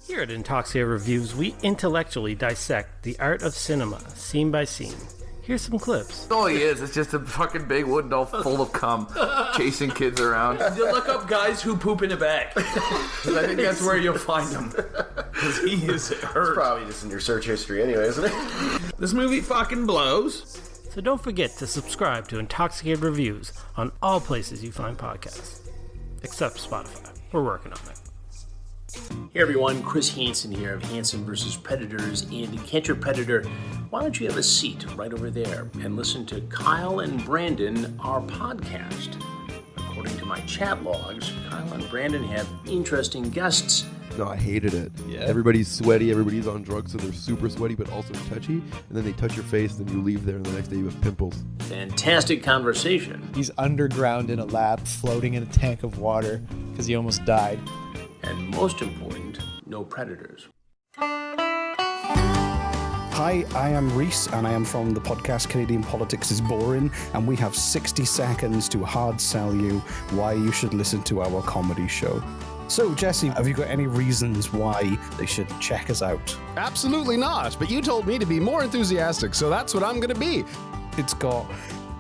Here at Intoxicated Reviews, we intellectually dissect the art of cinema, scene by scene. Here's some clips. That's all he is. It's just a fucking big wooden doll full of cum, chasing kids around. You look up guys who poop in a bag. Because I think that's where you'll find them. Because he is hurt. It's probably just in your search history anyway, isn't it? This movie fucking blows. So don't forget to subscribe to Intoxicated Reviews on all places you find podcasts. Except Spotify. We're working on it. Hey everyone, Chris Hansen here of Hansen vs. Predators and Catch Your Predator. Why don't you have a seat right over there and listen to Kyle and Brandon, our podcast. According to my chat logs, Kyle and Brandon have interesting guests. No, I hated it. Yeah. Everybody's sweaty, everybody's on drugs, so they're super sweaty but also touchy, and then they touch your face, then you leave there, and the next day you have pimples. Fantastic conversation. He's underground in a lab, floating in a tank of water, because he almost died. And most important, no predators. Hi, I am Reese, and I am from the podcast Canadian Politics is Boring, and we have 60 seconds to hard sell you why you should listen to our comedy show. So, Jesse, have you got any reasons why they should check us out? Absolutely not, but you told me to be more enthusiastic, so that's what I'm going to be. It's got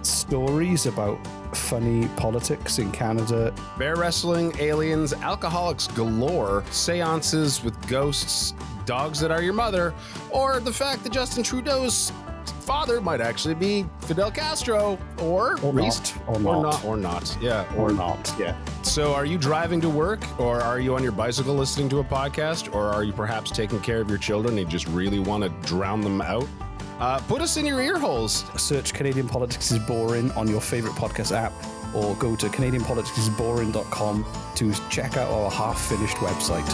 stories about funny politics in Canada, Bear wrestling, aliens, alcoholics galore, seances with ghosts, dogs that are your mother, or the fact that Justin Trudeau's father might actually be Fidel Castro, or not. Yeah. So are you driving to work, or are you on your bicycle listening to a podcast, or are you perhaps taking care of your children and you just really want to drown them out? Put us in your ear holes. Search Canadian Politics is Boring on your favorite podcast app, or go to CanadianPoliticsIsBoring.com to check out our half-finished website.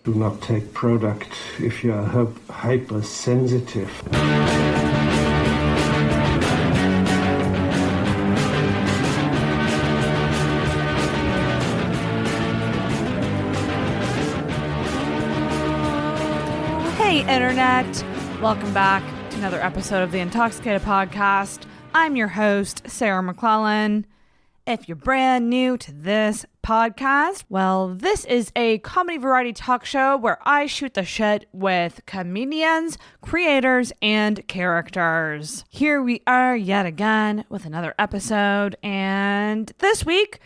Do not take product if you are hypersensitive. Hey Internet! Welcome back to another episode of the Intoxicated Podcast. I'm your host, Sarah McClellan. If you're brand new to this podcast, well, this is a comedy variety talk show where I shoot the shit with comedians, creators, and characters. Here we are yet again with another episode, and this week,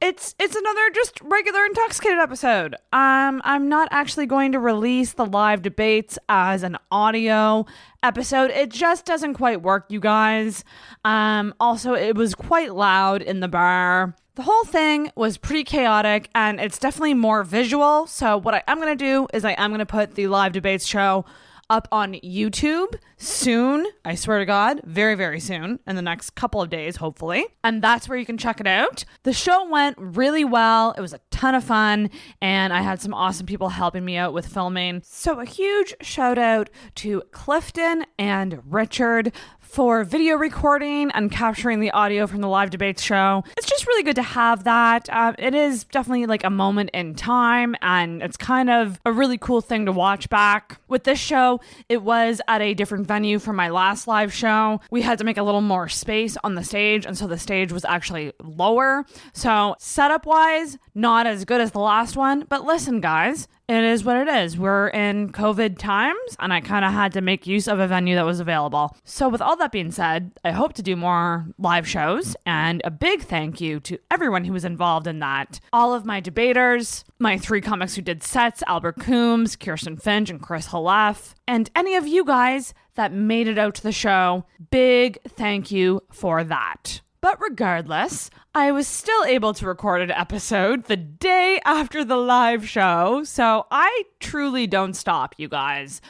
It's another just regular Intoxicated episode. I'm not actually going to release the live debates as an audio episode. It just doesn't quite work, you guys. Also, it was quite loud in the bar. The whole thing was pretty chaotic, and it's definitely more visual. So what I am going to do is I am going to put the live debates show up on YouTube soon. I swear to God, very, very soon, in the next couple of days, hopefully. And that's where you can check it out. The show went really well. It was a ton of fun, and I had some awesome people helping me out with filming. So a huge shout out to Clifton and Richard for video recording and capturing the audio from the live debates show. It's just really good to have that. It is definitely like a moment in time, and it's kind of a really cool thing to watch back. With this show, it was at a different venue from my last live show. We had to make a little more space on the stage, and so the stage was actually lower. So setup-wise, not as good as the last one, but listen, guys, it is what it is. We're in COVID times, and I kind of had to make use of a venue that was available. So with all that being said, I hope to do more live shows, and a big thank you to everyone who was involved in that. All of my debaters, my 3 comics who did sets, Albert Coombs, Kirsten Finch, and Chris Halef, and any of you guys that made it out to the show, big thank you for that. But regardless, I was still able to record an episode the day after the live show, so I truly don't stop, you guys.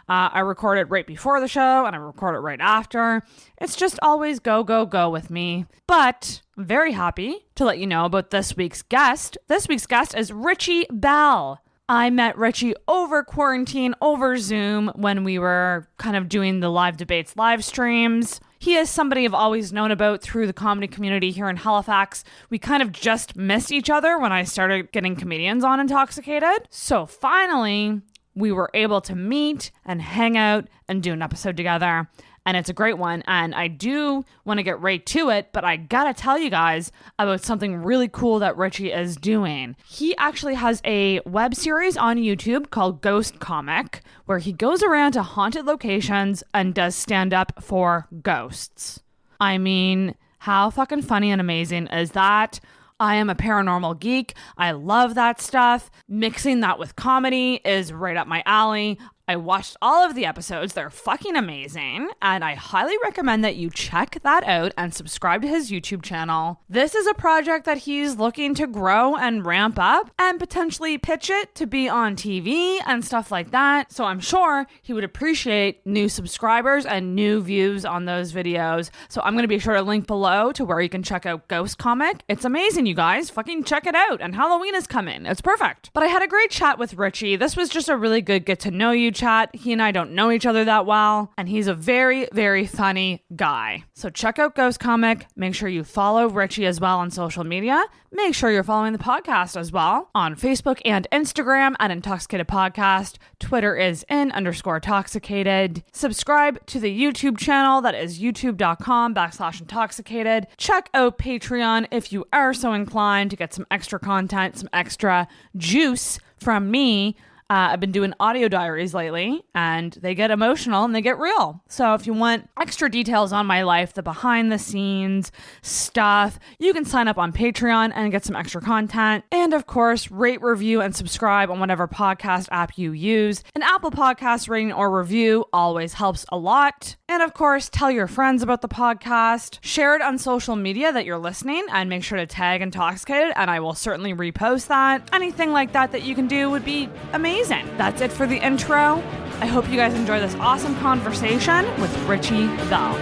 I record it right before the show, and I record it right after. It's just always go, go, go with me. But I'm very happy to let you know about this week's guest. This week's guest is Richie Bell. I met Richie over quarantine, over Zoom, when we were kind of doing the live debates live streams. He is somebody I've always known about through the comedy community here in Halifax. We kind of just missed each other when I started getting comedians on Intoxicated. So finally, we were able to meet and hang out and do an episode together. And it's a great one. And I do want to get right to it, but I gotta tell you guys about something really cool that Richie is doing. He actually has a web series on YouTube called Ghost Comic, where he goes around to haunted locations and does stand-up for ghosts. I mean, how fucking funny and amazing is that? I am a paranormal geek. I love that stuff. Mixing that with comedy is right up my alley. I watched all of the episodes. They're fucking amazing. And I highly recommend that you check that out and subscribe to his YouTube channel. This is a project that he's looking to grow and ramp up and potentially pitch it to be on TV and stuff like that. So I'm sure he would appreciate new subscribers and new views on those videos. So I'm going to be sure to link below to where you can check out Ghost Comic. It's amazing, you guys. Fucking check it out. And Halloween is coming. It's perfect. But I had a great chat with Richie. This was just a really good get to know you chat. He and I don't know each other that well, and he's a very, very funny guy. So check out Ghost Comic. Make sure you follow Richie as well on social media. Make sure you're following the podcast as well on Facebook and Instagram at Intoxicated Podcast. Twitter is _intoxicated. Subscribe to the YouTube channel. That is youtube.com/intoxicated. Check out Patreon if you are so inclined to get some extra content, some extra juice from me. I've been doing audio diaries lately, and they get emotional and they get real. So if you want extra details on my life, the behind the scenes stuff, you can sign up on Patreon and get some extra content. And of course, rate, review, and subscribe on whatever podcast app you use. An Apple Podcast rating or review always helps a lot. And of course, tell your friends about the podcast. Share it on social media that you're listening, and make sure to tag Intoxicated, and I will certainly repost that. Anything like that that you can do would be amazing. That's it for the intro. I hope you guys enjoy this awesome conversation with Richie Bell.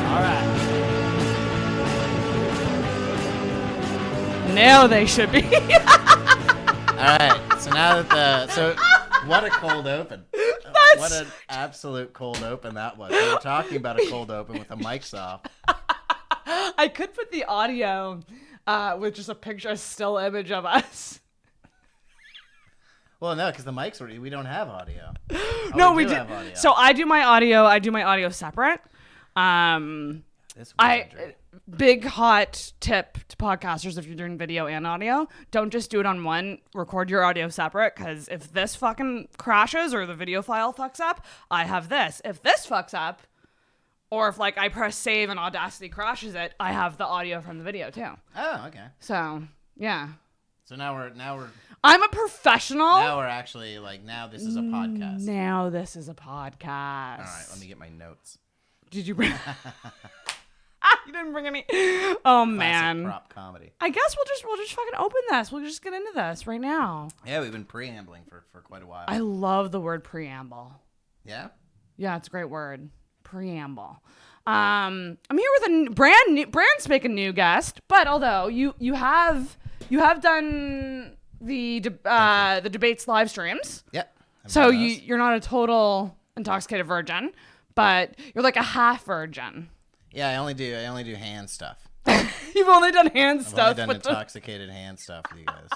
All right. Now they should be. All right. So now that what a cold open. What an absolute cold open that was. We were talking about a cold open with the mics off. I could put the audio with just a still image of us. Well, no, because the mics we don't have audio. No, we do have audio. So I do my audio separate. Big hot tip to podcasters: if you're doing video and audio, don't just do it on one. Record your audio separate, because if this fucking crashes or the video file fucks up, I have this. If this fucks up, or if I press save and Audacity crashes it, I have the audio from the video too. Oh, okay. So yeah. So now we're. I'm a professional. Now we're actually now this is a podcast. Now this is a podcast. All right, let me get my notes. Did you bring? You didn't bring any. Oh man. Classic prop comedy. I guess we'll just fucking open this. We'll just get into this right now. Yeah, we've been preambling for quite a while. I love the word preamble. Yeah. Yeah, it's a great word. Preamble. I'm here with a brand spanking new guest, but although you have done the debates live streams. Yep. So you're not a total intoxicated virgin, but you're like a half virgin. Yeah, I only do hand stuff. You've only done hand stuff. I've only done intoxicated hand stuff with you guys.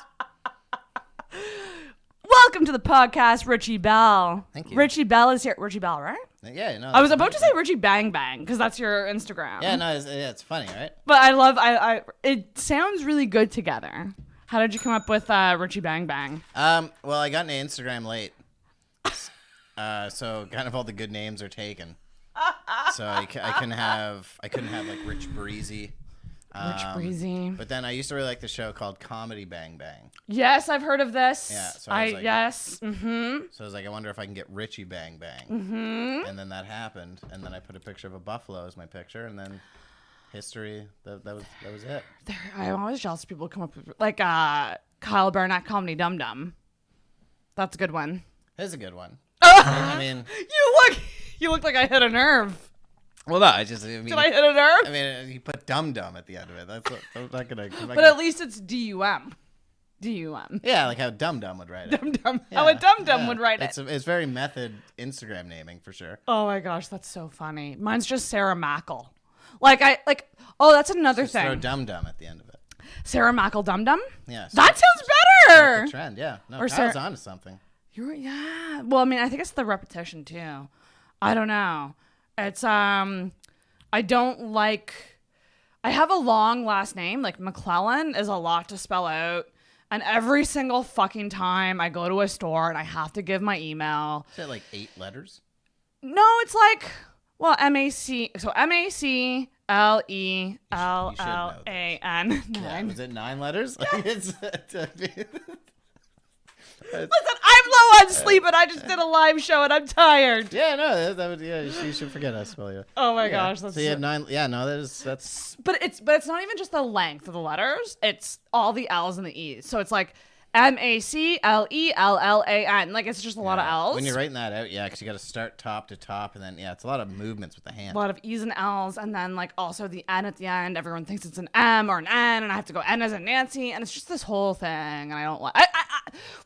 Welcome to the podcast, Richie Bell. Thank you. Richie Bell is here. Richie Bell, right? Yeah, no. I was about to say Richie Bang Bang, because that's your Instagram. Yeah, no, it's funny, right? But I it sounds really good together. How did you come up with Richie Bang Bang? Well, I got into Instagram late, so kind of all the good names are taken. So I couldn't have like Rich Breezy. Rich Breezy. But then I used to really like the show called Comedy Bang Bang. Yes, I've heard of this. Yeah, so I was like, yes. Mm-hmm. So I was like, I wonder if I can get Richie Bang Bang. Mm-hmm. And then that happened, and then I put a picture of a buffalo as my picture, and then history. That was it. I'm always jealous people come up with Kyle Burnett Comedy Dum Dum. That's a good one. It's a good one. I mean, you look like I hit a nerve. Well, no, did I hit a nerve? I mean, you put dum dum at the end of it. I'm not gonna. But at least it's D-U-M. D-U-M. Yeah, like how Dum Dum would write it. Dum Dum. Yeah, How a Dum Dum would write it. It's very method Instagram naming for sure. Oh my gosh, that's so funny. Mine's just Sarah Mackle. Oh, that's another Just thing. throw Dum Dum at the end of it. Sarah Mackle Dum Dum? Yeah. That sounds better. Sarah. The trend, yeah. No, Or Kyle's Sarah- onto something. Yeah. Well, I mean, I think it's the repetition too. I don't know. It's I don't like. I have a long last name. Like McClellan is a lot to spell out. And every single fucking time I go to a store and I have to give my email. Is it like 8 letters? No, it's like, well, M-A-C. So M-A-C-L-E-L-L-A-N. Yeah, was it 9 letters? Like Listen, I'm low on sleep and I just did a live show and I'm tired. Yeah, no, that would, yeah, you should forget us, spell you. Oh my yeah. gosh. So you have 9, yeah, no, that's. But it's not even just the length of the letters. It's all the L's and the E's. So it's like M-A-C-L-E-L-L-A-N. Like, it's just a lot of L's. When you're writing that out, yeah, because you got to start top to top, and then, yeah, it's a lot of movements with the hand. A lot of E's and L's, and then, like, also the N at the end. Everyone thinks it's an M or an N, and I have to go N as in Nancy, and it's just this whole thing, and I don't like...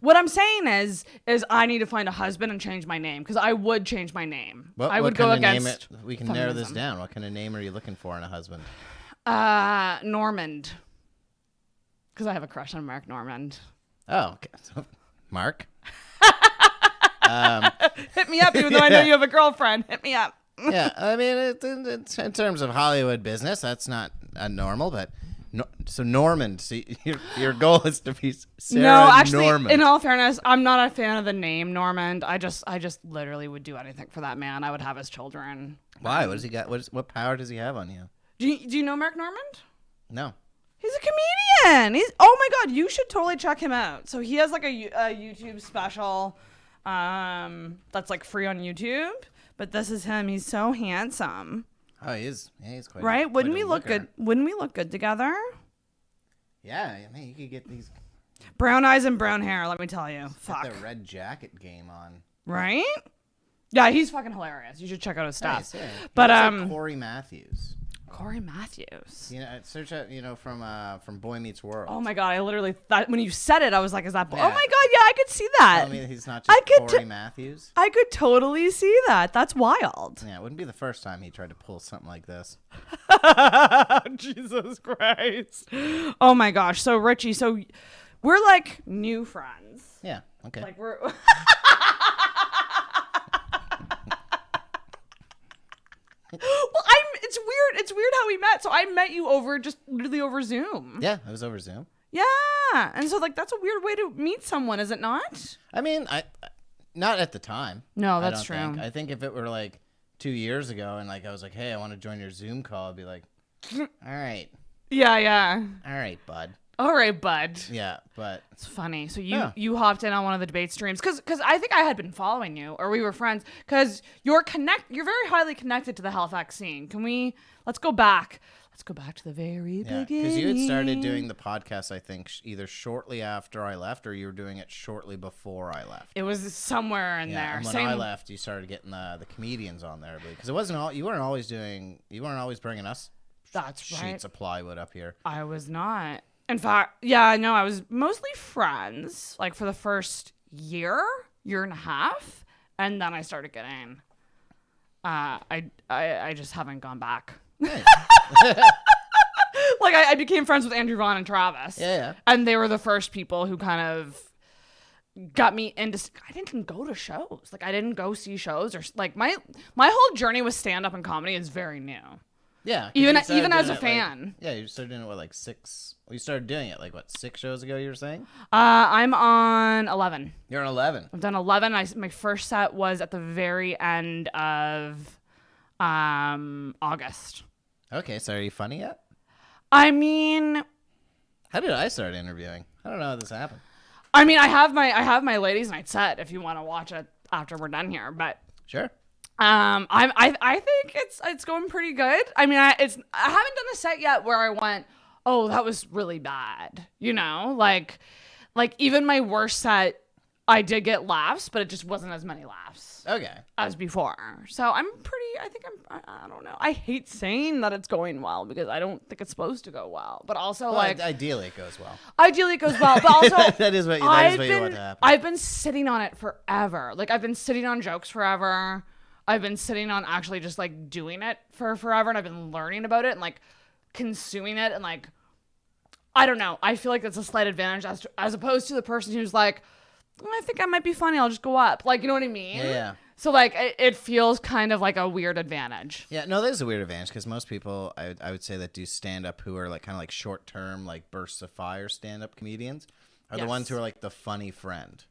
What I'm saying is I need to find a husband and change my name, because I would change my name. I would go against we can narrow this down. What kind of name are you looking for in a husband? Normand. Because I have a crush on Mark Normand. Oh, okay. So, Mark? Hit me up, even though I know you have a girlfriend. Hit me up. Yeah, I mean, in terms of Hollywood business, that's not normal, but... so Normand, so your goal is to be Sarah No, actually, Normand. in all fairness, I'm not a fan of the name Normand. I just literally would do anything for that man. I would have his children. Why? What does he got? What power does he have on you? Do you know Mark Normand? No. He's a comedian. Oh my god, you should totally check him out. So he has like a YouTube special that's like free on YouTube. But this is him. He's so handsome. Oh, he is. Yeah, he's quite. Right? Quite Wouldn't we a look looker. good? Wouldn't we look good together? Yeah, I mean, you could get these. Brown eyes and brown hair. Let me tell you. Got Fuck. the red jacket game on. Right? Yeah, he's fucking hilarious. You should check out his stuff. Nice, yeah. But Like Corey Matthews. Corey Matthews. You know, search out. You know, from Boy Meets World. Oh my god! I literally thought when you said it, I was like, "Is that?" Yeah. Oh my god! Yeah, I could see that. I mean, he's not just Corey Matthews. I could totally see that. That's wild. Yeah, it wouldn't be the first time he tried to pull something like this. Jesus Christ! Oh my gosh! So Richie, so we're like new friends. Yeah. Okay. Like we're. Well, it's weird. It's weird how we met. So I met you literally over Zoom. Yeah, it was over Zoom. Yeah. And so like that's a weird way to meet someone, is it not? I mean, not at the time. No, that's I don't true. I think if it were like 2 years ago and like I was like, hey, I want to join your Zoom call, I'd be like, all right. Yeah. All right, bud. All right, bud. Yeah, but it's funny. So you hopped in on one of the debate streams because I think I had been following you or we were friends because you're very highly connected to the Halifax scene. Let's go back. Let's go back to the very beginning. Because you had started doing the podcast, I think, either shortly after I left or you were doing it shortly before I left. It was somewhere in there. And when I left, you started getting the comedians on there because it wasn't all. You weren't always bringing us. That's sheets right. of plywood up here. I was not. In fact, yeah, no, I was mostly friends, like for the first year and a half, and then I started getting. I just haven't gone back. Hey. Like I became friends with Andrew Vaughn and Travis. Yeah. And they were the first people who kind of got me into. I didn't go to shows. Like I didn't go see shows or like my whole journey with stand up and comedy is very new. Yeah. Even as a fan. You started doing it like 6. You started doing it like 6 shows ago. You were saying? I'm on 11. You're on 11. I've done 11. My first set was at the very end of August. Okay, so are you funny yet? I mean, how did I start interviewing? I don't know how this happened. I mean, I have my ladies' night set if you want to watch it after we're done here, but sure. I think it's going pretty good. I mean, I haven't done a set yet where I went, oh, that was really bad. You know, like even my worst set, I did get laughs, but it just wasn't as many laughs. Okay. As before. So I don't know. I hate saying that it's going well because I don't think it's supposed to go well. But also ideally it goes well. Ideally it goes well. But also that is what you want to happen. I've been sitting on it forever. Like I've been sitting on jokes forever. I've been sitting on actually just like doing it for forever, and I've been learning about it and like consuming it and like I don't know. I feel like that's a slight advantage as opposed to the person who's like, I think I might be funny. I'll just go up. Like, you know what I mean? Yeah. So, like, it feels kind of like a weird advantage. Yeah, no, there's a weird advantage because most people, I would say, that do stand-up who are, like, kind of like short-term, like, bursts of fire stand-up comedians are the ones who are, like, the funny friend.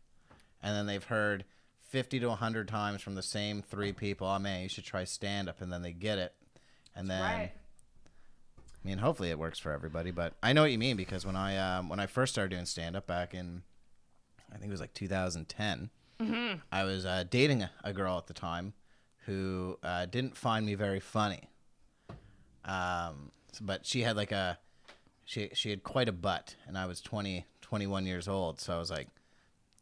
And then they've heard 50 to 100 times from the same 3 people, oh, man, you should try stand-up, and then they get it. And then, I mean, hopefully it works for everybody, but I know what you mean because when I first started doing stand-up back in, I think it was like 2010, I was dating a girl at the time who didn't find me very funny. But she had like she had quite a butt, and I was 21 years old. So I was like,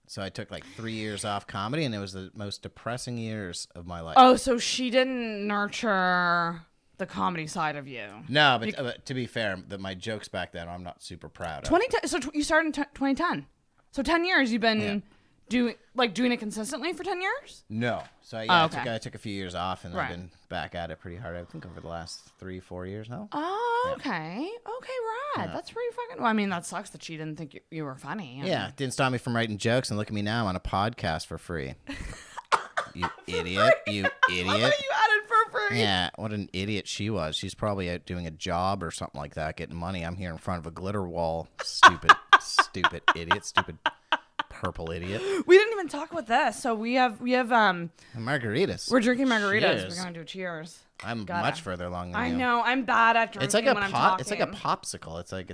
so I took like 3 years off comedy, and it was the most depressing years of my life. Oh, so she didn't nurture the comedy side of you. No, but to be fair, my jokes back then, I'm not super proud of. 2010. So you started in 2010. So 10 years you've been doing it consistently for 10 years? No. So I took a few years off, and I've been back at it pretty hard. I think over the last 3-4 years now. Oh, okay. Okay, rad. Yeah. That's pretty fucking... Well, I mean, that sucks that she didn't think you were funny. Yeah, didn't stop me from writing jokes, and look at me now. I'm on a podcast for free. You idiot. You idiot. I thought you added for free. Yeah, what an idiot she was. She's probably out doing a job or something like that, getting money. I'm here in front of a glitter wall. Stupid, stupid idiot. Stupid purple idiot. We didn't even talk about this. So we have margaritas. We're drinking margaritas. Cheers. We're gonna do cheers. I'm much further along than you. I know. I'm bad at drinking. It's like when I'm talking. It's like a popsicle. It's like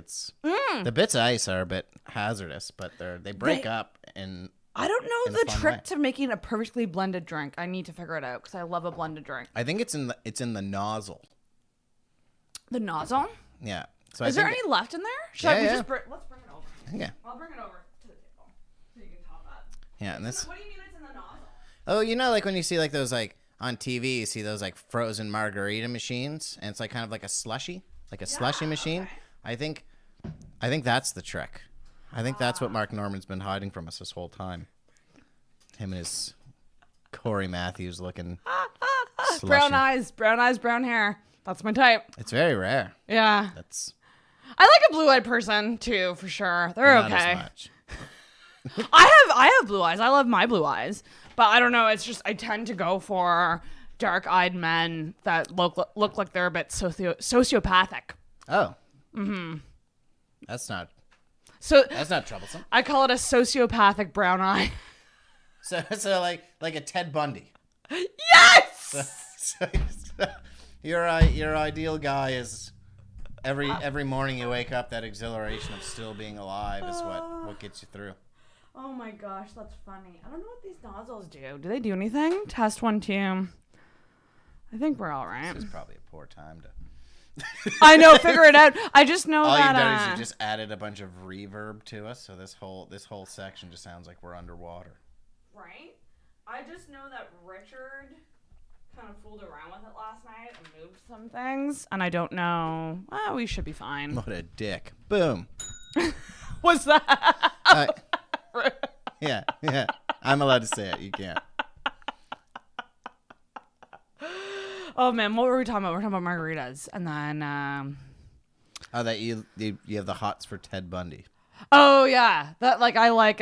the bits of ice are a bit hazardous, but they break up in. I don't know the trick to making a perfectly blended drink. I need to figure it out because I love a blended drink. I think it's in the nozzle. The nozzle? Yeah. So is there any left in there? Let's bring it over. Yeah. I'll bring it over to the table so you can top that. Yeah, and this. What do you mean it's in the nozzle? Oh, you know, like when you see like those like on TV, you see those like frozen margarita machines, and it's like kind of like a slushy, slushy machine. Okay. I think that's the trick. I think that's what Mark Norman's been hiding from us this whole time. Him and his Corey Matthews looking slushy. Brown eyes, brown hair. That's my type. It's very rare. Yeah. I like a blue-eyed person too, for sure. They're not okay. As much. I have blue eyes. I love my blue eyes, but I don't know. It's just I tend to go for dark-eyed men that look like they're a bit sociopathic. Oh. Mm-hmm. That's not troublesome. I call it a sociopathic brown eye. So like a Ted Bundy. Yes. So your ideal guy is every morning you wake up, that exhilaration of still being alive is what gets you through. Oh my gosh, that's funny. I don't know what these nozzles do. Do they do anything? Test 1, 2. I think we're all right. This is probably a poor time to. I know, figure it out. I just know all that you've done is you just added a bunch of reverb to us, so this whole section just sounds like we're underwater. Right? I just know that Richard kind of fooled around with it last night and moved some things, and I don't know. Well, we should be fine. What a dick! Boom. What's that? Yeah. I'm allowed to say it. You can't. Oh man, what were we talking about? We're talking about margaritas, and then that you have the hots for Ted Bundy. Oh yeah, that like I like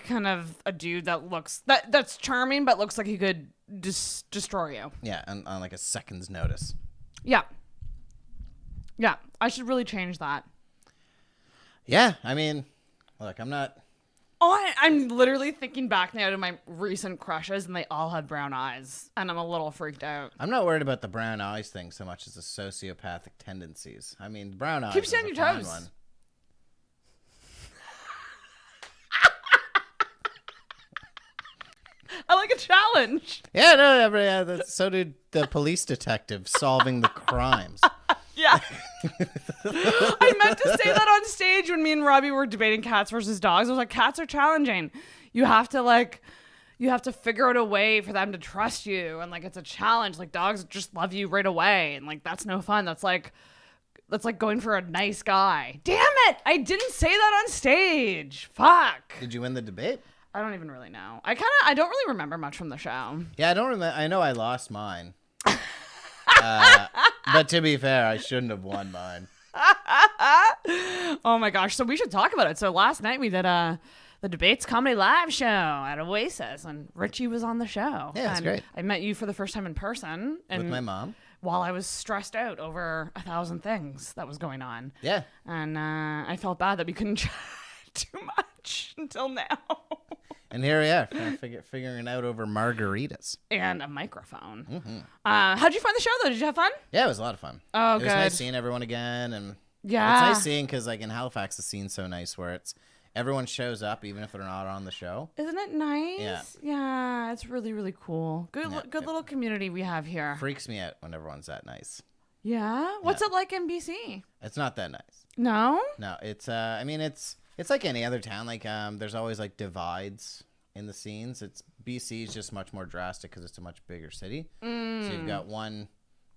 kind of a dude that looks that's charming but looks like he could destroy you. Yeah, on like a second's notice. Yeah, I should really change that. Yeah, I mean, look, I'm not. Oh, I'm literally thinking back now to my recent crushes, and they all had brown eyes, and I'm a little freaked out. I'm not worried about the brown eyes thing so much as the sociopathic tendencies. I mean, brown eyes. Keep on your toes. One. I like a challenge. Yeah, no, so did the police detective solving the crimes. Yeah. I meant to say that on stage when me and Robbie were debating cats versus dogs. I was like, cats are challenging. You have to figure out a way for them to trust you. And like, it's a challenge. Like dogs just love you right away. And like, that's no fun. That's like going for a nice guy. Damn it. I didn't say that on stage. Fuck. Did you win the debate? I don't even really know. I don't really remember much from the show. Yeah, I don't remember. I know I lost mine. But to be fair, I shouldn't have won mine. Oh my gosh. So we should talk about it. So last night we did the Debates Comedy Live show at Oasis, and Richie was on the show. Yeah, it's great. I met you for the first time in person. And with my mom. While I was stressed out over 1,000 things that was going on. Yeah. And I felt bad that we couldn't chat too much until now. And here we are, figuring it out over margaritas. And a microphone. Mm-hmm. How'd you find the show, though? Did you have fun? Yeah, it was a lot of fun. Oh, good. It was nice seeing everyone again. And yeah. It's nice seeing, because like in Halifax, the scene's so nice where it's everyone shows up, even if they're not on the show. Isn't it nice? Yeah. Yeah, it's really, really cool. Good little community we have here. Freaks me out when everyone's that nice. Yeah? What's it like in BC? It's not that nice. No? No, it's, I mean, it's like any other town. Like, there's always like divides in the scenes. BC is just much more drastic because it's a much bigger city. So you've got one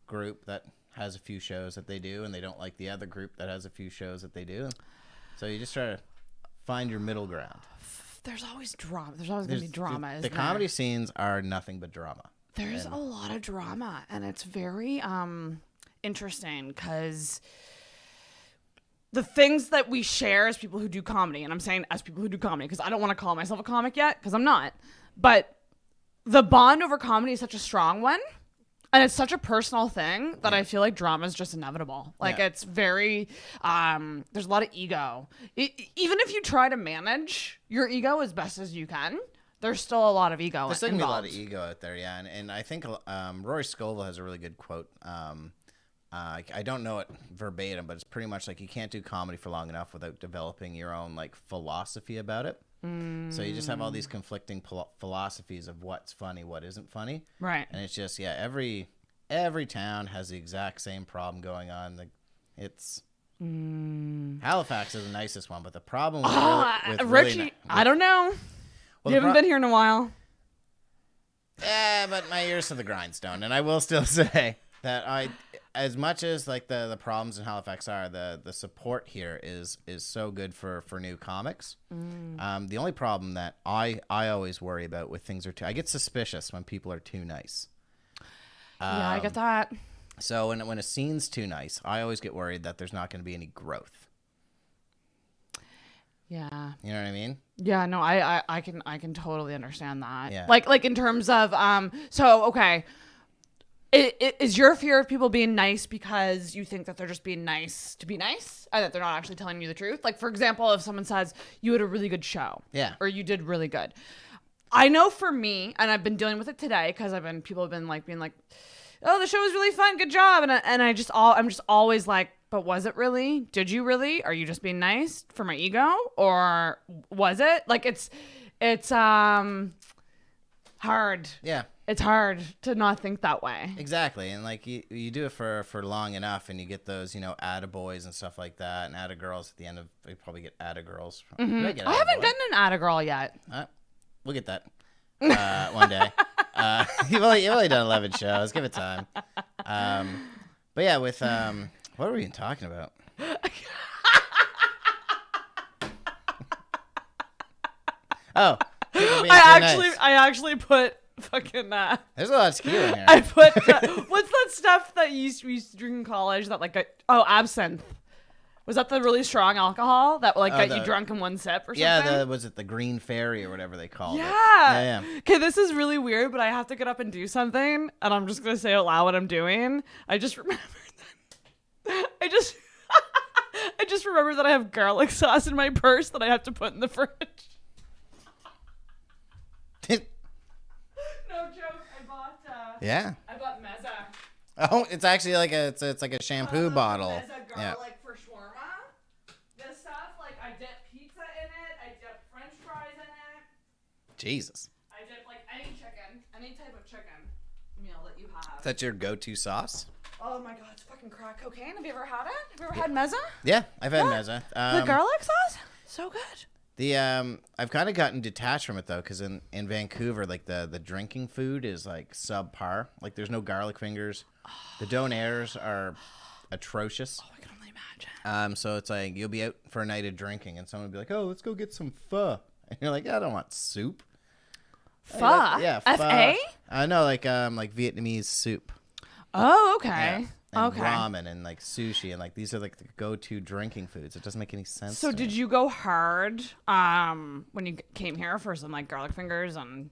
group that has a few shows that they do, and they don't like the other group that has a few shows that they do. So you just try to find your middle ground. There's always drama. There's always going to be drama. The comedy scenes are nothing but drama. There's a lot of drama, and it's very interesting because the things that we share as people who do comedy, and I'm saying as people who do comedy because I don't want to call myself a comic yet because I'm not, but the bond over comedy is such a strong one. And it's such a personal thing that I feel like drama is just inevitable. Like it's very, there's a lot of ego. Even if you try to manage your ego as best as you can, there's still a lot of ego. There's going to be a lot of ego out there, yeah. And I think Rory Scovel has a really good quote. I don't know it verbatim, but it's pretty much like you can't do comedy for long enough without developing your own like philosophy about it. So you just have all these conflicting philosophies of what's funny, what isn't funny. Right. And it's just, every town has the exact same problem going on. It's Halifax is the nicest one, but the problem with Richie, I don't know. Well, you haven't been here in a while. Yeah, but my ears to the grindstone, and I will still say that as much as like the problems in Halifax are, the support here is so good for new comics. The only problem that I always worry about with things I get suspicious when people are too nice. Yeah, I get that. So when a scene's too nice, I always get worried that there's not going to be any growth. Yeah. You know what I mean? Yeah, no, I can totally understand that. Yeah. Like in terms of so okay. Is your fear of people being nice because you think that they're just being nice to be nice and that they're not actually telling you the truth? Like, for example, if someone says you had a really good show, or you did really good. I know for me, and I've been dealing with it today because people have been like being like, "Oh, the show was really fun, good job," and I'm just always like, "But was it really? Did you really? Are you just being nice for my ego, or was it?" Like it's hard. Yeah. It's hard to not think that way. Exactly. And like you do it for long enough and you get those, attaboys and stuff like that, and attagirls at the end of, you probably get attagirls. Mm-hmm. I haven't gotten an attagirl yet. We'll get that one day. You've only done 11 shows. Give it time. But yeah, with, what were we even talking about? Oh. I actually put fucking there's a lot of skew in here. I put what's that stuff that you used to drink in college that absinthe. Was that the really strong alcohol that got you drunk in one sip or something? Yeah, was it the Green Fairy or whatever they called it? Yeah. Okay, this is really weird, but I have to get up and do something, and I'm just gonna say out loud what I'm doing. I just remembered that I just remembered that I have garlic sauce in my purse that I have to put in the fridge. No joke. I bought. I bought mezza. Oh, it's actually like it's like a shampoo bottle. Mezza garlic for shawarma. This stuff, like I dip pizza in it. I dip French fries in it. Jesus. I dip like any type of chicken meal that you have. Is that your go-to sauce? Oh my god, it's fucking crack cocaine. Have you ever had it? Have you ever had mezza? Yeah, I've had mezza. The garlic sauce, so good. I've kind of gotten detached from it though, because in Vancouver, like the drinking food is like subpar. Like there's no garlic fingers. The donairs are atrocious. Oh, I can only imagine. So it's like you'll be out for a night of drinking, and someone will be like, "Oh, let's go get some pho," and you're like, "I don't want soup." Pho? Yeah, F-A? No, like Vietnamese soup. Oh, okay. and Okay. ramen and like sushi and like these are like the go-to drinking foods. It doesn't make any sense. So to did me. you go hard when you came here for some like garlic fingers and?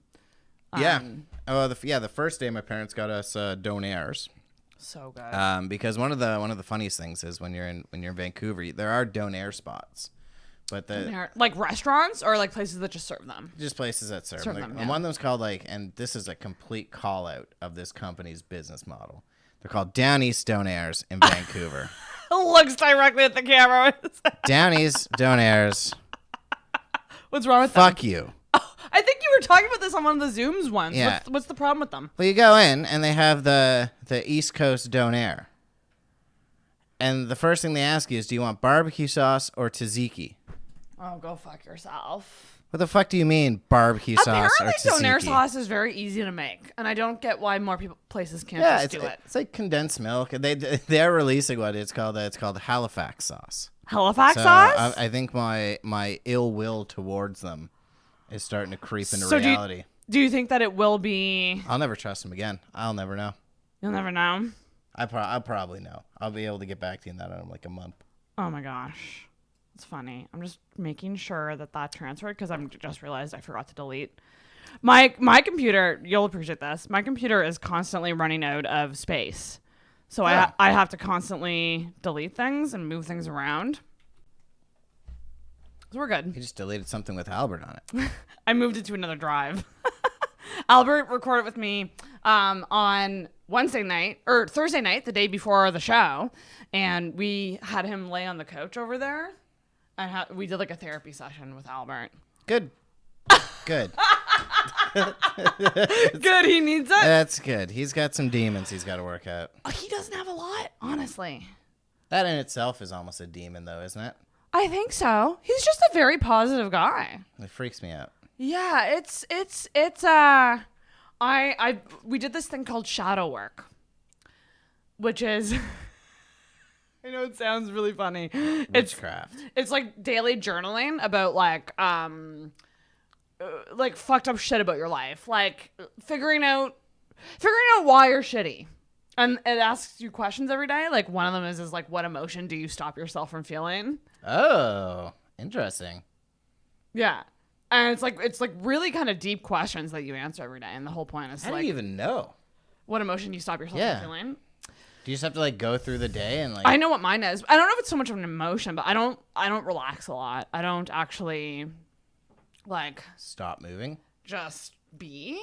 Yeah. Oh, the first day my parents got us donairs. So good. Because one of the funniest things is when you're in Vancouver, there are donair spots, but like restaurants or like places that just serve them. just places that serve Serve them. them, And yeah. one of them's called and this is a complete call out of this company's business model. They're called Down East Donairs in Vancouver. Looks directly at the camera. Down East Donairs. What's wrong with Fuck them? you. I think you were talking about this on one of the Zooms once. Yeah. What's the problem with them? Well, you go in and they have the East Coast Donair. And the first thing they ask you is, do you want barbecue sauce or tzatziki? Oh, go fuck yourself. What the fuck do you mean barbecue sauce or Apparently, tzatziki? donair sauce is very easy to make, and I don't get why more places can't Yeah, just do it. it's like condensed milk. They're releasing what it's called. It's called Halifax sauce. Halifax So sauce? I think my ill will towards them is starting to creep into So reality. do you think that it will be? I'll never trust them again. I'll never know. You'll never know. I'll probably know. I'll be able to get back to you in that in like a month. Oh my gosh. It's funny. I'm just making sure that transferred because I'm just realized I forgot to delete. My computer, you'll appreciate this. My computer is constantly running out of space. So I have to constantly delete things and move things around. So we're good. You just deleted something with Albert on it. I moved it to another drive. Albert recorded with me on Thursday night, the day before the show, and we had him lay on the couch over there. We did like a therapy session with Albert. Good. Good. Good, he needs it. That's good. He's got some demons he's got to work out. He doesn't have a lot, honestly. That in itself is almost a demon, though, isn't it? I think so. He's just a very positive guy. It freaks me out. Yeah, we did this thing called shadow work, which is I know it sounds really funny. Witchcraft. It's like daily journaling about like fucked up shit about your life, like figuring out why you're shitty. And it asks you questions every day. Like one of them is like, what emotion do you stop yourself from feeling? Oh, interesting. Yeah. And it's like really kind of deep questions that you answer every day. And the whole point is How like, do you even know? What emotion do you stop yourself from feeling? Do you just have to like go through the day and like? I know what mine is. I don't know if it's so much of an emotion, but I don't relax a lot. I don't actually like stop moving. Just be.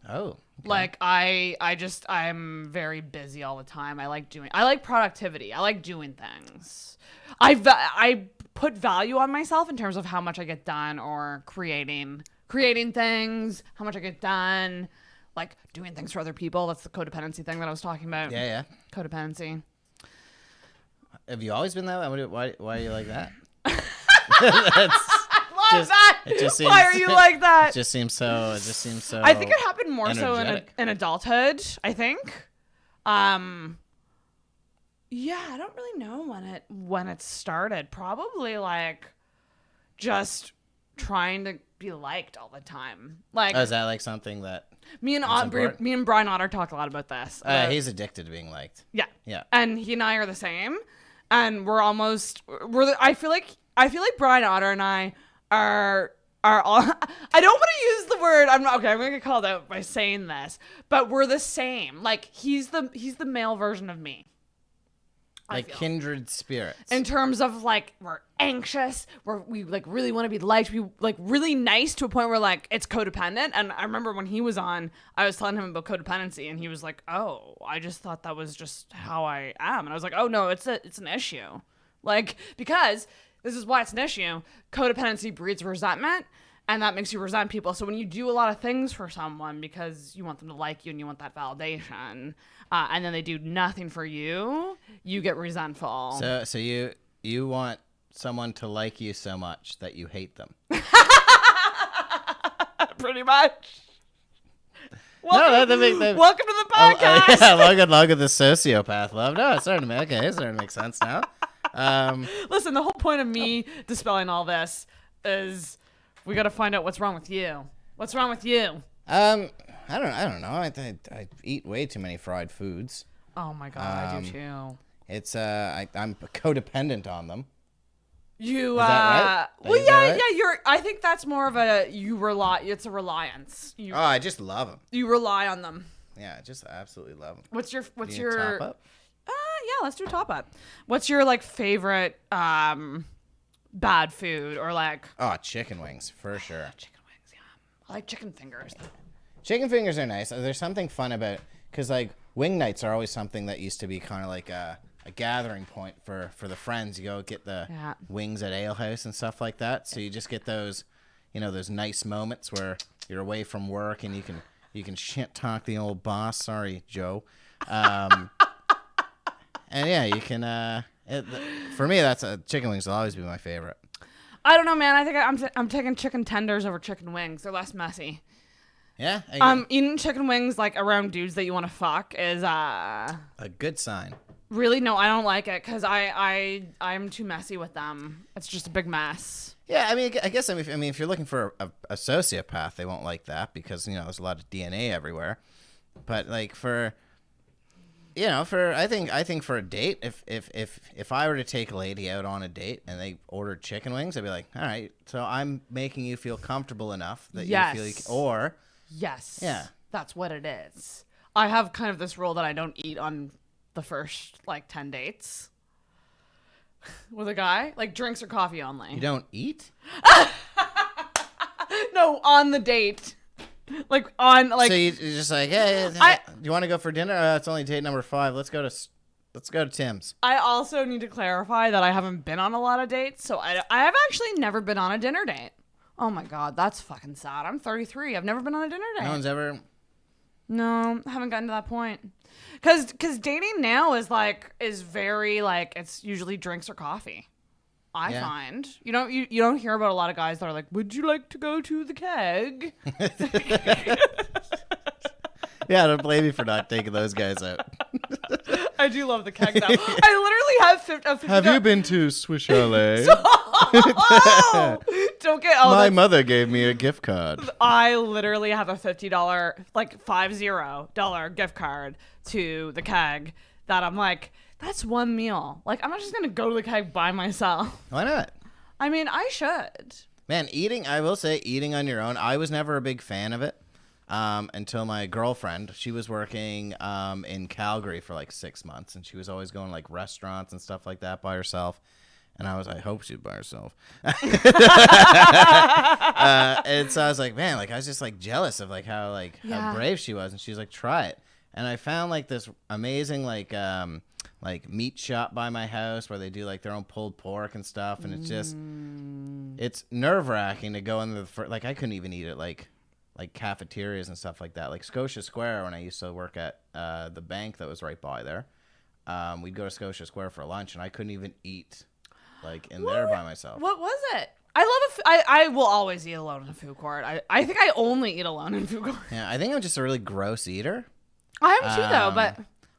Oh. Okay. Like I'm very busy all the time. I like productivity. I like doing things. I put value on myself in terms of how much I get done or creating things, how much I get done, like doing things for other people. That's the codependency thing that I was talking about. Yeah. Codependency. Have you always been that way? Why are you like that? It just seems, why are you like that? It just seems so. I think it happened more energetic. so in adulthood. I think. Yeah, I don't really know when it started. Probably like just trying to be liked all the time. Like, is that like something that me and Brian Otter talk a lot about this. He's addicted to being liked. Yeah. And he and I are the same, and I feel like Brian Otter and I are all. I don't want to use the word. I'm gonna get called out by saying this, but we're the same. Like he's the male version of me. Like kindred spirits. In terms of like we're anxious, we like really want to be liked, we like really nice to a point where like it's codependent. And I remember when he was on, I was telling him about codependency, and he was like, "Oh, I just thought that was just how I am." And I was like, "Oh no, it's an issue, like because this is why it's an issue. Codependency breeds resentment." And that makes you resent people. So when you do a lot of things for someone because you want them to like you and you want that validation, and then they do nothing for you, you get resentful. So you want someone to like you so much that you hate them. Pretty much. Welcome to the podcast. Welcome to the sociopath love. No, it's starting to make sense now. Listen, the whole point of me dispelling all this is we got to find out what's wrong with you. What's wrong with you? I don't know. I eat way too many fried foods. Oh my god, I do too. It's I'm codependent on them. You Is that right? well, Is that yeah, right? yeah. I think that's more of a It's a reliance. I just love them. You rely on them. Yeah, I just absolutely love them. What's your top up? Yeah, let's do a top up. What's your like favorite bad food or like? Oh, chicken wings for sure. Chicken wings, yeah. I like chicken fingers. Chicken fingers are nice. There's something fun about because like wing nights are always something that used to be kind of like a gathering point for the friends. You go get the wings at Ale House and stuff like that. So you just get those, those nice moments where you're away from work and you can shit talk the old boss. Sorry, Joe. And yeah, you can. For me, chicken wings will always be my favorite. I don't know, man. I think I'm taking chicken tenders over chicken wings. They're less messy. Yeah. Eating chicken wings like around dudes that you want to fuck is a good sign. Really, no, I don't like it because I'm too messy with them. It's just a big mess. Yeah, I guess if you're looking for a sociopath, they won't like that because there's a lot of DNA everywhere. But like I think for a date, if I were to take a lady out on a date and they ordered chicken wings, I'd be like, all right, so I'm making you feel comfortable enough that you feel yes, yeah, that's what it is. I have kind of this rule that I don't eat on the first 10 dates with a guy, like drinks or coffee only. You don't eat? No, on the date. So you're just like, hey, do you want to go for dinner? It's only date number 5. Let's go to Tim's. I also need to clarify that I haven't been on a lot of dates, so I have actually never been on a dinner date. Oh my god, that's fucking sad. I'm 33. I've never been on a dinner date. No one's ever. No, I haven't gotten to that point. Cause dating now is very it's usually drinks or coffee. I find you don't hear about a lot of guys that are like, would you like to go to the keg? Yeah, I don't blame you for not taking those guys out. I do love the keg though. I literally have 50. Have you been to Swiss Chalet? Don't get my mother gave me a gift card. I literally have a $50 $50 gift card to the keg that I'm like, that's one meal. Like, I'm not just gonna go to the keg by myself. Why not? I mean, I should. Man, I will say eating on your own, I was never a big fan of it until my girlfriend, she was working in Calgary for 6 months, and she was always going restaurants and stuff like that by herself. And I hope she's by herself. And so I was like, man, I was just jealous of how how brave she was. And she's like, try it. And I found this amazing meat shop by my house where they do their own pulled pork and stuff. And it's just, it's nerve wracking to go into I couldn't even eat it like cafeterias and stuff like that. Like Scotia Square, when I used to work at the bank that was right by there, we'd go to Scotia Square for lunch, and I couldn't even eat there by myself. What was it? I will always eat alone in a food court. I think I only eat alone in food court. Yeah, I think I'm just a really gross eater. I am too, though,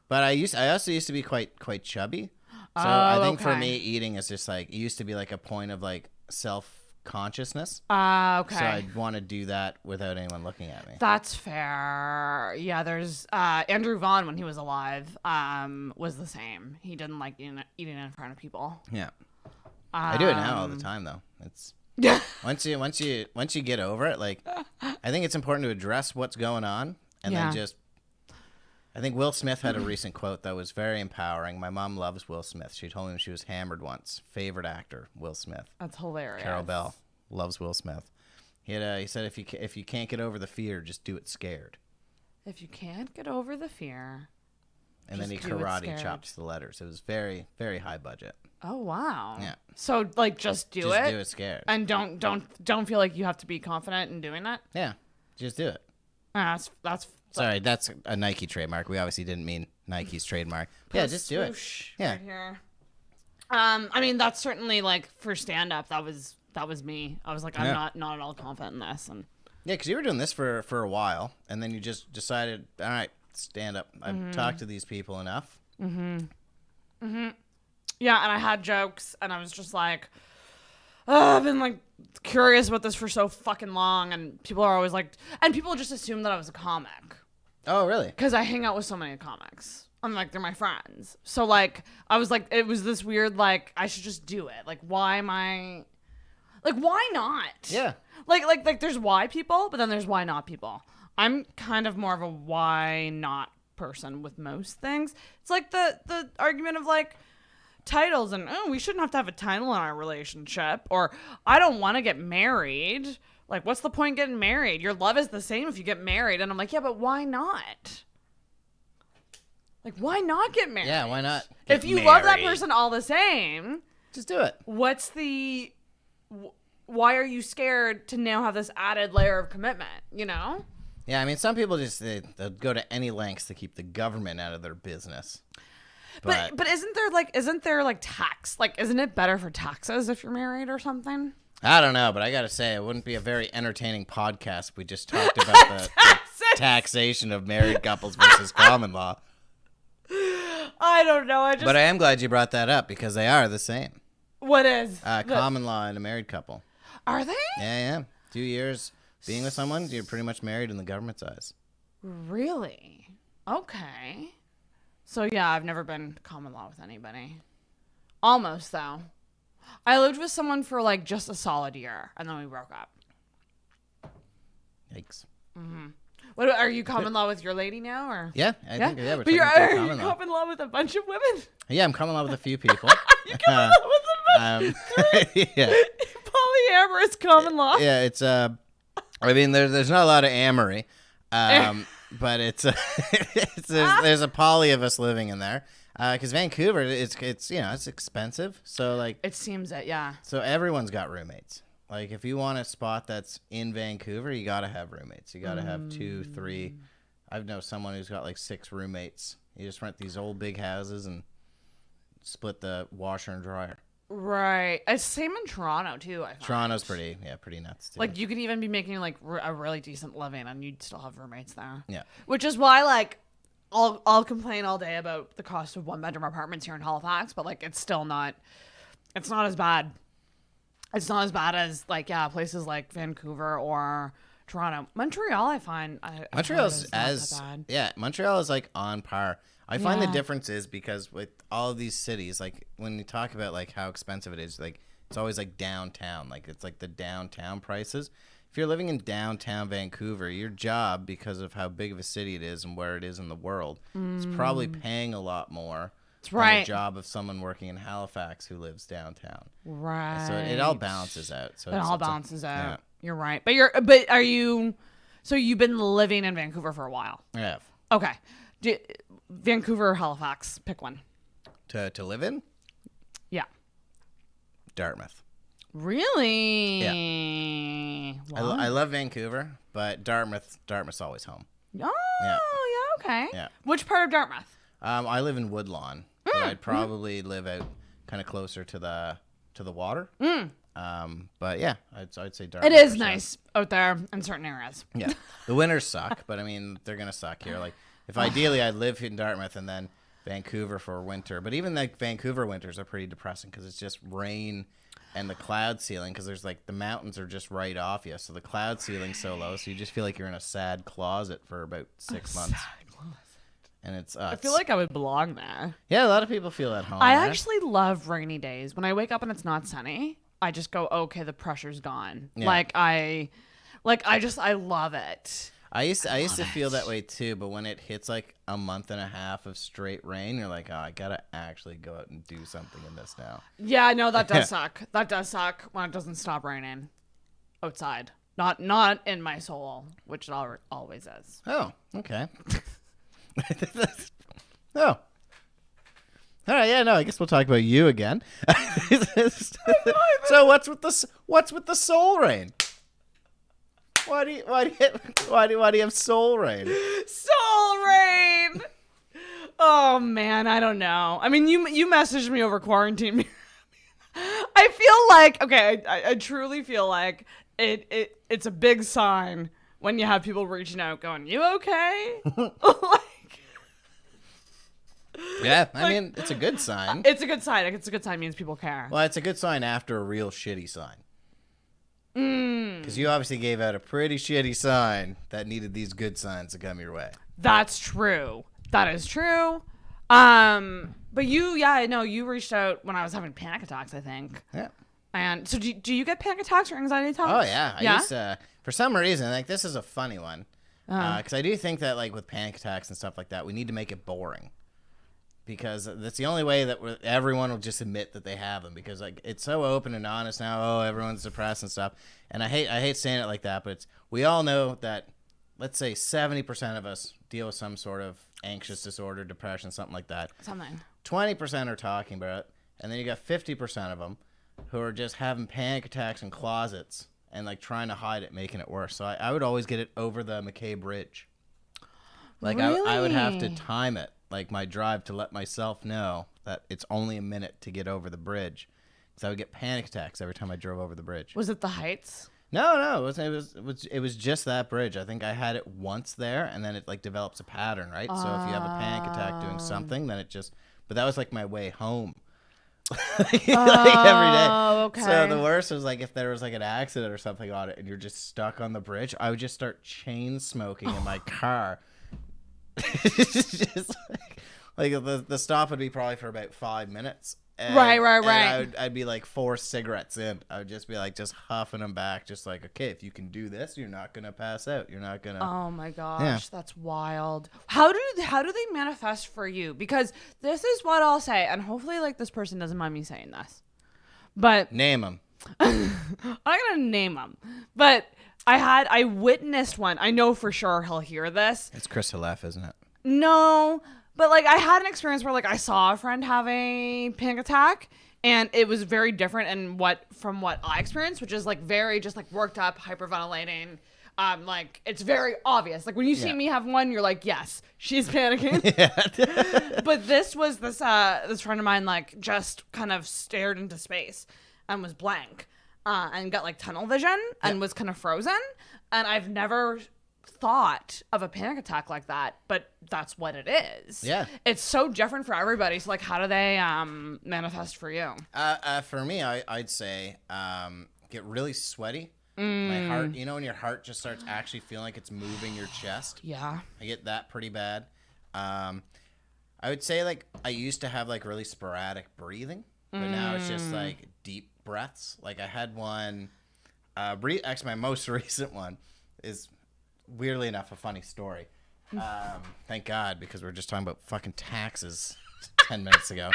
but I also used to be quite chubby. So I think for me, eating is just it used to be a point of self-consciousness. Okay. So I'd want to do that without anyone looking at me. That's fair. Yeah, there's Andrew Vaughn, when he was alive, was the same. He didn't like eating in front of people. Yeah. I do it now all the time, though. It's once you get over it, I think it's important to address what's going on, and then just. I think Will Smith had a recent quote that was very empowering. My mom loves Will Smith. She told me when she was hammered once. Favorite actor, Will Smith. That's hilarious. Carol Bell loves Will Smith. He said if you can't get over the fear, just do it scared. If you can't get over the fear. And then he karate chops the letters. It was very, very high budget. Oh wow. Yeah. So just do it. Just do it scared. And don't feel like you have to be confident in doing that. Yeah. Just do it. That's Sorry, that's a Nike trademark. We obviously didn't mean Nike's trademark. Yeah, just do it. Yeah. Right here. I mean, that's certainly for stand up. That was me. I was I'm not at all confident in this. And yeah, because you were doing this for a while, and then you just decided, all right, stand up. I've talked to these people enough. Yeah, and I had jokes, and I was just I've been curious about this for so fucking long, and people are always and people just assume that I was a comic. Oh, really? Because I hang out with so many comics. And like they're my friends. So like I was like, it was this weird like I should just do it. Like why am I like why not? Yeah. Like there's why people, but then there's why not people. I'm kind of more of a why not person with most things. It's like the argument of like titles and we shouldn't have to have a title in our relationship, or I don't want to get married. Like what's the point getting married? Your love is the same if you get married. And I'm like, yeah, but why not? Like, why not get married? Yeah, why not? If you love that person all the same, just do it. What's the... Why are you scared to now have this added layer of commitment, you know? Yeah, I mean, some people just, they'll go to any lengths to keep the government out of their business. But isn't there like tax? Like, isn't it better for taxes if you're married or something? I don't know, but I got to say, it wouldn't be a very entertaining podcast if we just talked about the taxation of married couples versus common law. I don't know. But I am glad you brought that up because they are the same. What is? Common law and a married couple. Are they? Yeah. 2 years being with someone, you're pretty much married in the government's eyes. Really? Okay. So yeah, I've never been common law with anybody. Almost though. I lived with someone for like just a solid year, and then we broke up. Yikes. Mm-hmm. What are you common law with your lady now, or? Yeah, I think we're but are you common law with a bunch of women? Yeah, I'm common law with a few people. You common law with a bunch? Yeah. Polyamorous common law. Yeah, it's I mean, there's not a lot of amory, but it's there's a poly of us living in there. Because Vancouver, it's you know, it's expensive, so like it seems it, yeah. So everyone's got roommates. Like if you want a spot that's in Vancouver, you gotta have roommates. You gotta have 2, 3. I've known someone who's got like 6 roommates. You just rent these old big houses and split the washer and dryer. Right. It's same in Toronto too. I find. Toronto's pretty nuts too. Like you could even be making like a really decent living, and you'd still have roommates there. Yeah. Which is why like. I'll complain all day about the cost of 1-bedroom apartments here in Halifax, but like it's not as bad. It's not as bad as like places like Vancouver or Toronto. Montreal, I find Montreal's Montreal is like on par. I find the difference is because with all of these cities, like when you talk about like how expensive it is, like it's always like downtown, like it's like the downtown prices. If you're living in downtown Vancouver, your job, because of how big of a city it is and where it is in the world, is probably paying a lot more than the job of someone working in Halifax who lives downtown. Right. So it all balances out. So it all balances out. Yeah. You're right. But are you? So you've been living in Vancouver for a while? I have. Okay. Vancouver or Halifax? Pick one. To live in? Yeah. Dartmouth. Really? Yeah. Wow. I love Vancouver, but Dartmouth's always home. Oh, yeah, okay. Yeah. Which part of Dartmouth? I live in Woodlawn, but I'd probably live out kind of closer to the water. But yeah, I'd say Dartmouth. It is nice out there in certain areas. Yeah. The winters suck, but I mean, they're going to suck here. Like, if ideally I'd live in Dartmouth and then Vancouver for winter, but even like Vancouver winters are pretty depressing because it's just rain and the cloud ceiling, because there's like the mountains are just right off you, so the cloud ceiling's so low, so you just feel like you're in a sad closet for about 6 months. Sad closet. And it's I feel like I would belong there. Yeah, a lot of people feel at home. I actually love rainy days. When I wake up and it's not sunny, I just go, okay, the pressure's gone. Yeah. I love it. I used to feel that way too, but when it hits like a month and a half of straight rain, you're like, oh, I gotta actually go out and do something in this now. Yeah, no, that does suck. That does suck when it doesn't stop raining outside. Not in my soul, which it always is. Oh, okay. Oh. All right, yeah, no, I guess we'll talk about you again. So what's with the soul rain? Why do you have soul rain? Soul rain. Oh man, I don't know. I mean, you messaged me over quarantine. I feel like I truly feel like it's a big sign when you have people reaching out, going, "You okay?" Yeah, I mean, it's a good sign. It's a good sign. It's a good sign. It means people care. Well, it's a good sign after a real shitty sign. Because you obviously gave out a pretty shitty sign that needed these good signs to come your way. That's true. That is true. But you reached out when I was having panic attacks, I think. Yeah. And so do you get panic attacks or anxiety attacks? Oh, yeah. I used to, for some reason, like, this is a funny one. Because I do think that, like, with panic attacks and stuff like that, we need to make it boring. Because that's the only way that everyone will just admit that they have them. Because, like, it's so open and honest now. Oh, everyone's depressed and stuff. And I hate saying it like that, but we all know that, let's say 70% of us deal with some sort of anxious disorder, depression, something like that. 20% are talking about it. And then you got 50% of them who are just having panic attacks in closets and, like, trying to hide it, making it worse. So I would always get it over the McKay Bridge. Like, really? I would have to time it, like, my drive, to let myself know that it's only a minute to get over the bridge. Because I would get panic attacks every time I drove over the bridge. Was it the heights? No, it was just that bridge. I think I had it once there, and then it, like, develops a pattern, right? So if you have a panic attack doing something, then it just... But that was, like, my way home. Like, every day. Okay. So the worst was, like, if there was, like, an accident or something on it and you're just stuck on the bridge, I would just start chain smoking in my car. Just like the stop would be probably for about 5 minutes. And, right. And I'd be like 4 cigarettes in. I would just be like just huffing them back, just like, okay, if you can do this, you're not gonna pass out. You're not gonna. Oh my gosh, that's wild. How do they manifest for you? Because this is what I'll say, and hopefully, like, this person doesn't mind me saying this, but name them. I'm not gonna name them, but I witnessed one. I know for sure he'll hear this. It's Chris Halef, isn't it? No. But, like, I had an experience where, like, I saw a friend have a panic attack, and it was very different from what I experienced, which is, like, very just, like, worked up, hyperventilating. Like, it's very obvious. Like, when you see me have one, you're like, yes, she's panicking. But this friend of mine, like, just kind of stared into space and was blank and got, like, tunnel vision and was kind of frozen. And I've never thought of a panic attack like that, but that's what it is. Yeah. It's so different for everybody. So, like, how do they manifest for you? For me, I'd say get really sweaty. My heart, you know, when your heart just starts actually feeling like it's moving your chest. Yeah. I get that pretty bad. I would say, like, I used to have, like, really sporadic breathing, but now it's just, like, deep breaths. Like, I had one, actually my most recent one is, weirdly enough, a funny story. Thank God, because we were just talking about fucking taxes 10 minutes ago.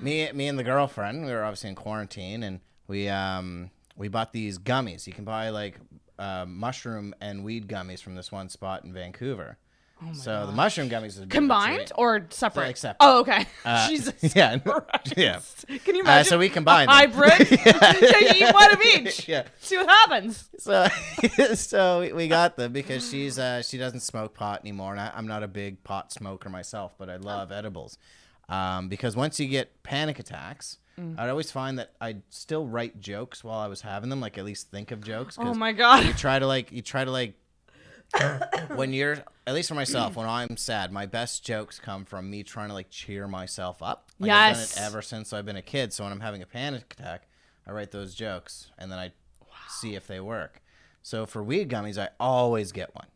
Me and the girlfriend, we were obviously in quarantine, and we bought these gummies. You can buy, like, mushroom and weed gummies from this one spot in Vancouver. Oh my so gosh. The mushroom gummies are combined or separate? Like separate. Oh, okay. Jesus. Yeah. Yeah. Can you imagine? So we combined. Hybrid. You eat one of each. Yeah. See what happens. So we got them because she doesn't smoke pot anymore, and I'm not a big pot smoker myself, but I love edibles. Because once you get panic attacks, I'd always find that I'd still write jokes while I was having them, like at least think of jokes. Oh my God. You try to when you're, at least for myself, when I'm sad, my best jokes come from me trying to, like, cheer myself up. Like, I've done it ever since I've been a kid. So when I'm having a panic attack, I write those jokes and then I see if they work. So for weed gummies, I always get one.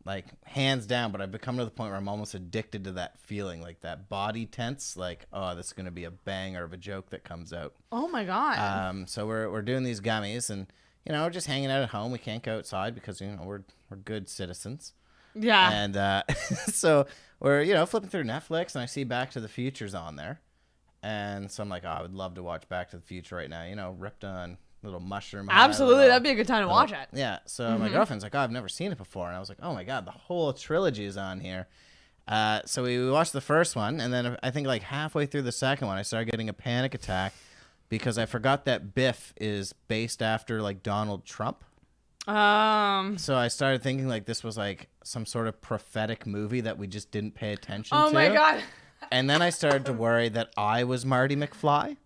Like, hands down, but I've become to the point where I'm almost addicted to that feeling, like that body tense, like, oh, this is going to be a banger of a joke that comes out. Oh my God. So we're doing these gummies, and, you know, we're just hanging out at home. We can't go outside because, you know, we're good citizens. Yeah. And so we're, you know, flipping through Netflix, and I see Back to the Future's on there. And so I'm like, oh, I would love to watch Back to the Future right now. You know, ripped on little mushroom. Absolutely. That'd be a good time to watch it. Yeah. So my girlfriend's like, oh, I've never seen it before. And I was like, oh my God, the whole trilogy is on here. So we watched the first one, and then I think like halfway through the second one, I started getting a panic attack because I forgot that Biff is based after, like, Donald Trump. So I started thinking, like, this was, like, some sort of prophetic movie that we just didn't pay attention to. Oh my God. And then I started to worry that I was Marty McFly.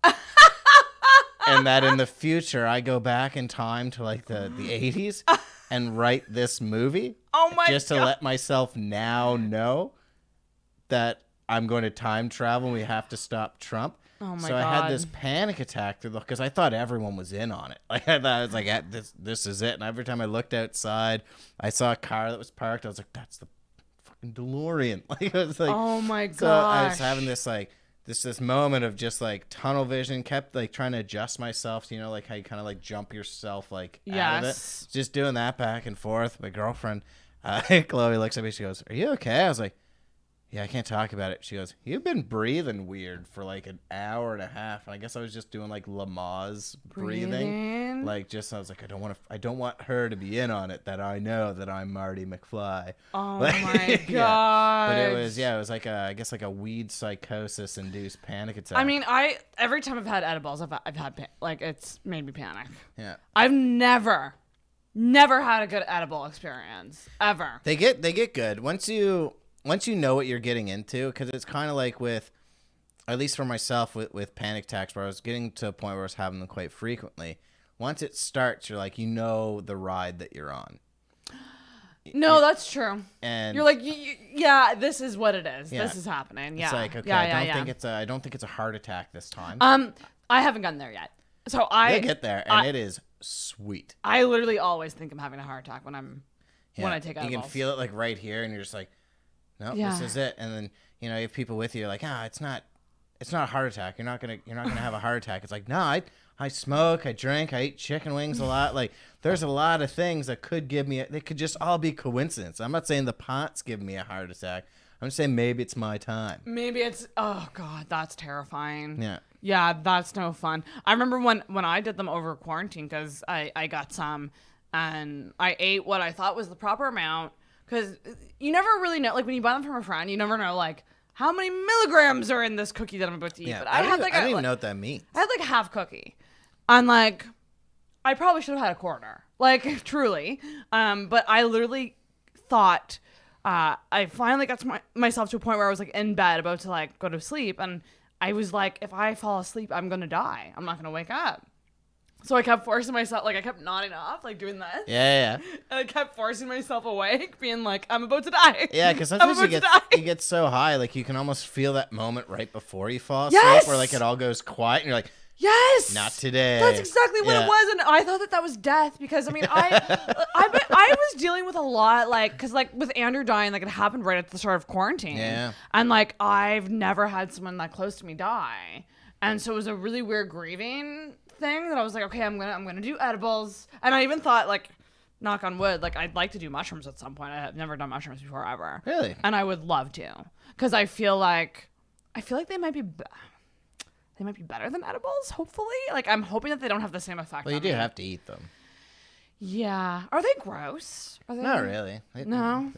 And that in the future, I go back in time to, like, the 80s and write this movie. Oh my God. Just to let myself now know that I'm going to time travel and we have to stop Trump. Oh my God. God. I had this panic attack because I thought everyone was in on it. Like, I thought, I was like, this is it. And every time I looked outside, I saw a car that was parked. I was like, that's the fucking DeLorean. Like, it was like, oh my gosh. So I was having this like this moment of just like tunnel vision, kept like trying to adjust myself to, you know, like how you kind of like jump yourself like out of it. Just doing that back and forth. My girlfriend, Chloe, looks at me, she goes, "Are you okay?" I was like, "Yeah, I can't talk about it." She goes, "You've been breathing weird for like an hour and a half." And I guess I was just doing like Lamaze breathing. Like, just, I was like, I don't want her to be in on it, that I know that I'm Marty McFly. Oh my yeah. god. But it was like I guess like a weed psychosis induced panic attack. I mean, every time I've had edibles, I've had like, it's made me panic. Yeah. I've never had a good edible experience ever. They get good once you know what you're getting into, because it's kind of like with, at least for myself with panic attacks, where I was getting to a point where I was having them quite frequently. Once it starts, you're like, you know the ride that you're on. No, that's true. And you're like, yeah, this is what it is. Yeah. This is happening. Yeah. It's like, okay, I don't think it's a heart attack this time. I haven't gotten there yet. So I get there, and it is sweet. I literally always think I'm having a heart attack when I take edibles. You can feel it like right here, and you're just like, no, this is it. And then, you know, you have people with you like, it's not a heart attack. You're not gonna have a heart attack. It's like, no, I smoke, I drink, I eat chicken wings a lot. Like, there's a lot of things that could give me. They could just all be coincidence. I'm not saying the pot's giving me a heart attack. I'm just saying maybe it's my time. Maybe it's. Oh god, that's terrifying. Yeah. Yeah, that's no fun. I remember when I did them over quarantine, because I got some, and I ate what I thought was the proper amount. Because you never really know, like when you buy them from a friend, you never know like how many milligrams are in this cookie that I'm about to eat. Yeah, but I don't even know what that means. I had like a half cookie, and like I probably should have had a quarter, like truly. But I literally thought I finally got to myself to a point where I was like in bed about to like go to sleep, and I was like, if I fall asleep, I'm gonna die. I'm not gonna wake up. So I kept forcing myself, like I kept nodding off, like doing this. Yeah. And I kept forcing myself awake, being like, I'm about to die. Yeah, because sometimes you get so high, like you can almost feel that moment right before you fall asleep, yes! where like it all goes quiet, and you're like, yes, not today. That's exactly what it was, and I thought that was death, because I mean, I was dealing with a lot, like, because like with Andrew dying, like it happened right at the start of quarantine. Yeah. And like I've never had someone that close to me die, and so it was a really weird grieving thing that I was like, okay, I'm gonna do edibles. And I even thought, like, knock on wood, like I'd like to do mushrooms at some point. I have never done mushrooms before ever. Really? And I would love to, because I feel like they might be better than edibles, hopefully. Like I'm hoping that they don't have the same effect. Well, you on do me. have to eat them. Yeah. Are they gross? Not really. No.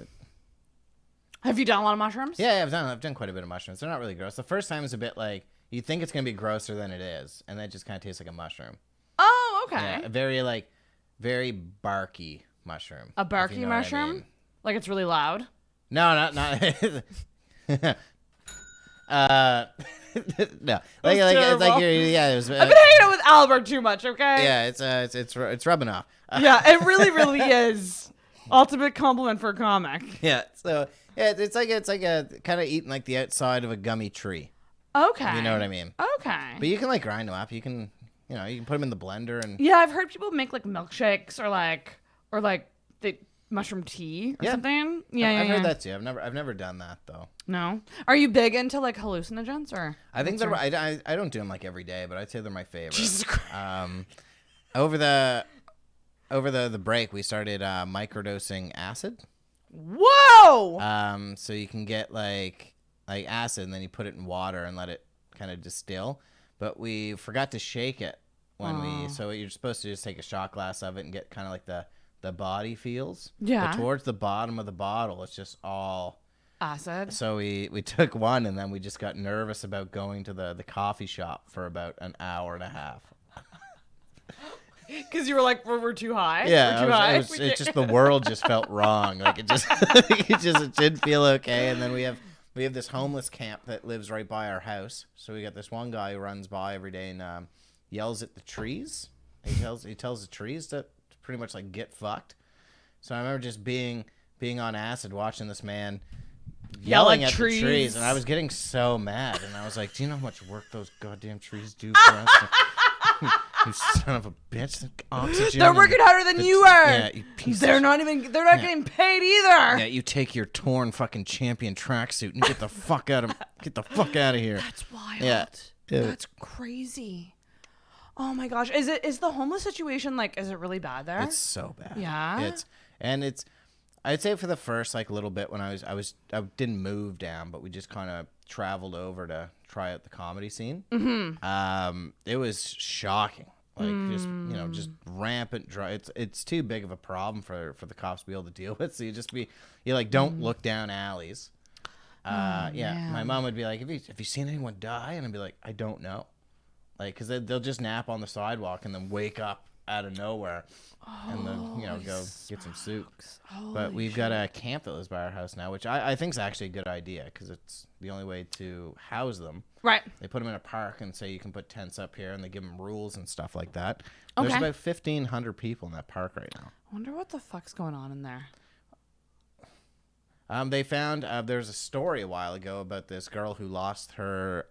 Have you done a lot of mushrooms? Yeah, I've done quite a bit of mushrooms. They're not really gross. The first time is a bit like, you think it's gonna be grosser than it is, and then it just kind of tastes like a mushroom. Oh, okay. Yeah, very barky mushroom. A barky mushroom? I mean. Like it's really loud? No, not. No. Like it's like it was. I've been hanging out with Albert too much. Okay. Yeah, it's rubbing off. Yeah, it really is. Ultimate compliment for a comic. Yeah. So it's like a kind of eating like the outside of a gummy tree. Okay. You know what I mean? Okay. But you can like grind them up. You can put them in the blender and. Yeah, I've heard people make like milkshakes or like the mushroom tea or something. Yeah, I've heard that too. I've never done that though. No. Are you big into like hallucinogens or? I think I don't do them like every day, but I'd say they're my favorite. Jesus Christ. Over the break, we started microdosing acid. Whoa. So you can get like acid, and then you put it in water and let it kind of distill. But we forgot to shake it so you're supposed to just take a shot glass of it and get kind of like the body feels. Yeah. But towards the bottom of the bottle, it's just all acid. So we took one, and then we just got nervous about going to the coffee shop for about an hour and a half. Because you were like, we're too high. Yeah, we're too high. It just the world just felt wrong. Like it didn't feel okay. And then we have this homeless camp that lives right by our house. So we got this one guy who runs by every day and yells at the trees. He tells the trees to pretty much like get fucked. So I remember just being on acid, watching this man yelling at the trees, and I was getting so mad. And I was like, do you know how much work those goddamn trees do for us? You son of a bitch. Oxygen. They're working harder than you are. Yeah, you piece They're of not getting paid either. Yeah, you take your torn fucking champion tracksuit and get the fuck out of here. That's wild. Yeah. That's crazy. Oh my gosh. Is the homeless situation is it really bad there? It's so bad. Yeah. I'd say for the first little bit when I didn't move down, but we just kind of traveled over to try out the comedy scene. Mm-hmm. It was shocking. Just rampant drugs. It's too big of a problem for the cops to be able to deal with. So you don't look down alleys. My mom would be like, have you seen anyone die? And I'd be like, I don't know. Because they'll just nap on the sidewalk and then wake up out of nowhere and then go get some soup. But we've got a camp that lives by our house now, which I think is actually a good idea because it's the only way to house them. Right. They put them in a park and say you can put tents up here, and they give them rules and stuff like that. Okay. There's about 1,500 people in that park right now. I wonder what the fuck's going on in there. They found there's a story a while ago about this girl who lost her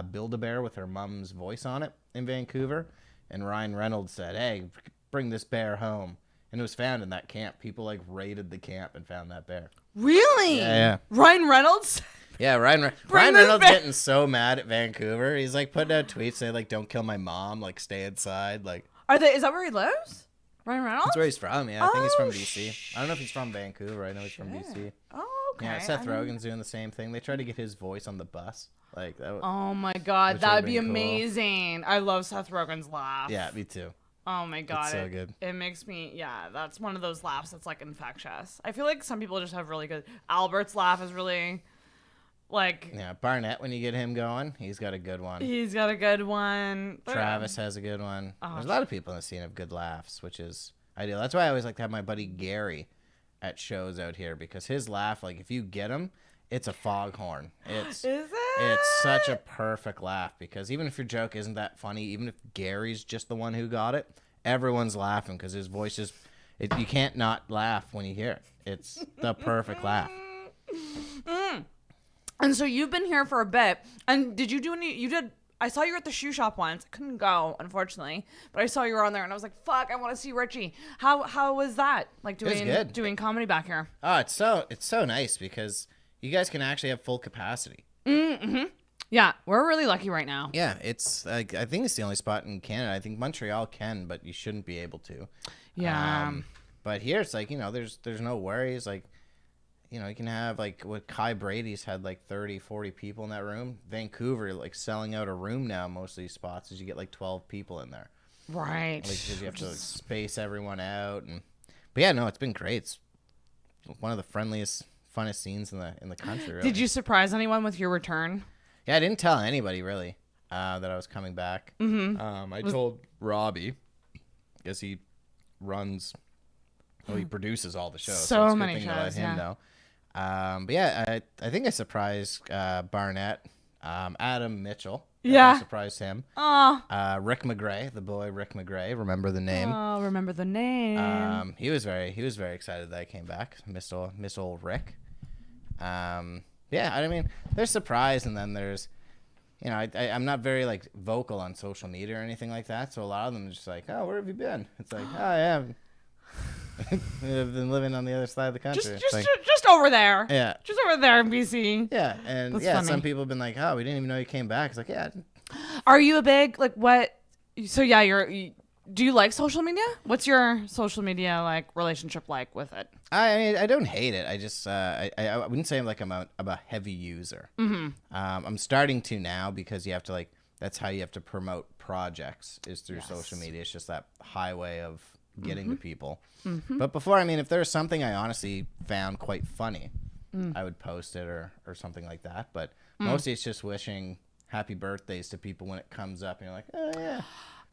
Build-A-Bear with her mom's voice on it in Vancouver. And Ryan Reynolds said, hey, bring this bear home. And it was found in that camp. People raided the camp and found that bear. Really? Yeah. Ryan Reynolds? Yeah, Ryan Reynolds getting so mad at Vancouver. He's putting out tweets saying don't kill my mom, stay inside. Is that where he lives? Ryan Reynolds? That's where he's from, yeah. I think he's from BC. I don't know if he's from Vancouver. I know he's from BC. Oh, okay. Yeah, Seth Rogen's doing the same thing. They tried to get his voice on the bus. Oh my god, that would be amazing. Cool. I love Seth Rogen's laugh. Yeah, me too. Oh my god, it's so good. It makes me, that's one of those laughs that's infectious. I feel like some people just have really good. Albert's laugh is really Barnett, when you get him going, he's got a good one. He's got a good one. Travis has a good one. There's a lot of people in the scene have good laughs, which is ideal. That's why I always like to have my buddy Gary at shows out here, because his laugh, if you get him, it's a foghorn. Is it? It's such a perfect laugh, because even if your joke isn't that funny, even if Gary's just the one who got it, everyone's laughing because his voice is. You can't not laugh when you hear it. It's the perfect laugh. And so you've been here for a bit. And did you do any? You did. I saw you were at the shoe shop once. I couldn't go, unfortunately, but I saw you were on there, and I was like, "Fuck, I want to see Richie." How was that? Doing comedy back here? Oh, it's so nice because you guys can actually have full capacity. Mm-hmm. Yeah, we're really lucky right now. Yeah, it's I think it's the only spot in Canada. I think Montreal can, but you shouldn't be able to. Yeah. But here it's there's no worries. You can have what Kai Brady's had 30, 40 people in that room. Vancouver selling out a room now. Most of these spots is you get 12 people in there. Right. Because you have to space everyone out but yeah, no, it's been great. It's one of the friendliest, funnest scenes in the country. Really. Did you surprise anyone with your return? Yeah, I didn't tell anybody really that I was coming back. Mm-hmm. I told Robbie, because he runs. Well, he produces all the shows. So it's a many good thing shows. to let him know. But yeah, I think I surprised Barnett, Adam Mitchell. Yeah, I surprised him. Oh. Rick McGray, the boy Rick McGray. Remember the name? Oh, remember the name. He was very excited that I came back. Miss old Rick. Yeah, I mean, there's surprise, and then there's, I'm not very vocal on social media or anything like that. So a lot of them are just oh, where have you been? It's oh yeah. I've been living on the other side of the country. Just over there. Yeah. Just over there in BC. Yeah, and That's yeah, funny. some people have been oh, we didn't even know you came back. It's yeah. Are you a big what? So yeah, do you like social media? What's your social media relationship with it? I don't hate it. I just I wouldn't say I'm a heavy user. Mm-hmm. I'm starting to now because you have to that's how you have to promote projects is through social media. It's just that highway of getting to people. Mm-hmm. But before, if there's something I honestly found quite funny, I would post it or something like that. But mostly it's just wishing happy birthdays to people when it comes up and you're oh yeah.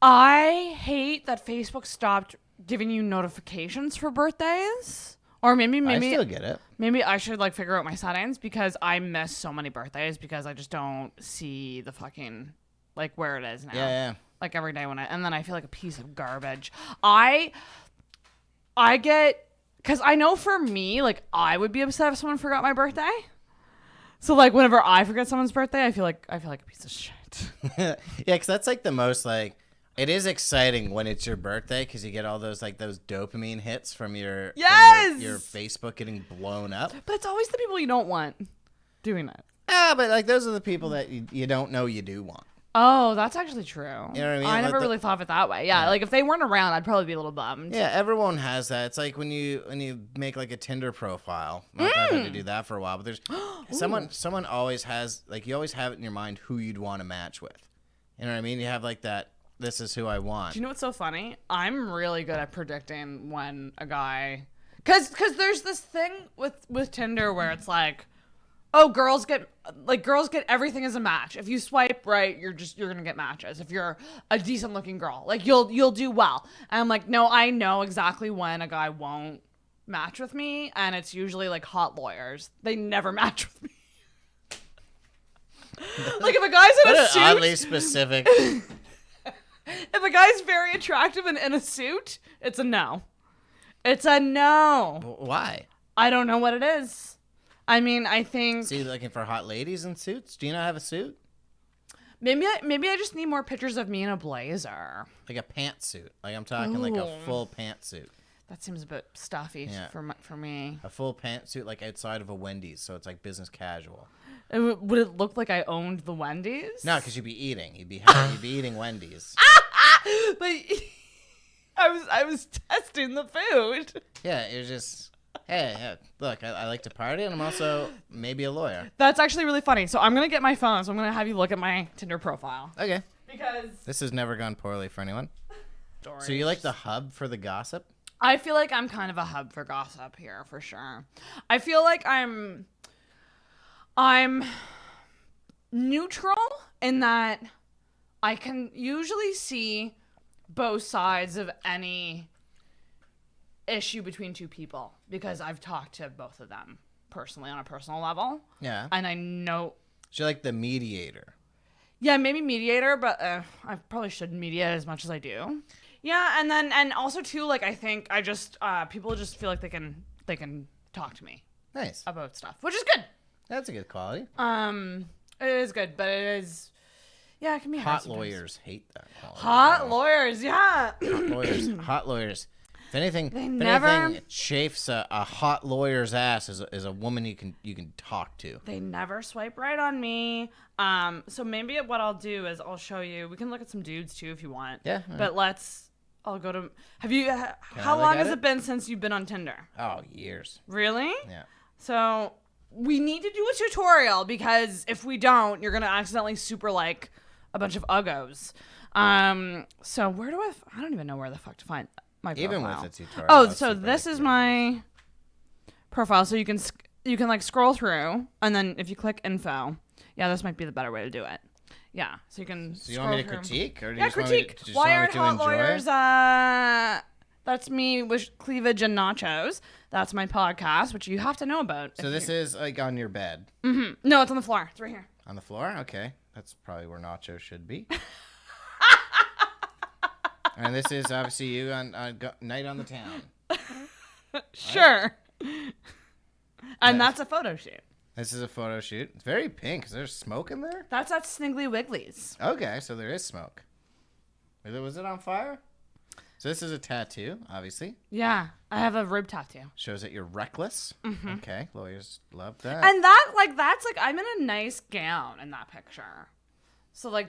I hate that Facebook stopped giving you notifications for birthdays. Or maybe I still get it. Maybe I should figure out my settings, because I miss so many birthdays because I just don't see the fucking where it is now. Yeah. Every day and then I feel like a piece of garbage. I get, because I know for me, I would be upset if someone forgot my birthday. So whenever I forget someone's birthday, I feel like a piece of shit. Yeah, because that's the most It is exciting when it's your birthday because you get all those dopamine hits from your your Facebook getting blown up. But it's always the people you don't want doing it. Ah, but like those are the people that you don't know you do want. Oh, that's actually true. You know what I mean? I never really thought of it that way. Yeah, like if they weren't around, I'd probably be a little bummed. Yeah, everyone has that. It's like when you make like a Tinder profile. Not that I've had to do that for a while, but there's someone always has, like, you always have it in your mind who you'd want to match with. You know what I mean? You have like that. This is who I want. Do you know what's so funny? I'm really good at predicting when a guy, cause there's this thing with Tinder where it's like, oh, girls get everything as a match. If you swipe right, you're gonna get matches. If you're a decent looking girl, like you'll do well. And I'm like, no, I know exactly when a guy won't match with me, and it's usually like hot lawyers. They never match with me. Like if a guy's in a suit, oddly specific. If a guy's very attractive and in a suit, it's a no. It's a no. Why? I don't know what it is. I mean, I think... So you looking for hot ladies in suits? Do you not have a suit? Maybe I just need more pictures of me in a blazer. Like a pantsuit. Like I'm talking like a full pantsuit. That seems a bit stuffy for me. A full pantsuit like outside of a Wendy's, so it's like business casual. Would it look like I owned the Wendy's? No, because you'd be eating. You'd be eating Wendy's. But I was testing the food. Yeah, it was just, hey, look, I like to party, and I'm also maybe a lawyer. That's actually really funny. So I'm going to get my phone, so I'm going to have you look at my Tinder profile. Okay. Because... This has never gone poorly for anyone. Stories. So you like the hub for the gossip? I feel like I'm kind of a hub for gossip here, for sure. I feel like I'm neutral in that I can usually see both sides of any issue between two people because I've talked to both of them personally on a personal level. Yeah. And I know... So you're like the mediator. Yeah, maybe mediator, but I probably shouldn't mediate as much as I do. Yeah, and also too, like, I think I just people just feel like they can talk to me. Nice. About stuff, which is good. That's a good quality. It is good, but it is, yeah, it can be hard Hot lawyers hate that quality. Hot lawyers, yeah. Hot lawyers. If anything chafes a hot lawyer's ass is a woman you can talk to. They never swipe right on me. So maybe what I'll do is I'll show you. We can look at some dudes too if you want. Yeah. But I'll go to. Have you? How long has it been since you've been on Tinder? Oh, years. Really? Yeah. So we need to do a tutorial because if we don't, you're gonna accidentally super like a bunch of uggos. So where do I don't even know where the fuck to find my profile. Even with a tutorial. Oh, so this is my profile. So you can like scroll through, and then if you click info, yeah, this might be the better way to do it. Yeah, so you can. So you want me to critique, or do you just critique? Want me to, Why aren't hot enjoy? lawyers? That's me with cleavage and nachos. That's my podcast, which you have to know about. So this is like on your bed. Mm-hmm. No, it's on the floor. It's right here. On the floor? Okay, that's probably where nachos should be. And this is obviously you on night on the town. Sure. Right. And that's a photo shoot. This is a photo shoot. It's very pink. Is there smoke in there? That's at Sniggly Wiggly's. Okay, so there is smoke. Was it on fire? So this is a tattoo, obviously. Yeah, I have a rib tattoo. Shows that you're reckless. Mm-hmm. Okay, lawyers love that. And that's I'm in a nice gown in that picture. So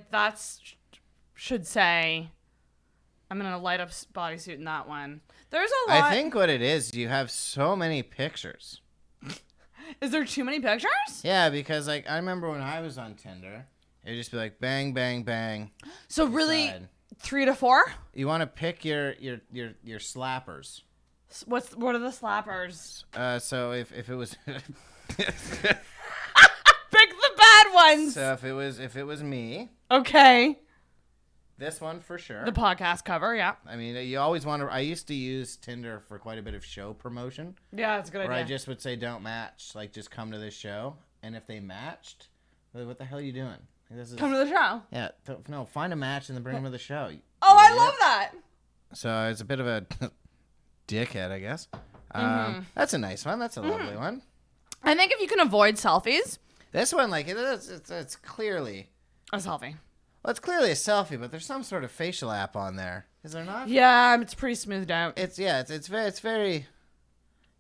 should say I'm in a light up bodysuit in that one. There's a lot. I think what it is, you have so many pictures. Is there too many pictures? Yeah, because I remember when I was on Tinder, it would just be like bang, bang, bang. So really, 3 to 4? You want to pick your slappers. What are the slappers? So if it was pick the bad ones. So if it was me. Okay. This one for sure. The podcast cover, yeah. I mean, you always want to. I used to use Tinder for quite a bit of show promotion. Yeah, that's a good idea. Where I just would say, "Don't match." Like, just come to this show, and if they matched, what the hell are you doing? Come to the show. Yeah, no, find a match and then bring them to the show. Oh, I love that. So it's a bit of a dickhead, I guess. That's a nice one. That's a lovely one. I think if you can avoid selfies. This one, like, it's clearly a selfie. Well, it's clearly a selfie, but there's some sort of facial app on there. Is there not? Yeah, it's pretty smoothed out. It's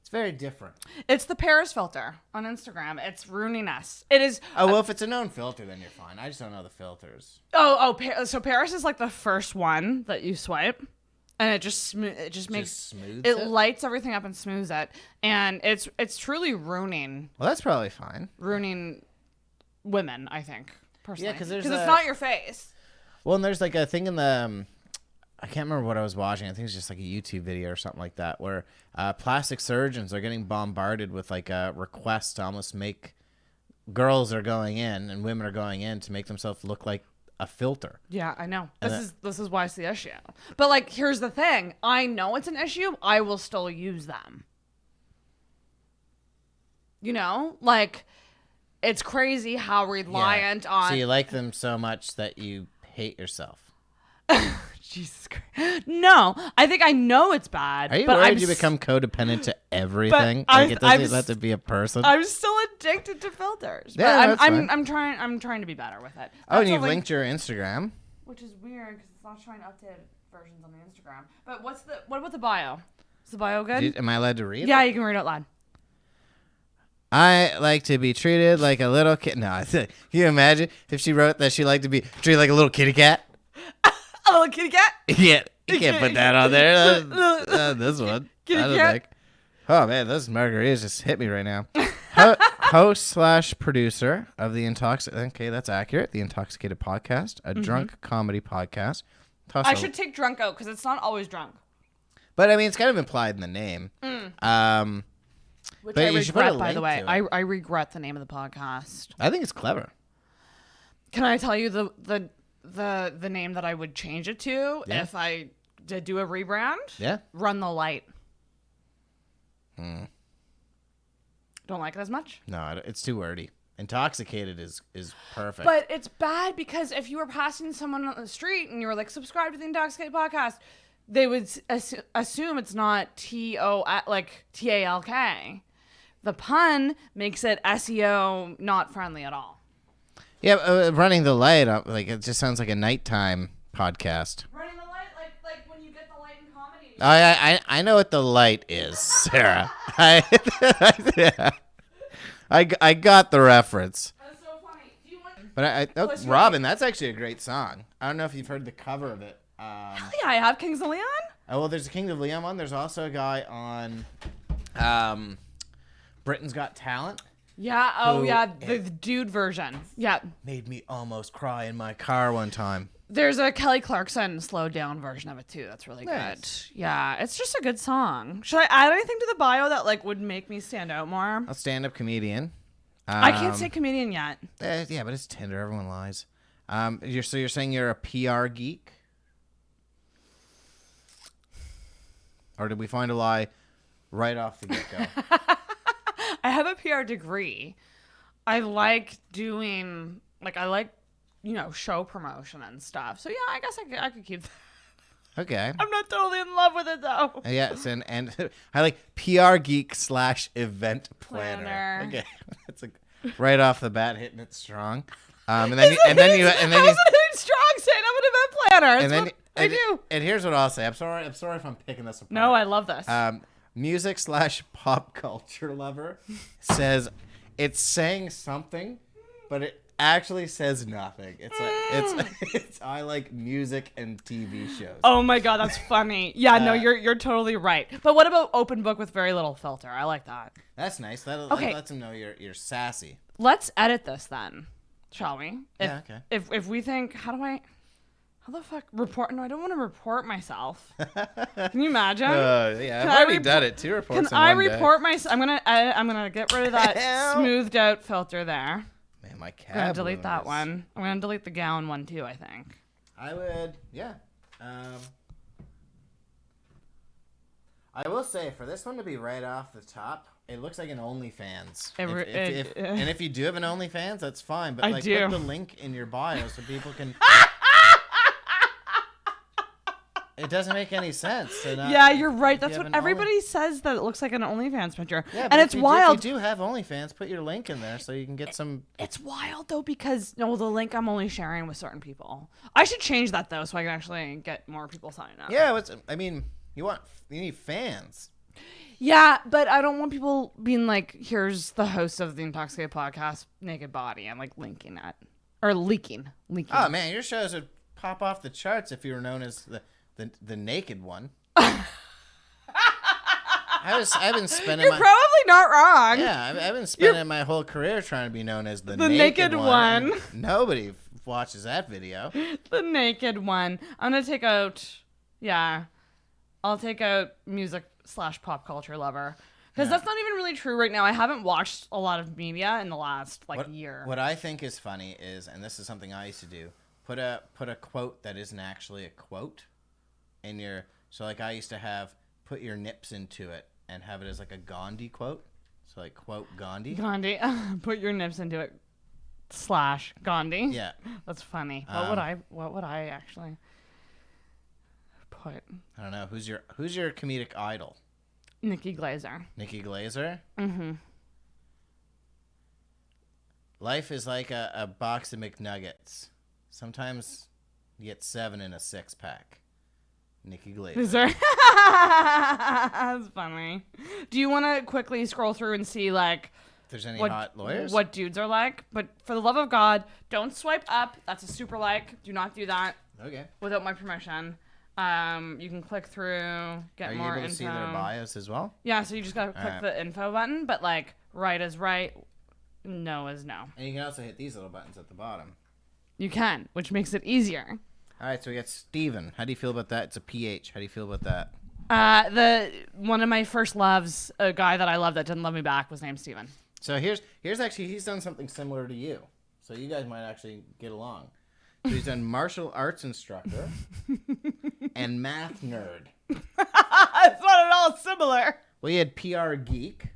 very different. It's the Paris filter on Instagram. It's ruining us. It is. Oh, well, if it's a known filter, then you're fine. I just don't know the filters. So Paris is like the first one that you swipe, and it just makes it lights everything up and smooths it, and it's truly ruining. Well, that's probably fine. Ruining women, I think, personally. Yeah, because it's not your face. Well, and there's like a thing in the. I can't remember what I was watching. I think it's just like a YouTube video or something like that, where plastic surgeons are getting bombarded with like requests to almost make girls are going in and women are going in to make themselves look like a filter. Yeah, I know. This is why it's the issue. But like, here's the thing: I know it's an issue. I will still use them. You know, like it's crazy how reliant on. So you like them so much that you hate yourself. Jesus Christ. No, I think I know it's bad. Are you but worried you become codependent to everything? Like it doesn't have to be a person. I'm still addicted to filters. Yeah, but I'm trying to be better with it. Oh, and you've linked your Instagram. Which is weird because it's not showing updated versions on the Instagram. But what about the bio? Is the bio good? Am I allowed to read? Yeah, it? You can read it out loud. I like to be treated like a little kid. No, can you imagine if she wrote that she liked to be treated like a little kitty cat? A little kitty cat? Yeah, you can't put that on there. This one. Kitty I don't cat? think. Oh, man, those margaritas just hit me right now. Host/producer of the Okay, that's accurate. The Intoxicated Podcast, a drunk comedy podcast. I should take drunk out because it's not always drunk. But, I mean, it's kind of implied in the name. Which but I you should put a regret, by the link way. to it. I regret the name of the podcast. I think it's clever. Can I tell you the name that I would change it to if I did do a rebrand? Yeah. Run the Light. Don't like it as much? No, it's too wordy. Intoxicated is perfect. But it's bad because if you were passing someone on the street and you were like, subscribe to the Intoxicated Podcast, they would assume it's not TALK. The pun makes it SEO not friendly at all. Yeah, running the light up, like it just sounds like a nighttime podcast. Running the light, like when you get the light in comedy. I know what the light is, Sarah. I got the reference. That's so funny. Do you want? But Robin, that's actually a great song. I don't know if you've heard the cover of it. Hell yeah, I have Kings of Leon. Oh well, there's a King of Leon one. There's also a guy on Britain's Got Talent. Yeah, the dude version. Yeah. Made me almost cry in my car one time. There's a Kelly Clarkson slowed down version of it too. That's really Nice. good. Yeah, it's just a good song. Should I add anything to the bio that like would make me stand out more? A stand-up comedian. I can't say comedian yet. Yeah, but it's Tinder. Everyone lies. You're saying you're a PR geek? Or did we find a lie right off the get-go? I have a PR degree. I like doing, show promotion and stuff. So, yeah, I guess I could keep that. Okay. I'm not totally in love with it, though. Yes, and I like PR geek / event planner. Okay. That's right off the bat hitting it strong. And then you How's it strong saying I'm an event planner? That's what I do. And here's what I'll say. I'm sorry if I'm picking this apart. No, I love this. Music / pop culture lover says it's saying something, but it actually says nothing. It's I like music and TV shows. Oh my god, that's funny. Yeah, no, you're totally right. But what about open book with very little filter? I like that. That's nice. That lets them know you're sassy. Let's edit this then, shall we? Yeah, okay. If we think, how the fuck report? No, I don't want to report myself. Can you imagine? Yeah, I've already done it. 2 reports. Can I report myself? I'm gonna get rid of that smoothed out filter there. Man, my cat. I'm gonna delete that one. I'm gonna delete the gown one too. I think. I would. Yeah. I will say for this one to be right off the top, it looks like an OnlyFans. And if you do have an OnlyFans, that's fine. But put the link in your bio so people can. It doesn't make any sense. Yeah, you're right. That's what everybody says, that it looks like an OnlyFans picture. Yeah, and it's wild. If you do have OnlyFans, put your link in there so you can get some. It's wild, though, because the link I'm only sharing with certain people. I should change that, though, so I can actually get more people signing up. Yeah, you need fans. Yeah, but I don't want people being like, here's the host of the Intoxicated Podcast, naked body, and like linking that. Or leaking. Oh, man, your shows would pop off the charts if you were known as the naked one. I've been spending. You're probably not wrong. Yeah, I've been spending my whole career trying to be known as the naked one. Nobody watches that video. The naked one. I'm gonna take out. Yeah, I'll take out music/pop culture lover. Because that's not even really true right now. I haven't watched a lot of media in the last year. What I think is funny is, and this is something I used to do, put a quote that isn't actually a quote in your. So like I used to have put your nips into it and have it as like a Gandhi quote. So like quote Gandhi. Gandhi, put your nips into it. / Gandhi. Yeah, that's funny. What would I actually put? I don't know. Who's your comedic idol? Nikki Glaser. Nikki Glaser? Mm-hmm. Life is like a box of McNuggets. Sometimes you get 7 in a 6-pack. Nikki Glaser. That's funny. Do you want to quickly scroll through and see, like... If there's any hot lawyers? What dudes are like. But for the love of God, don't swipe up. That's a super like. Do not do that. Okay. Without my permission. You can click through, get more info. Are you able to see their bios as well? Yeah, so you just gotta click the info button, but like right is right, no is no. And you can also hit these little buttons at the bottom. You can, which makes it easier. All right, so we got Steven. How do you feel about that? It's a PH. How do you feel about that? One of my first loves, a guy that I loved that didn't love me back, was named Steven. So here's actually, he's done something similar to you. So you guys might actually get along. So he's done martial arts instructor and math nerd. It's not at all similar. Well, he had PR geek.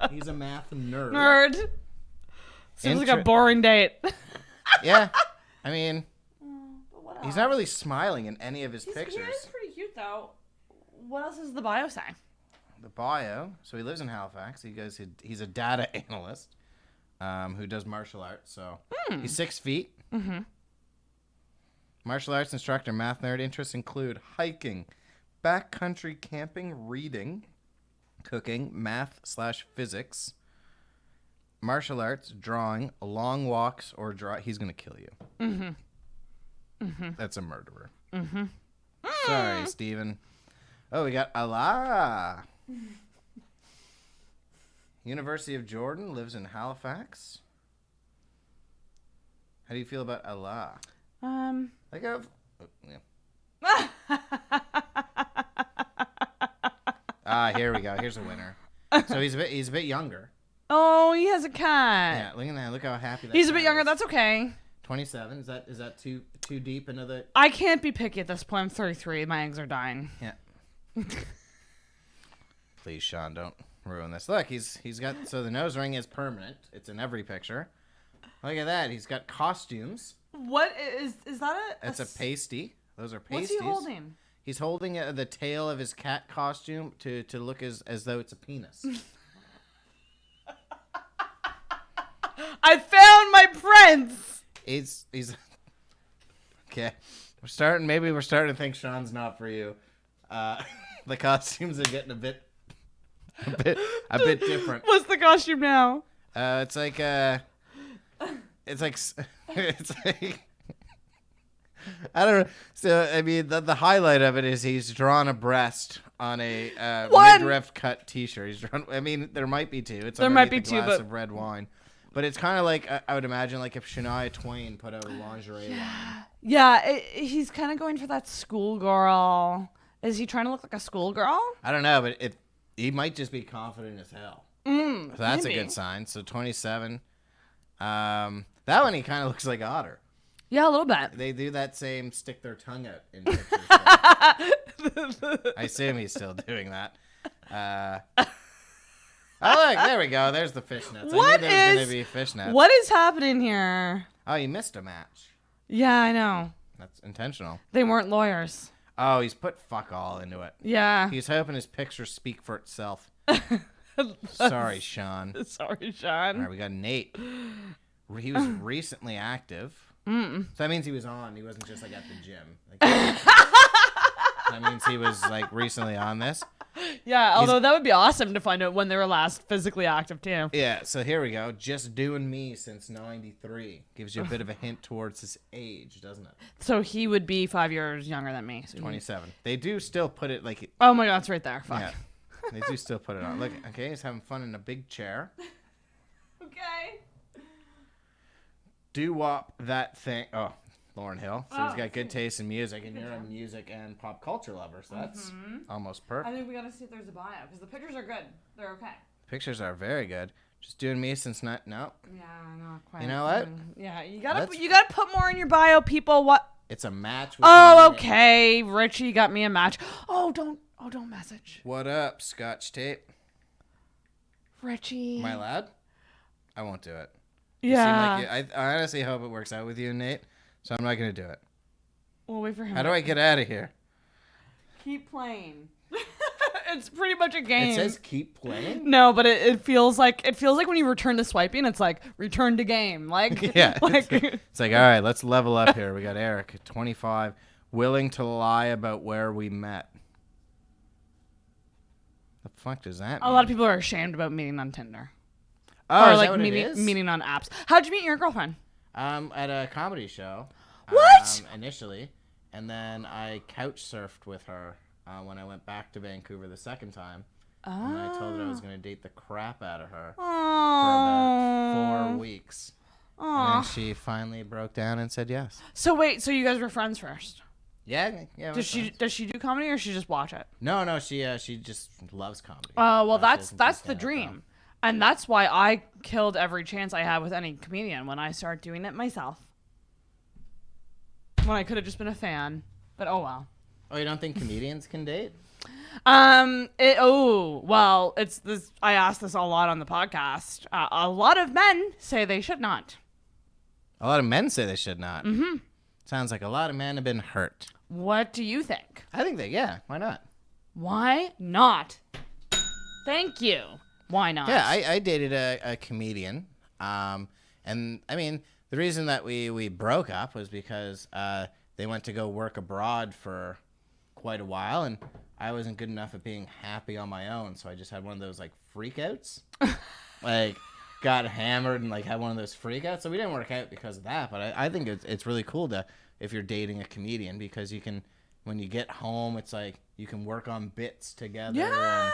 He's a math nerd. Nerd. Seems like a boring date. Yeah. I mean, he's not really smiling in any of his pictures. He is pretty cute, though. What else does the bio say? The bio. So he lives in Halifax. He's a data analyst who does martial arts. So he's 6 feet. Mm-hmm. Martial arts instructor, math nerd. Interests include hiking, backcountry camping, reading, cooking, math/physics, martial arts, drawing, long walks, or He's going to kill you. Mm-hmm. Mm-hmm. That's a murderer. Mm-hmm. Sorry, Steven. Oh, we got Allah. University of Jordan, lives in Halifax. How do you feel about Allah? Like yeah. Here we go. Here's a winner. So he's a bit younger. Oh, he has a cat. Yeah, look at that. Look how happy that He's a bit younger. That's okay. 27. Is that too deep into the? I can't be picky at this point. I'm 33. My eggs are dying. Yeah. Please, Sean, don't ruin this. Look, he's got, so the nose ring is permanent. It's in every picture. Look at that. He's got costumes. What is that? That's a pasty. Those are pasties. What's he holding? He's holding the tail of his cat costume to look as though it's a penis. I found my prince. He's okay. Maybe we're starting to think Sean's not for you. The costumes are getting a bit different. What's the costume now? It's like I don't know. So I mean, the highlight of it is he's drawn a breast on a midriff cut T-shirt. He's drawn. I mean, there might be two. It's there might be a glass two, but of red wine. But it's kind of like I would imagine, like if Shania Twain put out a lingerie line. Yeah, he's kind of going for that schoolgirl. Is he trying to look like a schoolgirl? I don't know, but he might just be confident as hell. So that's maybe a good sign. So 27. That one he kind of looks like Otter. Yeah, a little bit. They do that same stick their tongue out in pictures. I assume he's still doing that. Oh, look, there we go. There's the fishnets. I knew there was going to be fishnets. What is happening here? Oh, you missed a match. Yeah, I know. That's intentional. They weren't lawyers. Oh, he's put fuck all into it. Yeah. He's hoping his pictures speak for itself. Sorry, Sean. Sorry, Sean. All right, we got Nate. He was recently active. So that means he was on. He wasn't just like at the gym. Like, that means he was like recently on this. Yeah, although that would be awesome to find out when they were last physically active too. Yeah, so here we go. Just doing me since 93. Gives you a bit of a hint towards his age, doesn't it? So he would be 5 years younger than me. So 27. They do still put it like... Oh my god, it's right there. Fuck. Yeah, they do still put it on. Look, okay, he's having fun in a big chair. Okay. Doo-wop that thing... Oh, Lauryn Hill. So he's got good taste in music, and you're a music and pop culture lover, so that's almost perfect. I think we gotta see if there's a bio, because the pictures are good. They're okay. Pictures are very good. Just doing me since no. Yeah, not quite. You know what? Yeah, you gotta put more in your bio, people. What? It's a match. With okay. Richie got me a match. Don't message. What up, Scotch tape? Richie. Am I allowed? I won't do it. Yeah. You seem like I honestly hope it works out with you, Nate. So I'm not gonna do it. We'll wait for him. How do I get out of here? Keep playing. It's pretty much a game. It says keep playing? No, but it feels like when you return to swiping, it's like return to game. Like yeah. It's like all right, let's level up here. We got Eric at 25, willing to lie about where we met. The fuck does that mean? A lot of people are ashamed about meeting on Tinder. Oh, or is like that what it is? meeting on apps. How'd you meet your girlfriend? At a comedy show. What? Initially, and then I couch surfed with her when I went back to Vancouver the second time. And I told her I was going to date the crap out of her for about 4 weeks. And then she finally broke down and said yes. So wait, so you guys were friends first? Yeah. Does she do comedy or she just watch it? No, she just loves comedy. Oh, well, that's the dream. And that's why I killed every chance I had with any comedian when I started doing it myself. When I could have just been a fan, but oh well. Oh, you don't think comedians can date? It's this. I asked this a lot on the podcast. A lot of men say they should not. A lot of men say they should not. Mm-hmm. Sounds like a lot of men have been hurt. What do you think? I think yeah. Why not? Why not? Thank you. Why not? Yeah, I dated a comedian. And I mean, the reason that we broke up was because they went to go work abroad for quite a while, and I wasn't good enough at being happy on my own, so I just had one of those like freakouts. Like got hammered and like had one of those freakouts. So we didn't work out because of that, but I think it's really cool to if you're dating a comedian because you can when you get home it's like you can work on bits together. Yeah.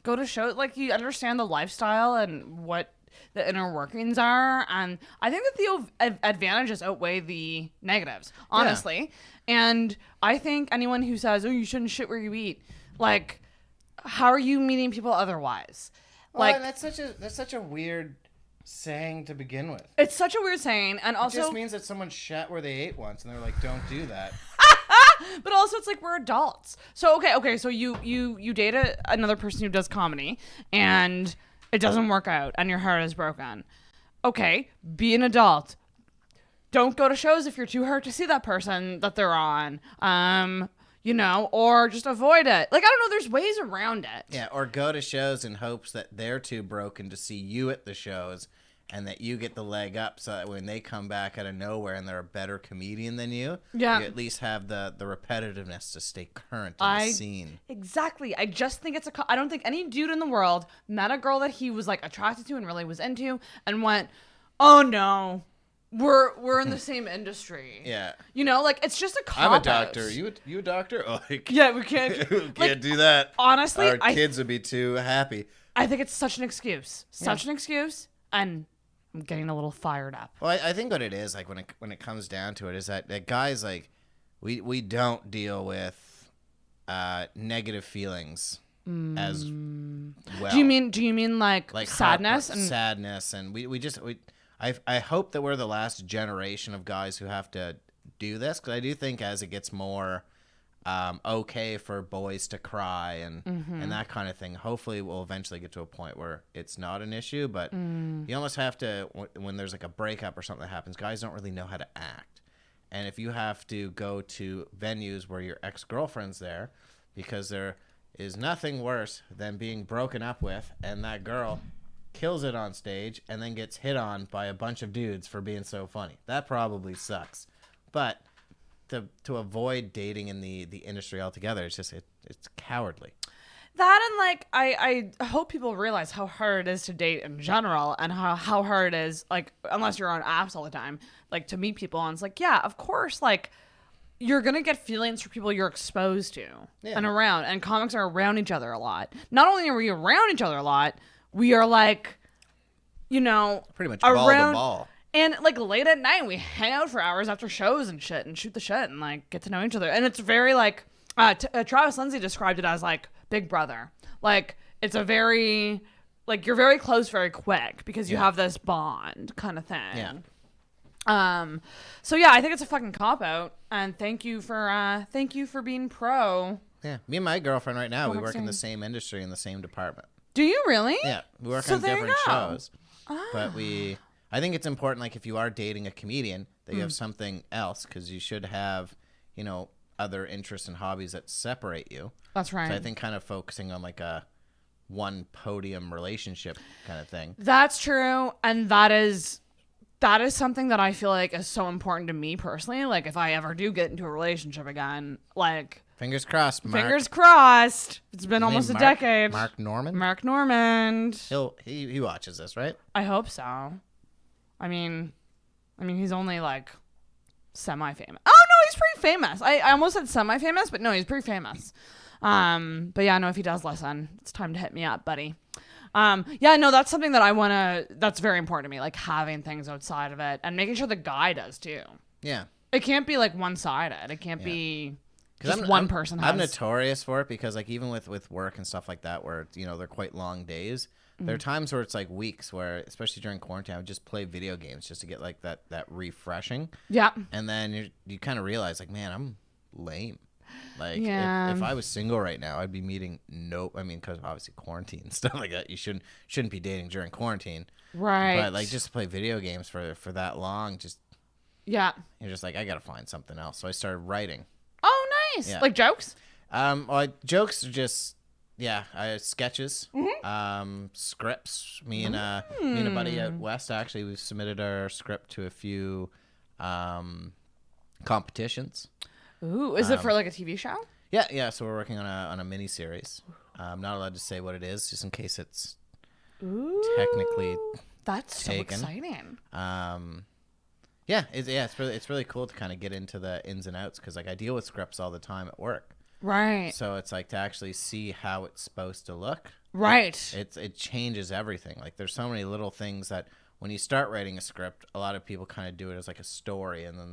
Go to shows like you understand the lifestyle and what the inner workings are, and I think that the advantages outweigh the negatives, honestly. Yeah. And I think anyone who says, "Oh, you shouldn't shit where you eat," like, how are you meeting people otherwise? Well, Like that's such a weird saying to begin with. It's such a weird saying, and also it just means that someone shat where they ate once, and they're like, "Don't do that." But also, it's like we're adults. So okay. So you date another person who does comedy, and it doesn't work out, and your heart is broken. Okay, be an adult. Don't go to shows if you're too hurt to see that person that they're on. Or just avoid it. Like, I don't know, there's ways around it. Yeah, or go to shows in hopes that they're too broken to see you at the shows and that you get the leg up so that when they come back out of nowhere and they're a better comedian than you, you at least have the repetitiveness to stay current in the scene. Exactly. I just think I don't think any dude in the world met a girl that he was, like, attracted to and really was into and went, oh, no. We're in the same industry. Yeah. Like, it's just a cop-out. I'm a doctor. You a doctor? Oh, yeah, we can't. Can't do that. Honestly, our kids would be too happy. I think it's such an excuse. Such an excuse, and I'm getting a little fired up. Well, I think what it is, like, when it comes down to it, is that guys, like, we don't deal with negative feelings as well. Do you mean like sadness and sadness, and I hope that we're the last generation of guys who have to do this, because I do think as it gets more okay for boys to cry and that kind of thing, hopefully we'll eventually get to a point where it's not an issue. But you almost have to, when there's like a breakup or something that happens, guys don't really know how to act. And if you have to go to venues where your ex-girlfriend's there, because there is nothing worse than being broken up with and that girl kills it on stage and then gets hit on by a bunch of dudes for being so funny. That probably sucks. But to avoid dating in the industry altogether, it's just it's cowardly. That and like I hope people realize how hard it is to date in general, and how hard it is, like, unless you're on apps all the time, like, to meet people. And it's like, yeah, of course, like, you're gonna get feelings for people you're exposed to and around, and comics are around each other a lot. Not only are we around each other a lot, we are, like, you know, pretty much ball to ball. And like late at night, we hang out for hours after shows and shit, and shoot the shit and like get to know each other. And it's very like Travis Lindsay described it as like Big Brother. Like, it's a very, like, you're very close very quick because you have this bond kind of thing. Yeah. So yeah, I think it's a fucking cop out, and thank you for being pro. Yeah. Me and my girlfriend right now, we work in the same industry in the same department. Do you really? Yeah. We work on different shows. But I think it's important, like, if you are dating a comedian, that you have something else, because you should have, you know, other interests and hobbies that separate you. That's right. So I think kind of focusing on like a one podium relationship kind of thing. That's true, and that is something that I feel like is so important to me personally. Like, if I ever do get into a relationship again, like, fingers crossed, Mark. Fingers crossed. It's been almost a decade. Mark Norman. Mark Normand. He watches this, right? I hope so. I mean, he's only like semi-famous. Oh no, he's pretty famous. I almost said semi-famous, but no, he's pretty famous. But yeah, no, if he does listen, it's time to hit me up, buddy. Yeah, no, that's something that that's very important to me, like having things outside of it and making sure the guy does too. Yeah. It can't be like one-sided. It can't be just one person has. I'm notorious for it because, like, even with work and stuff like that, where, you know, they're quite long days. There are times where it's like weeks where, especially during quarantine, I would just play video games just to get like that refreshing. Yeah. And then you kind of realize, like, man, I'm lame. Like, if I was single right now, I'd be meeting because obviously quarantine and stuff like that. You shouldn't be dating during quarantine. Right. But like, just to play video games for that long, you're just like, I gotta find something else. So I started writing. Oh, nice. Yeah. Like jokes? Jokes are just sketches, scripts. Me and a buddy out west, actually, we've submitted our script to a few competitions. Ooh, is it for like a TV show? Yeah. So we're working on a mini series. I'm not allowed to say what it is, just in case it's technically that's taken. So exciting. It's really cool to kind of get into the ins and outs, because like I deal with scripts all the time at work. Right. So it's like to actually see how it's supposed to look. Right. It changes everything. Like, there's so many little things that when you start writing a script, a lot of people kind of do it as like a story, and then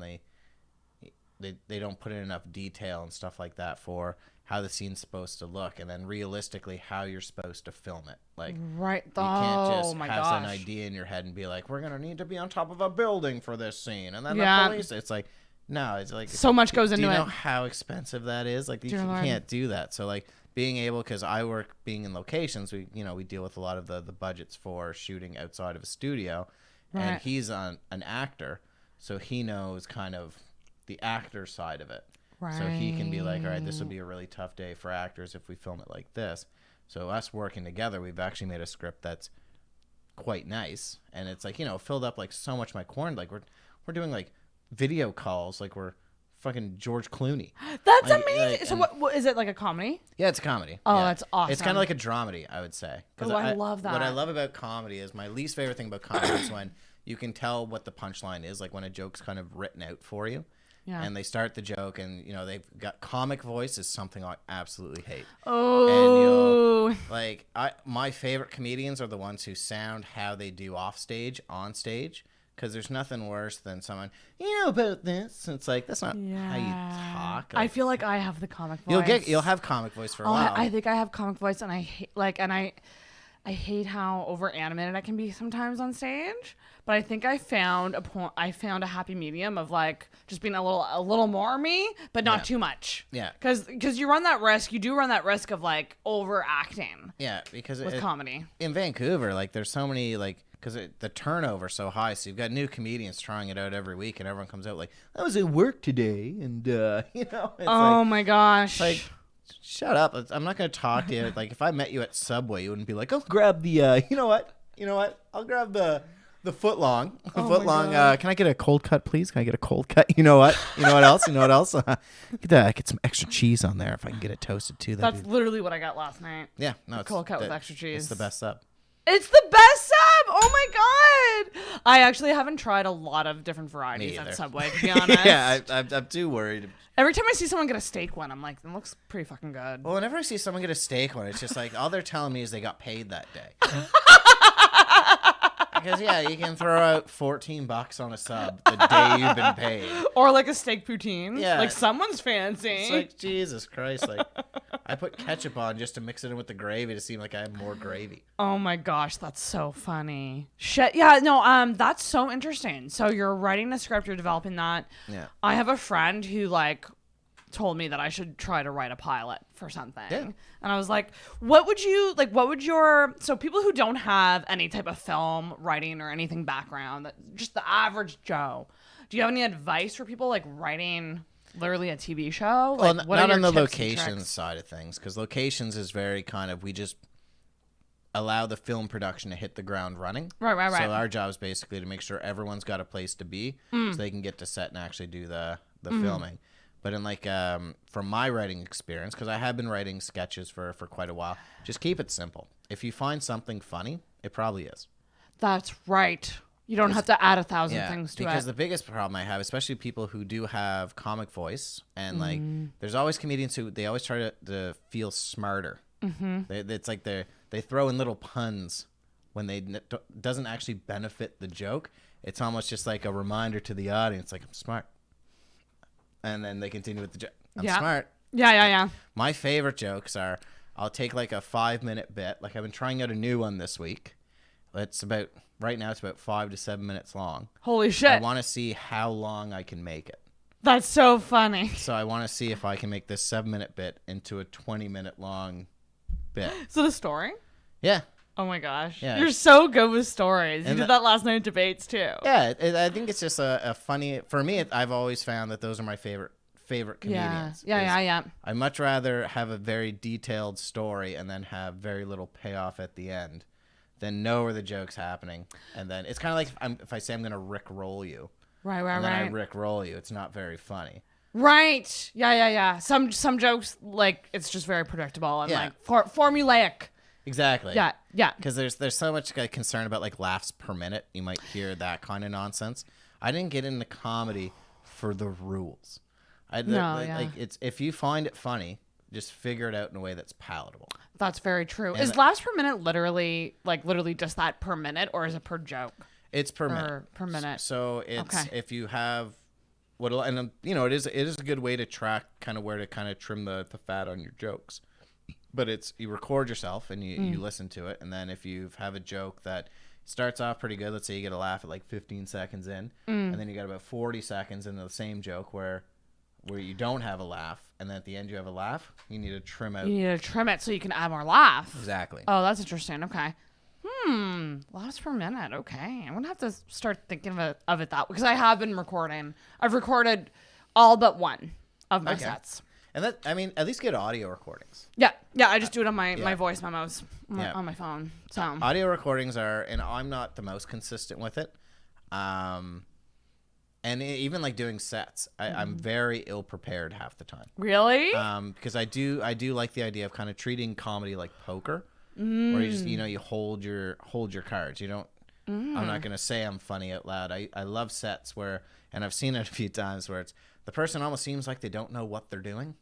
they don't put in enough detail and stuff like that for how the scene's supposed to look, and then realistically how you're supposed to film it. Like, right. You can't just have an idea in your head and be like, we're gonna need to be on top of a building for this scene, and then the police. It's like, no, it's like so much goes into it. Do you know how expensive that is? Like, you can't do that. So like, being able, because I work being in locations, we deal with a lot of the budgets for shooting outside of a studio, and he's an actor, so he knows kind of the actor side of it. Right. So he can be like, all right, this would be a really tough day for actors if we film it like this. So us working together, we've actually made a script that's quite nice, and it's like, filled up like so much my corn. Like we're doing like video calls, like we're fucking George Clooney. That's amazing. So what is it, like a comedy? Yeah, it's a comedy. Oh, yeah. That's awesome. It's kind of like a dramedy, I would say. I love that. What I love about comedy is, my least favorite thing about comedy is when you can tell what the punchline is, like when a joke's kind of written out for you. Yeah. And they start the joke, and they've got comic voice is something I absolutely hate. Oh. And my favorite comedians are the ones who sound how they do off stage, on stage, because there's nothing worse than someone, about this. And it's like, that's not how you talk. Like, I feel like I have the comic voice. You'll have comic voice for a while. I think I have comic voice, and I hate I hate how over animated I can be sometimes on stage. But I think I found a happy medium of like just being a little more me, but not too much. Yeah. Because you run that risk. You do run that risk of like overacting. Yeah, because with comedy in Vancouver, like there's so many, like, because the turnover's so high. So you've got new comedians trying it out every week, and everyone comes out like, I was at work today, and you know. It's my gosh. Like, shut up. I'm not going to talk to you. Like, if I met you at Subway, you wouldn't be like, I'll grab the, you know what? I'll grab the footlong. Can I get a cold cut, please? Can I get a cold cut? You know what? You know what else? Get some extra cheese on there if I can get it toasted too. That's literally what I got last night. Yeah, no, it's cold cut with extra cheese. It's the best sub. It's the best sub! Oh my god! I actually haven't tried a lot of different varieties at Subway, to be honest. Yeah, I'm too worried. Every time I see someone get a steak one, I'm like, it looks pretty fucking good. Well, whenever I see someone get a steak one, it's just like, all they're telling me is they got paid that day. Because, yeah, you can throw out $14 on a sub the day you've been paid. Or like a steak poutine. Yeah. Like someone's fancy. It's like, Jesus Christ. Like, I put ketchup on just to mix it in with the gravy to seem like I have more gravy. Oh my gosh, that's so funny. Shit. Yeah, no, that's so interesting. So you're writing a script, you're developing that. Yeah. I have a friend who told me that I should try to write a pilot for something. Yeah. And I was like, so people who don't have any type of film writing or anything background, just the average Joe, do you have any advice for people like writing literally a TV show? Well, like, not on the locations side of things, because locations is very kind of, we just allow the film production to hit the ground running. Right. So our job is basically to make sure everyone's got a place to be so they can get to set and actually do the filming. But in from my writing experience, because I have been writing sketches for quite a while, just keep it simple. If you find something funny, it probably is. That's right. You don't have to add 1,000 things to it. Because the biggest problem I have, especially people who do have comic voice, and there's always comedians who they always try to feel smarter. Mm-hmm. It's like they throw in little puns when they doesn't actually benefit the joke. It's almost just like a reminder to the audience, like, I'm smart. And then they continue with the joke. I'm smart. Yeah. My favorite jokes are, I'll take like a 5-minute bit. Like I've been trying out a new one this week. Right now it's about 5 to 7 minutes long. Holy shit. I want to see how long I can make it. That's so funny. So I want to see if I can make this 7-minute bit into a 20-minute long bit. So the story? Yeah. Oh my gosh. Yeah. You're so good with stories. You did that last night at debates too. Yeah, I think it's just a funny, for me, I've always found that those are my favorite comedians. Yeah. I'd much rather have a very detailed story and then have very little payoff at the end than know where the joke's happening. And then it's kind of like if I say I'm going to Rickroll you. Right. And then I Rickroll you. It's not very funny. Right. Yeah. Some jokes, like, it's just very predictable and like formulaic. Exactly. Yeah. Because there's so much concern about like laughs per minute. You might hear that kind of nonsense. I didn't get into comedy for the rules. It's if you find it funny, just figure it out in a way that's palatable. That's very true. Is laughs per minute literally just that per minute, or is it per joke? It's per minute. Per minute. So it's if you have it is a good way to track kind of where to kind of trim the fat on your jokes. But you record yourself and you listen to it, and then if you have a joke that starts off pretty good, let's say you get a laugh at like 15 seconds in, and then you got about 40 seconds into the same joke where you don't have a laugh, and then at the end you have a laugh, you need to trim out. You need to trim it so you can add more laugh. Exactly. Oh, that's interesting. Okay. Laughs per minute. Okay. I'm gonna have to start thinking of it that way, because I have been recording. I've recorded all but one of my sets. And at least get audio recordings. Yeah. I just do it on my voice memos on my phone. So audio recordings and I'm not the most consistent with it. And even like doing sets, I'm very ill prepared half the time. Really? Because I do like the idea of kind of treating comedy like poker, where you just you hold your cards. You don't. I'm not gonna say I'm funny out loud. I love sets and I've seen it a few times where it's the person almost seems like they don't know what they're doing.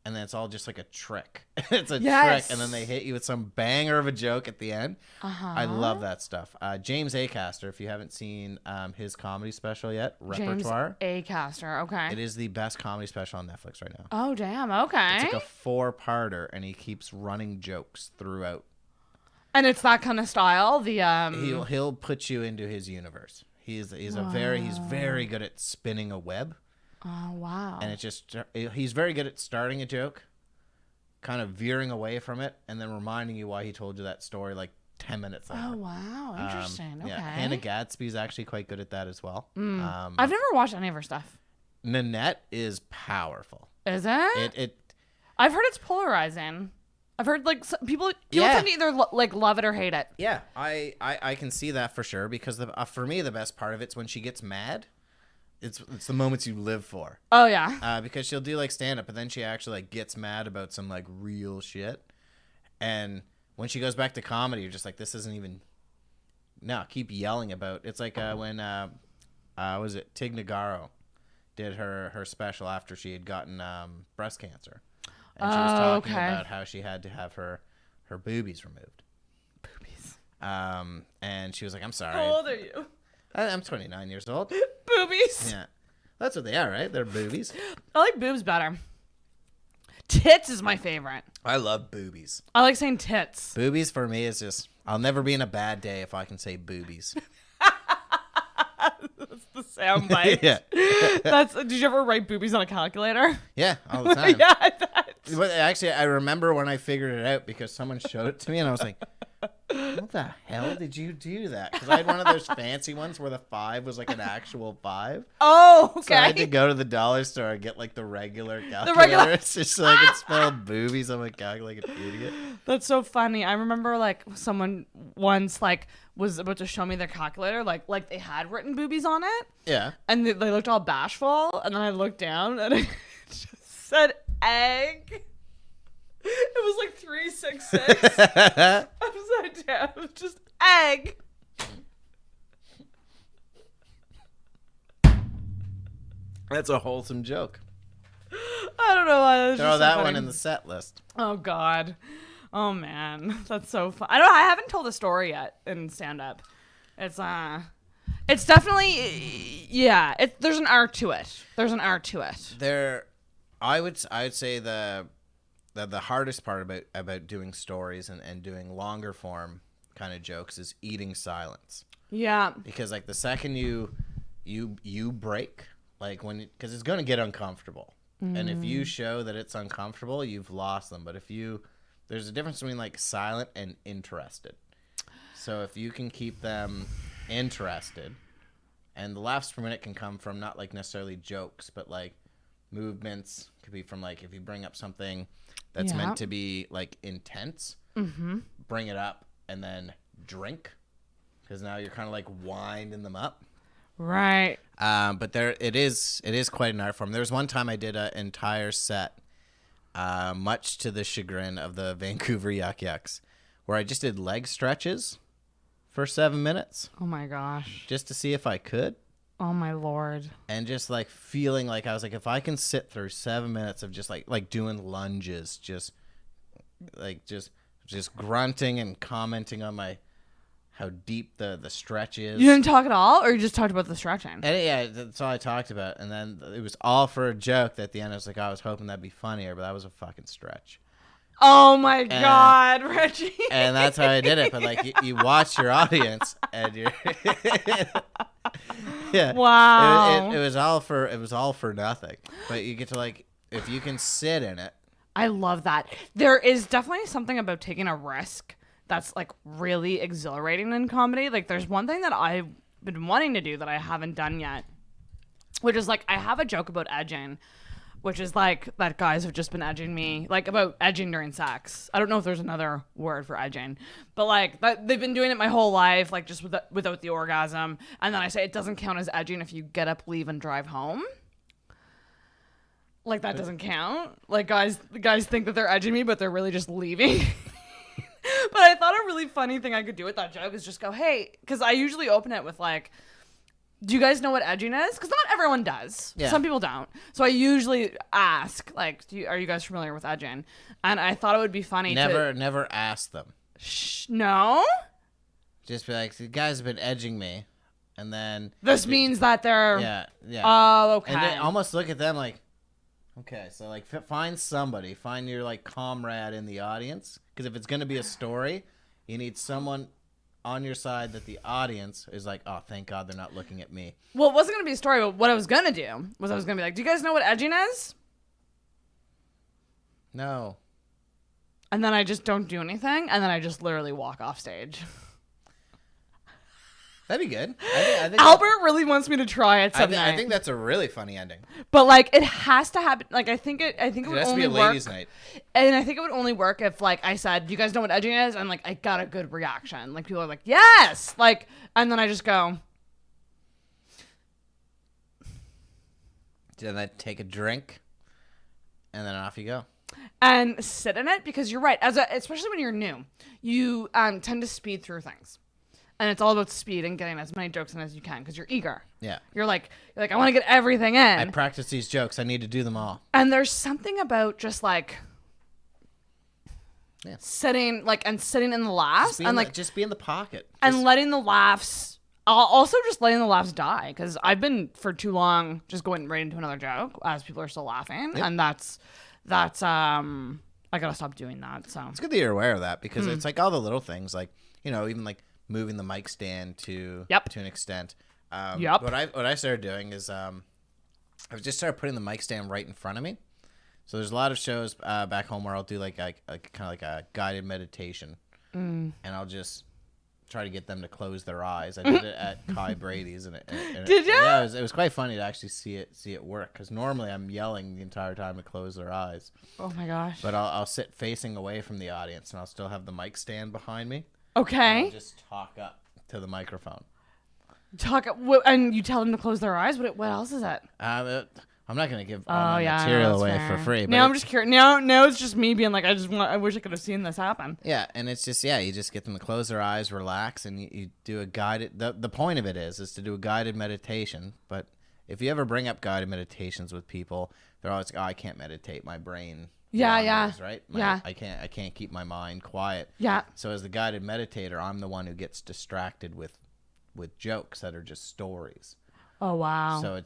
And then it's all just like a trick. It's a trick. And then they hit you with some banger of a joke at the end. I love that stuff. James Acaster, if you haven't seen his comedy special yet, Repertoire. James Acaster, okay. It is the best comedy special on Netflix right now. Oh, damn, okay. It's like a 4-parter, and he keeps running jokes throughout. And it's that kind of style? He'll put you into his universe. He's very good at spinning a web. Oh, wow. And he's very good at starting a joke, kind of veering away from it, and then reminding you why he told you that story like 10 minutes later. Oh, wow. Interesting. Okay. Yeah, Hannah Gadsby's actually quite good at that as well. I've never watched any of her stuff. Nanette is powerful. Is it? I've heard it's polarizing. I've heard like people tend to either like love it or hate it. Yeah, I can see that for sure because for me the best part of it's when she gets mad. It's the moments you live for. Oh yeah. Because she'll do like stand up, but then she actually like gets mad about some like real shit, and when she goes back to comedy, you're just like, this isn't even. No, keep yelling about. It's like when was it Tig Notaro did her special after she had gotten breast cancer. And she was talking about how she had to have her boobies removed. Boobies. And she was like, I'm sorry. How old are you? I'm 29 years old. Boobies. Yeah. That's what they are, right? They're boobies. I like boobs better. Tits is my favorite. I love boobies. I like saying tits. Boobies for me is just, I'll never be in a bad day if I can say boobies. That's the soundbite. Yeah. Did you ever write boobies on a calculator? Yeah, all the time. Yeah, I bet. But actually, I remember when I figured it out because someone showed it to me and I was like, what the hell did you do that? Because I had one of those fancy ones where the 5 was like an actual 5. Oh, okay. So I had to go to the dollar store and get like the regular calculator. It's just so I could spell boobies on my calculator like an idiot. That's so funny. I remember like someone once like was about to show me their calculator, like they had written boobies on it. Yeah. And they looked all bashful, and then I looked down and it just said egg. It was like 366 upside down. It was just egg. That's a wholesome joke. I don't know why. Throw that one in the set list. Oh God. Oh man, that's so fun. I haven't told a story yet in stand up. It's definitely there's an art to it. I would say the hardest part about doing stories and doing longer form kind of jokes is eating silence. Yeah. Because like the second you break, like because it's going to get uncomfortable. And if you show that it's uncomfortable, you've lost them. But there's a difference between like silent and interested. So if you can keep them interested, and the laughs per minute can come from not like necessarily jokes, but like movements. Could be from like if you bring up something that's meant to be like intense, bring it up and then drink, because now you're kind of like winding them up. Right. But it is quite an art form. There was one time I did an entire set, much to the chagrin of the Vancouver Yuck Yucks, where I just did leg stretches for 7 minutes. Oh my gosh. Just to see if I could. Oh my Lord. And just like feeling like I was like, if I can sit through 7 minutes of just like doing lunges, just grunting and commenting on how deep the stretch is. You didn't talk at all, or you just talked about the stretching? And yeah, that's all I talked about. And then it was all for a joke. At the end, I was like, I was hoping that'd be funnier, but that was a fucking stretch. Oh my God, Richie. And that's how I did it. But like you watch your audience and you're yeah. Wow. It was all for nothing. But you get to like, if you can sit in it. I love that. There is definitely something about taking a risk that's like really exhilarating in comedy. Like there's one thing that I've been wanting to do that I haven't done yet, which is like I have a joke about edging, which is like that guys have just been edging me, like about edging during sex. I don't know if there's another word for edging, but like they've been doing it my whole life, like just without the orgasm. And then I say it doesn't count as edging if you get up, leave, and drive home. Like that doesn't count. Like guys think that they're edging me, but they're really just leaving. But I thought a really funny thing I could do with that joke is just go, hey, because I usually open it with like, do you guys know what edging is? Because not everyone does. Yeah. Some people don't. So I usually ask, like, are you guys familiar with edging? And I thought it would be funny Never ask them. No? Just be like, the guys have been edging me. And then... This means that they're... Yeah. Oh, okay. And then almost look at them like, okay, so like find your like comrade in the audience. Because if it's going to be a story, you need someone on your side that the audience is like, oh, thank God they're not looking at me. Well, it wasn't going to be a story, but what I was going to do was I was going to be like, do you guys know what edging is? No. and then I just don't do anything, and then I just literally walk off stage. That'd be good. I think Albert really wants me to try it someday. I think that's a really funny ending. But like, it has to happen. Like, I think it would has to only be a work. ladies' night. And I think it would only work if, like, I said, "You guys know what edging is?" And like, I got a good reaction. Like, people are like, "Yes!" Like, and then I just go. Then take a drink, and then off you go. And sit in it, because you're right. Especially when you're new, you tend to speed through things. And it's all about speed and getting as many jokes in as you can because you're eager. Yeah. You're like, I want to get everything in. I practice these jokes. I need to do them all. And there's something about just like sitting in the laughs just be in the pocket. And letting the laughs, also just letting the laughs die, because I've been for too long just going right into another joke as people are still laughing. Yep. And that's I gotta stop doing that. So it's good that you're aware of that, because it's like all the little things, like, you know, even like moving the mic stand to an extent. What I started doing is I've just started putting the mic stand right in front of me. So there's a lot of shows back home where I'll do like kind of like a guided meditation, and I'll just try to get them to close their eyes. I did it at Kai Brady's, and did you? Yeah, it was quite funny to actually see it work, because normally I'm yelling the entire time to close their eyes. Oh my gosh! But I'll sit facing away from the audience, and I'll still have the mic stand behind me. Okay. And just talk up to the microphone. And you tell them to close their eyes. What else is it? I'm not gonna give all my material away for free. Now I'm just curious. Now it's just me being like, I wish I could have seen this happen. Yeah, and it's just you just get them to close their eyes, relax, and you do a guided. The point of it is to do a guided meditation. But if you ever bring up guided meditations with people, they're always like, "Oh, I can't meditate. My brain." Wanders, right? I can't keep my mind quiet. Yeah. So as the guided meditator, I'm the one who gets distracted with jokes that are just stories. Oh wow. So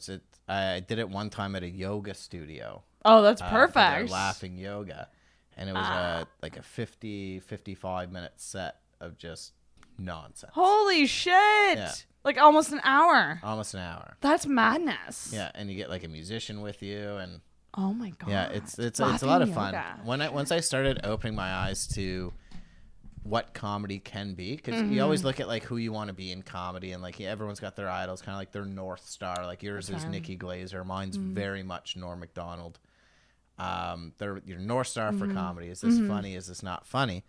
I did it one time at a yoga studio. Oh, that's perfect. Laughing yoga. And it was like a 55 minute set of just nonsense. Holy shit. Yeah. Like almost an hour. Almost an hour. That's madness. Yeah, and you get like a musician with you, and oh my god. Yeah, it's a lot of fun. Once I started opening my eyes to what comedy can be, because you always look at like who you want to be in comedy, and like everyone's got their idols, kind of like their North Star. Like yours is Nikki Glaser, mine's very much Norm Macdonald. They're your North Star for comedy. Is this funny? Is this not funny?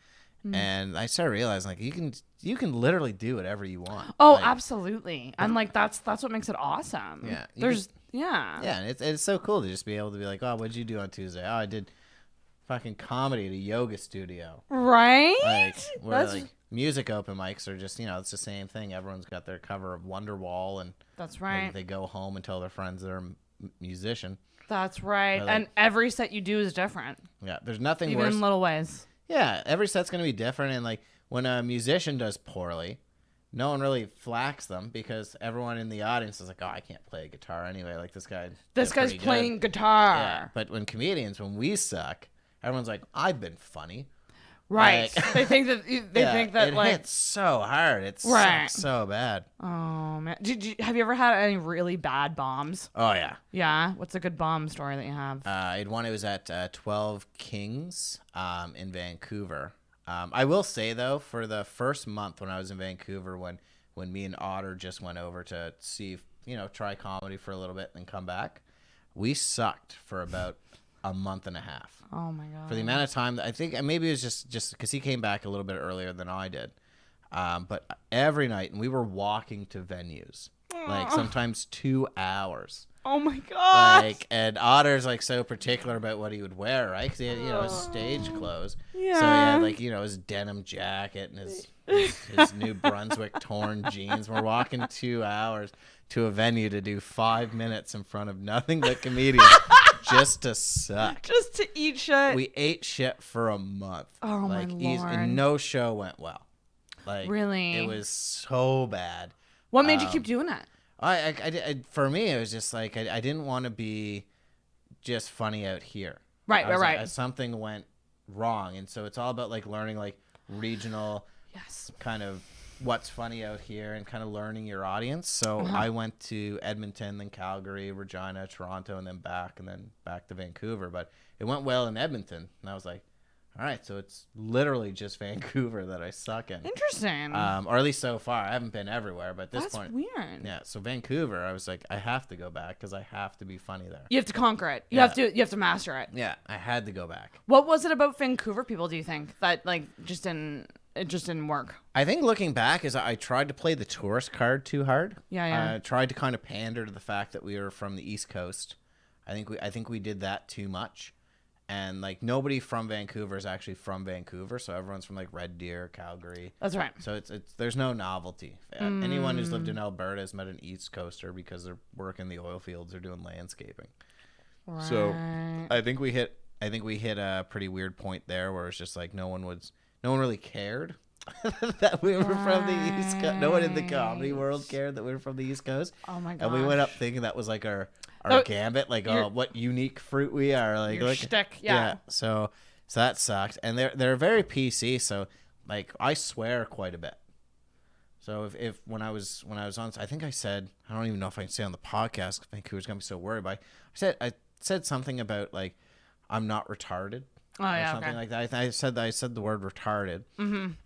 And I started realizing like you can literally do whatever you want. Oh, like, absolutely. And like that's what makes it awesome. Yeah. Yeah, and it's so cool to just be able to be like, oh, what'd you do on Tuesday? Oh, I did fucking comedy at a yoga studio. Right? Like, where like music open mics are just, it's the same thing. Everyone's got their cover of Wonderwall, and that's right. They go home and tell their friends they're a musician. That's right. Like, and every set you do is different. Yeah, there's nothing even worse. In little ways. Yeah, every set's going to be different, and like when a musician does poorly, no one really flacks them, because everyone in the audience is like, oh, I can't play a guitar anyway. Like this guy's playing guitar. Yeah, but when we suck, everyone's like, I've been funny. Right. Like, they think that it hits so hard. It sucks so bad. Oh man. Have you ever had any really bad bombs? Oh yeah. Yeah. What's a good bomb story that you have? I had one. It was at 12 Kings in Vancouver. I will say though, for the first month when I was in Vancouver, when me and Otter just went over to see, try comedy for a little bit and come back, we sucked for about a month and a half. Oh my god! For the amount of time, I think maybe it was just because he came back a little bit earlier than I did. But every night, and we were walking to venues, like sometimes 2 hours. Oh my god! Like, and Otter's like so particular about what he would wear, right? Because he had, his stage clothes. Yeah. So he had like, his denim jacket and his New Brunswick torn jeans. We're walking 2 hours to a venue to do 5 minutes in front of nothing but comedians. Just to suck. Just to eat shit. We ate shit for a month. Oh my lord! And no show went well. Like really, it was so bad. What made you keep doing it? I for me, it was just like I didn't want to be just funny out here. Right. Like, something went wrong, and so it's all about like learning like regional, kind of what's funny out here, and kind of learning your audience. So I went to Edmonton, then Calgary, Regina, Toronto, and then back to Vancouver. But it went well in Edmonton, and I was like, all right, so it's literally just Vancouver that I suck in. Interesting. Or at least so far. I haven't been everywhere, but at this That's point. weird. Yeah, so Vancouver, I was like, I have to go back because I have to be funny there. You have to conquer it. You Yeah. have to master it. Yeah, I had to go back. What was it about Vancouver people, do you think, that like it just didn't work? I think looking back is I tried to play the tourist card too hard. Yeah. I tried to kind of pander to the fact that we were from the East Coast. I think we did that too much. And like nobody from Vancouver is actually from Vancouver, so everyone's from like Red Deer, Calgary. That's right. So it's there's no novelty. Anyone who's lived in Alberta has met an East Coaster because they're working the oil fields or doing landscaping. Right. So I think we hit a pretty weird point there where it's just like no one really cared that we were from the East Coast. No one in the comedy world cared that we were from the East Coast. Oh my gosh. And we went up thinking that was like our gambit, like what unique fruit we are, like your shtick, yeah. So that sucked, and they're very PC. So like I swear quite a bit. So if when I was on, I think I said, I don't even know if I can say on the podcast, Vancouver's gonna be so worried. But I said something about like I'm not retarded. Oh yeah, or something like that. I said the word retarded,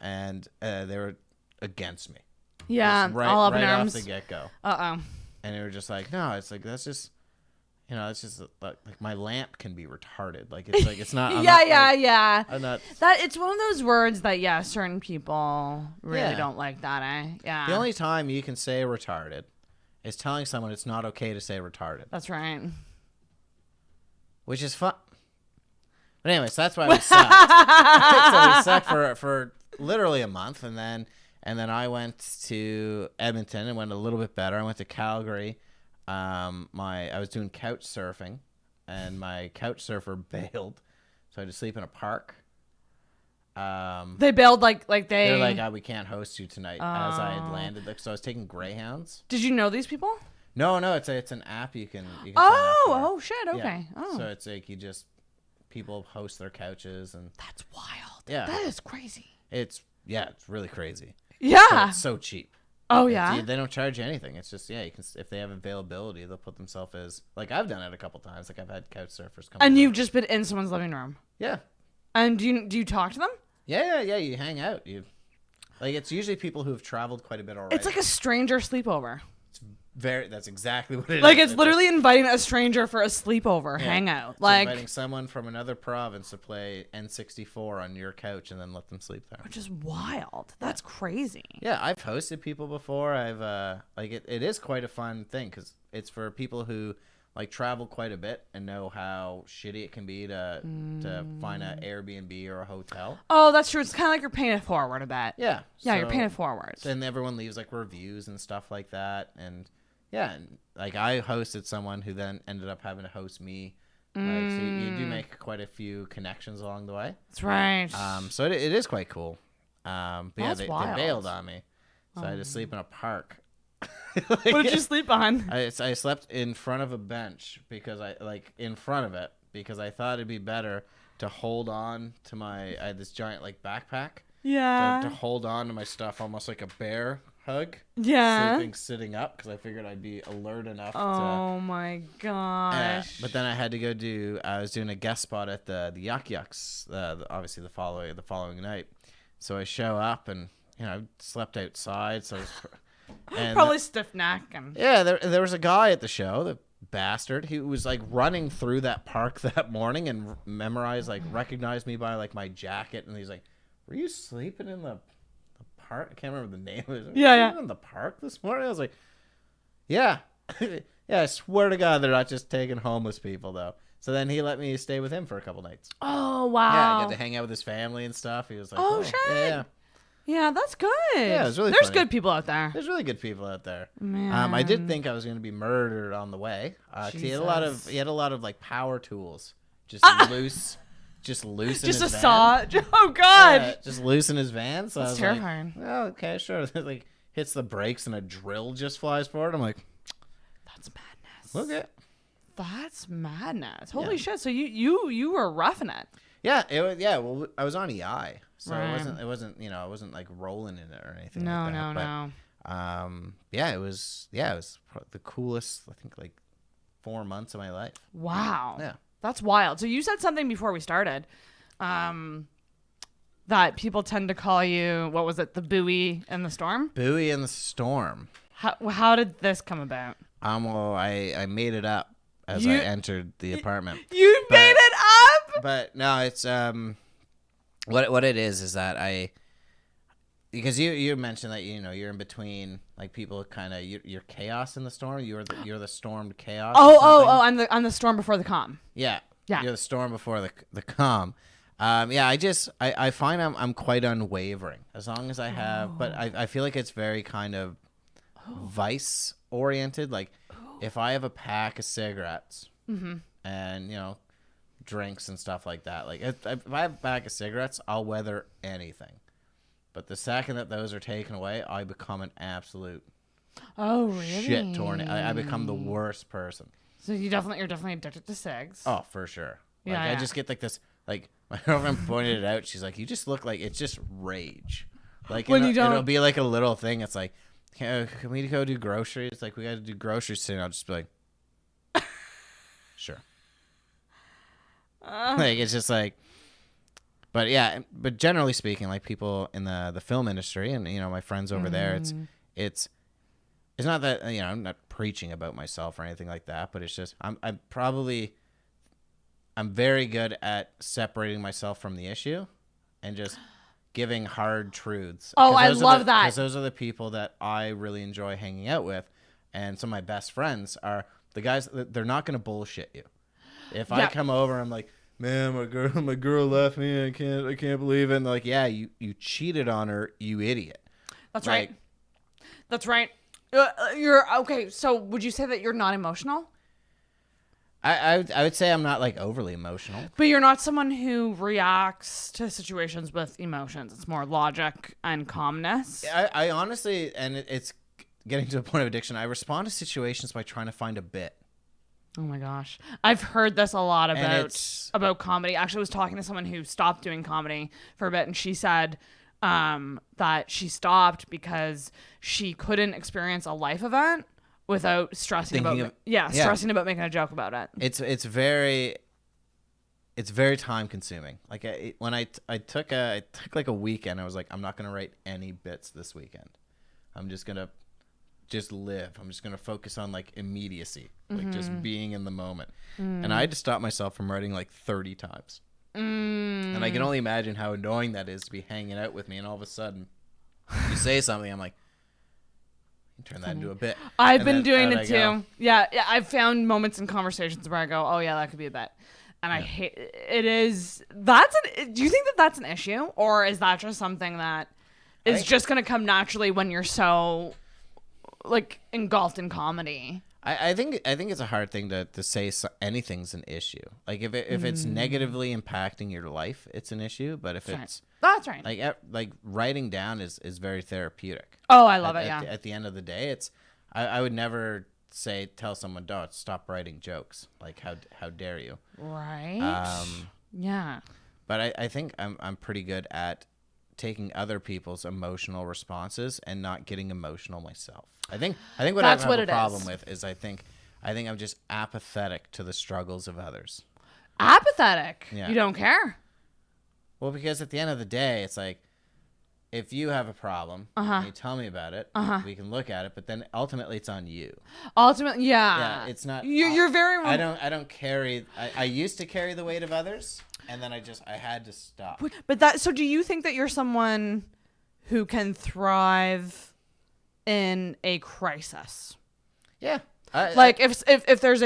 and they were against me. Yeah, right, all up right in off arms. the get go. And they were just like, no, it's like that's just, it's just like my lamp can be retarded. Like it's not. I'm not. That it's one of those words that certain people really don't like that. Yeah. The only time you can say retarded is telling someone it's not okay to say retarded. That's right. Which is fun. But anyways, that's why we sucked. So we sucked for literally a month, and then I went to Edmonton and went a little bit better. I went to Calgary. I was doing couch surfing, and my couch surfer bailed, so I had to sleep in a park. They bailed they're like, we can't host you tonight. As I had landed, so I was taking Greyhounds. Did you know these people? No, it's an app you can. Sign up for. Oh shit! Okay. Yeah. Oh. So it's like people host their couches and that's wild. Yeah, that is crazy. It's really crazy. Yeah, but it's so cheap. Oh yeah, they don't charge you anything. It's just you can, if they have availability, they'll put themselves as like I've done it a couple times. Like I've had couch surfers come. And you've just been in someone's living room. Yeah. And do you talk to them? Yeah. You hang out. It's usually people who have traveled quite a bit already. It's like a stranger sleepover. That's exactly what it is. Like it's literally inviting a stranger for a sleepover hangout. It's like inviting someone from another province to play N64 on your couch and then let them sleep there. Which is wild. That's crazy. Yeah, I've hosted people before. I've it is quite a fun thing because it's for people who like travel quite a bit and know how shitty it can be to find an Airbnb or a hotel. Oh, that's true. It's kind of like you're paying it forward a bit. Yeah. Yeah, you're paying it forward. And everyone leaves like reviews and stuff like that. And yeah, and like I hosted someone who then ended up having to host me. Like, so you do make quite a few connections along the way. That's right. So it is quite cool. But that's they wild. bailed on me. So I had to sleep in a park. What did you sleep on? I slept in front of a bench because I thought it'd be better to hold on to I had this giant like backpack. Yeah. To hold on to my stuff almost like a bear hug. Yeah. Sitting up because I figured I'd be alert enough. Oh my gosh. But then I had to go I was doing a guest spot at the Yuck Yucks, obviously the following night. So I show up and I slept outside, so. Probably stiff neck and yeah, there was a guy at the show, the bastard. He was like running through that park that morning and recognized me by like my jacket, and he's like, "Were you sleeping in the park?" I can't remember the name of it. Yeah. In the park this morning, I was like, "Yeah, yeah." I swear to God, they're not just taking homeless people though. So then he let me stay with him for a couple nights. Oh wow! Yeah, I got to hang out with his family and stuff. He was like, "Oh shit." Yeah. Yeah, that's good. Yeah, it was really There's funny. good people out there. There's really good people out there. Man. I did think I was going to be murdered on the way. He had a lot of like power tools, just loose in his van. Just a saw. Oh god. Yeah, just loose in his van. So that's I was terrifying. Like, oh, okay, sure. Like hits the brakes and a drill just flies forward. I'm like, that's madness. Okay. That's madness. Holy shit! So you were roughing it. Yeah, well, I was on EI, so right. it wasn't I wasn't like rolling in it or anything. No, like that. No. It was the coolest. I think like 4 months of my life. Wow. Yeah. That's wild. So you said something before we started. that people tend to call you, what was it, the Buoy in the storm? Buoy in the storm. How did this come about? Well, I made it up as I entered the apartment. You made it up? But no, it's what it is that because you mentioned that you're in between, like, people kind of you're chaos in the storm. You're the stormed chaos. I'm the storm before the calm. Yeah. You're the storm before the calm. I find I'm quite unwavering as long as I have, but I feel like it's very kind of vice oriented. Like, if I have a pack of cigarettes and drinks and stuff like that, like if I have a pack of cigarettes, I'll weather anything. But the second that those are taken away, I become an absolute shit tornado. I become the worst person. So you're definitely addicted to cigs. Oh, for sure. Like, Yeah, I just get like this, like, my girlfriend pointed it out. She's like, you just look like, it's just rage. Like, when it'll be like a little thing. It's like, can we go do groceries? It's like, we got to do groceries soon. I'll just be like, sure. Like, it's just like, but generally speaking, like, people in the film industry and, my friends over there, it's not that, I'm not preaching about myself or anything like that, but it's just, I'm very good at separating myself from the issue and just giving hard truths. Oh, I love that. Because those are the people that I really enjoy hanging out with. And some of my best friends are the guys that they're not going to bullshit you. If I come over, I'm like, man, my girl left me. I can't believe it. And they're like, yeah, you cheated on her, you idiot. That's right. That's right. You're okay. So would you say that you're not emotional? I would say I'm not, like, overly emotional. But you're not someone who reacts to situations with emotions. It's more logic and calmness. I honestly, and it's getting to a point of addiction, I respond to situations by trying to find a bit. Oh my gosh. I've heard this a lot about comedy. Actually, I was talking to someone who stopped doing comedy for a bit, and she said that she stopped because she couldn't experience a life event without stressing about making a joke about it. It's very time consuming. Like, when I took like a weekend, I was like, I'm not gonna write any bits this weekend. I'm just gonna live. I'm just gonna focus on, like, immediacy, like just being in the moment. And I had to stop myself from writing like 30 times. And I can only imagine how annoying that is to be hanging out with me, and all of a sudden you say something, I'm like, turn that into a bit. I've been doing it too. Yeah. I've found moments in conversations where I go, oh yeah, that could be a bit. And I hate it. Do you think that that's an issue, or is that just something that is just going to come naturally when you're so, like, engulfed in comedy? I think it's a hard thing to say anything's an issue. Like, if it's negatively impacting your life, it's an issue. But if that's right. Like writing down is very therapeutic. Oh, I love it. At the end of the day, it's I would never tell someone, don't stop writing jokes. Like, how dare you? Right. Yeah. But I think I'm pretty good at taking other people's emotional responses and not getting emotional myself. I think what I have a problem with is I think I'm just apathetic to the struggles of others. Apathetic? Yeah. You don't care? Well, because at the end of the day, it's like, if you have a problem and you tell me about it, we can look at it, but then ultimately it's on you. Ultimately, yeah. Yeah, it's not. You're very. I don't carry. I used to carry the weight of others, and then I had to stop. But so do you think that you're someone who can thrive in a crisis? Yeah. If there's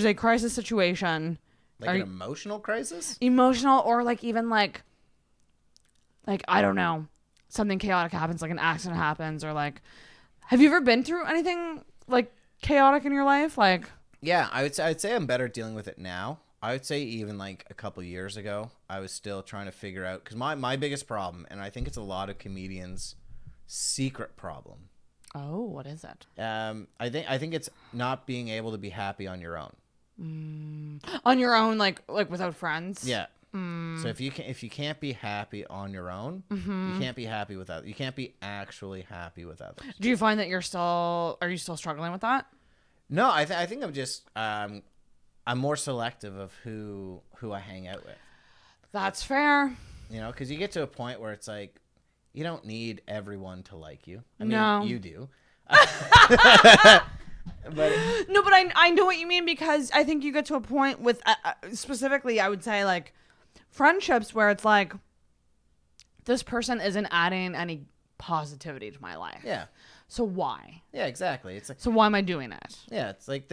a crisis situation, like an emotional crisis, or like even like I don't know, something chaotic happens, like an accident happens, or like, have you ever been through anything like chaotic in your life? Like, yeah, I'd say I'm better dealing with it now. I would say even like a couple years ago, I was still trying to figure out, because my biggest problem, and I think it's a lot of comedians' secret problem. Oh, what is it? I think it's not being able to be happy on your own. On your own, like without friends. Yeah. So if you can't be happy on your own, you can't be happy with others. You can't be actually happy with others. Do you find that are you still struggling with that? No, I think I'm just I'm more selective of who I hang out with. That's fair. You know, because you get to a point where it's like, you don't need everyone to like you. I mean, No. you do. But I know what you mean, because I think you get to a point with specifically, I would say, like, friendships where it's like, this person isn't adding any positivity to my life. Yeah. So why? Yeah, exactly. It's like, so why am I doing it? Yeah, it's like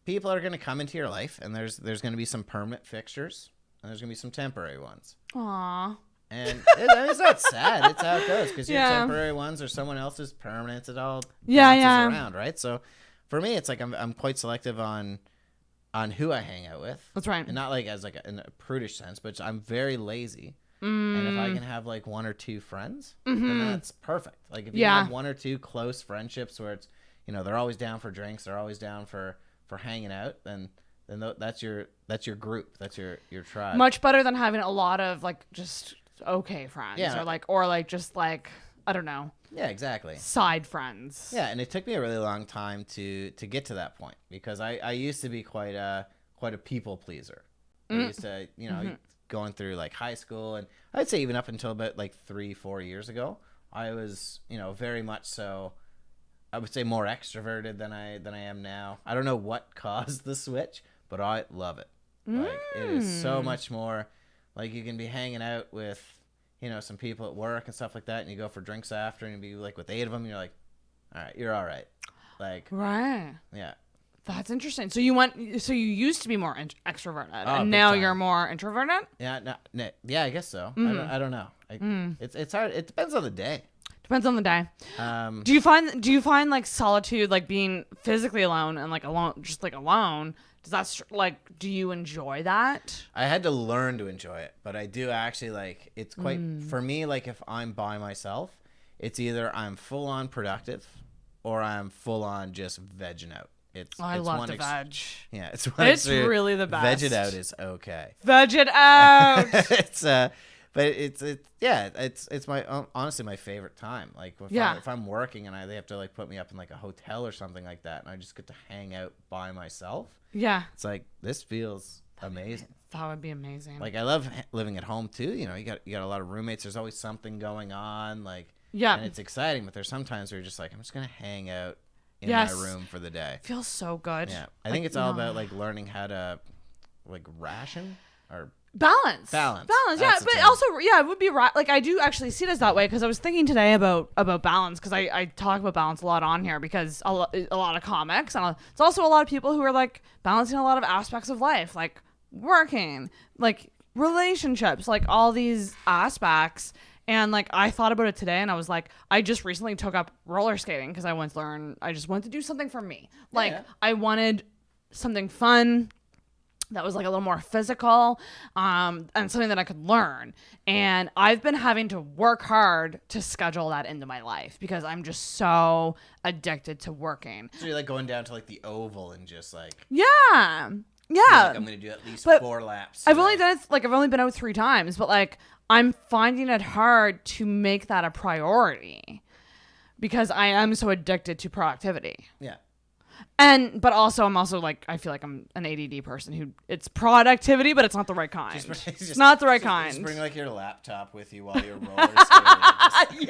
people are going to come into your life, and there's going to be some permanent fixtures, and there's going to be some temporary ones. Aww. And it's not sad. It's how it goes, because your temporary ones are someone else's permanent. It all bounces around, right? So for me, it's like I'm quite selective on who I hang out with. That's right. And not like as like in a prudish sense, but I'm very lazy. And if I can have like one or two friends, then that's perfect. Like if you have one or two close friendships where it's, you know, they're always down for drinks, they're always down for hanging out, then that's your group, that's your tribe. Much better than having a lot of like just okay friends, or like just like, I don't know. Yeah, exactly. Side friends. Yeah, and it took me a really long time to get to that point, because I used to be quite a people pleaser. I used to, you know, going through like high school, and I'd say even up until about like 3-4 years ago, I was, you know, very much so, I would say more extroverted than I am now. I don't know what caused the switch, but I love it. Like it is so much more, like you can be hanging out with, you know, some people at work and stuff like that, and you go for drinks after, and you be like with 8 of them, and you're like, all right, you're all right. Like, right. Yeah. That's interesting. So you used to be more extroverted, and now you're more introverted? Yeah, no, yeah, I guess so. I don't know. It's hard. It depends on the day. Depends on the day. Do you find like solitude, like being physically alone and like alone, just like alone? Does that like, do you enjoy that? I had to learn to enjoy it, but I do actually like. It's quite for me. Like if I'm by myself, it's either I'm full on productive, or I'm full on just vegging out. I love the veg. Yeah, it's really the best. Veg it out is okay. Veg it out. But it's my honestly my favorite time. Like if I'm working and they have to like put me up in like a hotel or something like that, and I just get to hang out by myself. Yeah, it's like this feels amazing. That would be amazing. Like I love living at home too. You know, you got a lot of roommates. There's always something going on. Like and it's exciting. But there's sometimes where you're just like, I'm just gonna hang out in my room for the day. Feels so good. Yeah, I think it's all about like learning how to like ration or balance. Yeah, but also it would be like I do actually see it as that way, because I was thinking today about balance, because I talk about balance a lot on here, because a lot of comics, and it's also a lot of people who are like balancing a lot of aspects of life, like working, like relationships, like all these aspects. And like I thought about it today, and I was like, I just recently took up roller skating because I just wanted to do something for me. Like I wanted something fun that was like a little more physical, and something that I could learn. And I've been having to work hard to schedule that into my life, because I'm just so addicted to working. So you're like going down to like the oval and just like yeah. Like I'm gonna do at least 4 laps. I've only done it, like I've only been out 3 times, but like I'm finding it hard to make that a priority, because I am so addicted to productivity. Yeah. But also I'm also like, I feel like I'm an ADD person who, it's productivity, but it's not the right kind. It's not the right kind. Just bring like your laptop with you while you're roller skating.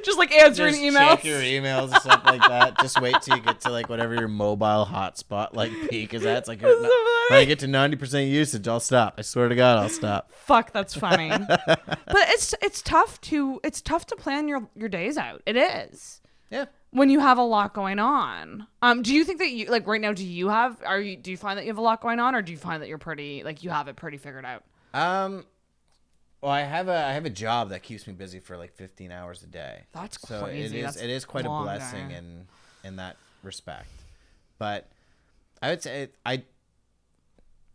Just like answering emails. Check your emails or something like that. Just wait till you get to like whatever your mobile hotspot like peak is at. It's like when I get to 90% usage, I'll stop. I swear to God, I'll stop. Fuck, that's funny. But it's tough to plan your days out. It is. Yeah. When you have a lot going on. Do you think that you, like right now, do you find that you have a lot going on, or do you find that you're pretty, like you have it pretty figured out? Well, I have a job that keeps me busy for like 15 hours a day. That's crazy. It is quite a blessing in that respect. But I would say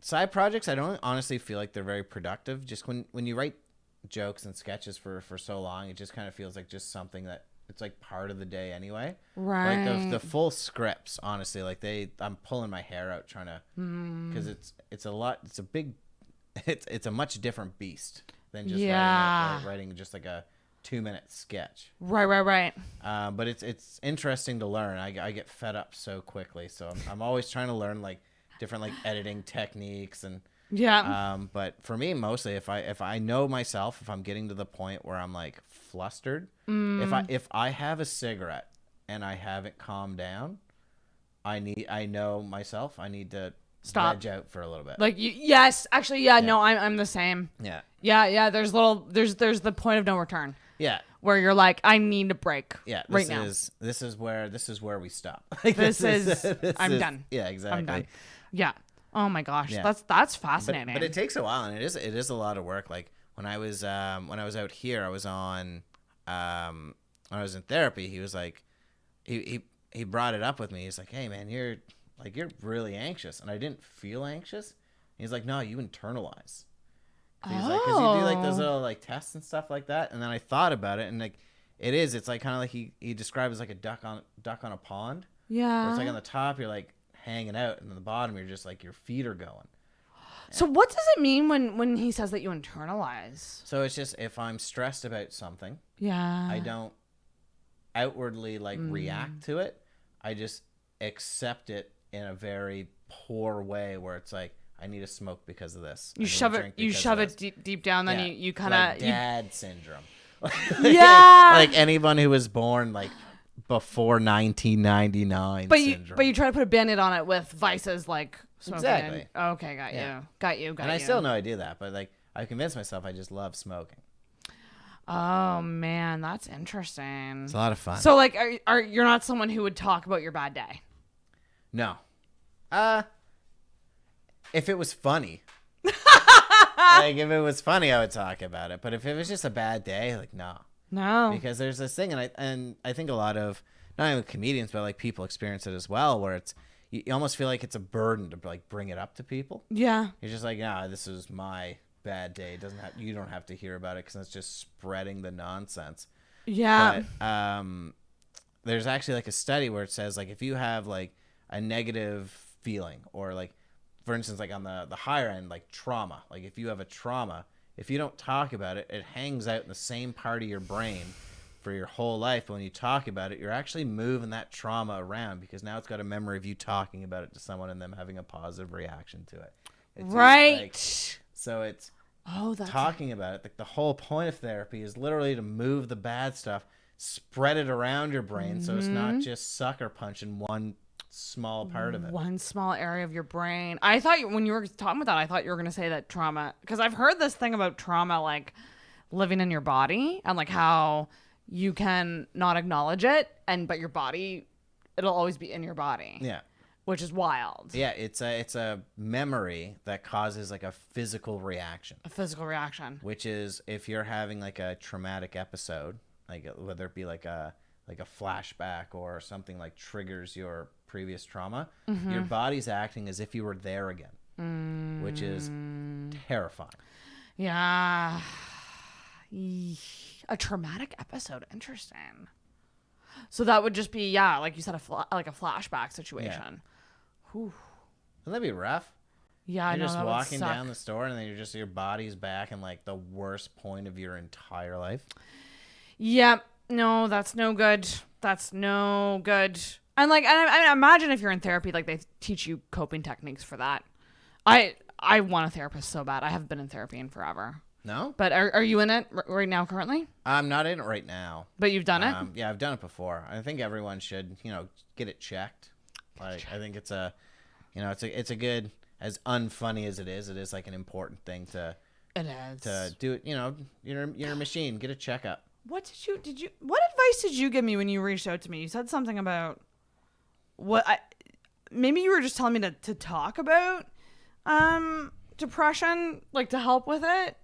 side projects, I don't honestly feel like they're very productive. Just when you write jokes and sketches for so long, it just kind of feels like just something that it's like part of the day anyway. Right. Like the full scripts, honestly, like I'm pulling my hair out trying to, because it's a much different beast than just writing just like a 2-minute sketch. Right. But it's interesting to learn. I get fed up so quickly, so I'm always trying to learn like different like editing techniques and Yeah. But for me, mostly, if I know myself, if I'm getting to the point where I'm like flustered, if I have a cigarette and I haven't calmed down, I know myself. I need to stop, veg out for a little bit. Like yes, actually, yeah. No, I'm the same. Yeah. Yeah. There's the point of no return. Yeah. Where you're like, I need a break. Yeah. Right now. This is where we stop. I'm done. Yeah. Exactly. I'm done. Yeah. Oh my gosh. Yeah. That's fascinating. But it takes a while, and it is a lot of work. Like when I was out here, I was on when I was in therapy. He was like, he brought it up with me. He's like, hey man, you're really anxious, and I didn't feel anxious. He's like, no, you internalize. He's like, because you do like those little like tests and stuff like that, and then I thought about it, and like it's like kind of like he described it as like a duck on a pond. Yeah. Where it's like on the top you're like hanging out, and on the bottom you're just like your feet are going. So what does it mean when he says that you internalize? So it's just if I'm stressed about something, yeah, I don't outwardly like react to it. I just accept it in a very poor way where it's like, I need to smoke because of this. You shove it deep down, then you kind of like dad syndrome. Yeah. Like anyone who was born like before 1999 but syndrome. you try to put a Band-Aid on it with vices like smoking. Exactly. Okay, got you. And I still know I do that, but like I convinced myself I just love smoking. Oh man, that's interesting. It's a lot of fun. So like, you're not someone who would talk about your bad day? No. If it was funny. Like if it was funny, I would talk about it. But if it was just a bad day, like no. Because there's this thing, and I think a lot of not only comedians but like people experience it as well, where it's you almost feel like it's a burden to like bring it up to people. Yeah. You're just like, this is my bad day. You don't have to hear about it because it's just spreading the nonsense. Yeah. But there's actually like a study where it says like if you have like a negative feeling or like, for instance, like on the higher end, like trauma, like if you have a trauma, if you don't talk about it, it hangs out in the same part of your brain for your whole life. But when you talk about it, you're actually moving that trauma around because now it's got a memory of you talking about it to someone and them having a positive reaction to it. It's right. Like, so it's talking about it. Like the whole point of therapy is literally to move the bad stuff, spread it around your brain, so it's not just sucker punching one small part of it. One small area of your brain. I thought when you were talking about that, I thought you were going to say that trauma, because I've heard this thing about trauma like living in your body and like how you can not acknowledge it, but your body, it'll always be in your body. Yeah. Which is wild. Yeah, it's a memory that causes like a physical reaction. A physical reaction. Which is if you're having like a traumatic episode, like whether it be like a flashback or something like triggers your previous trauma, your body's acting as if you were there again, which is terrifying. Yeah. A traumatic episode. Interesting. So that would just be, like you said, like a flashback situation. Yeah. Whew. Wouldn't that be rough? Yeah, you're I know. Just walking down the store and then your body's back in like the worst point of your entire life. Yep. No, that's no good. That's no good. And like, I imagine if you're in therapy, like they teach you coping techniques for that. I want a therapist so bad. I haven't been in therapy in forever. No? But are you in it right now currently? I'm not in it right now. But you've done it? Yeah, I've done it before. I think everyone should, get it checked. Like, I think it's a good, as unfunny as it is like an important thing to do it. You're a machine. Get a checkup. What advice did you give me when you reached out to me? You said something about maybe you were just telling me to talk about depression, like to help with it.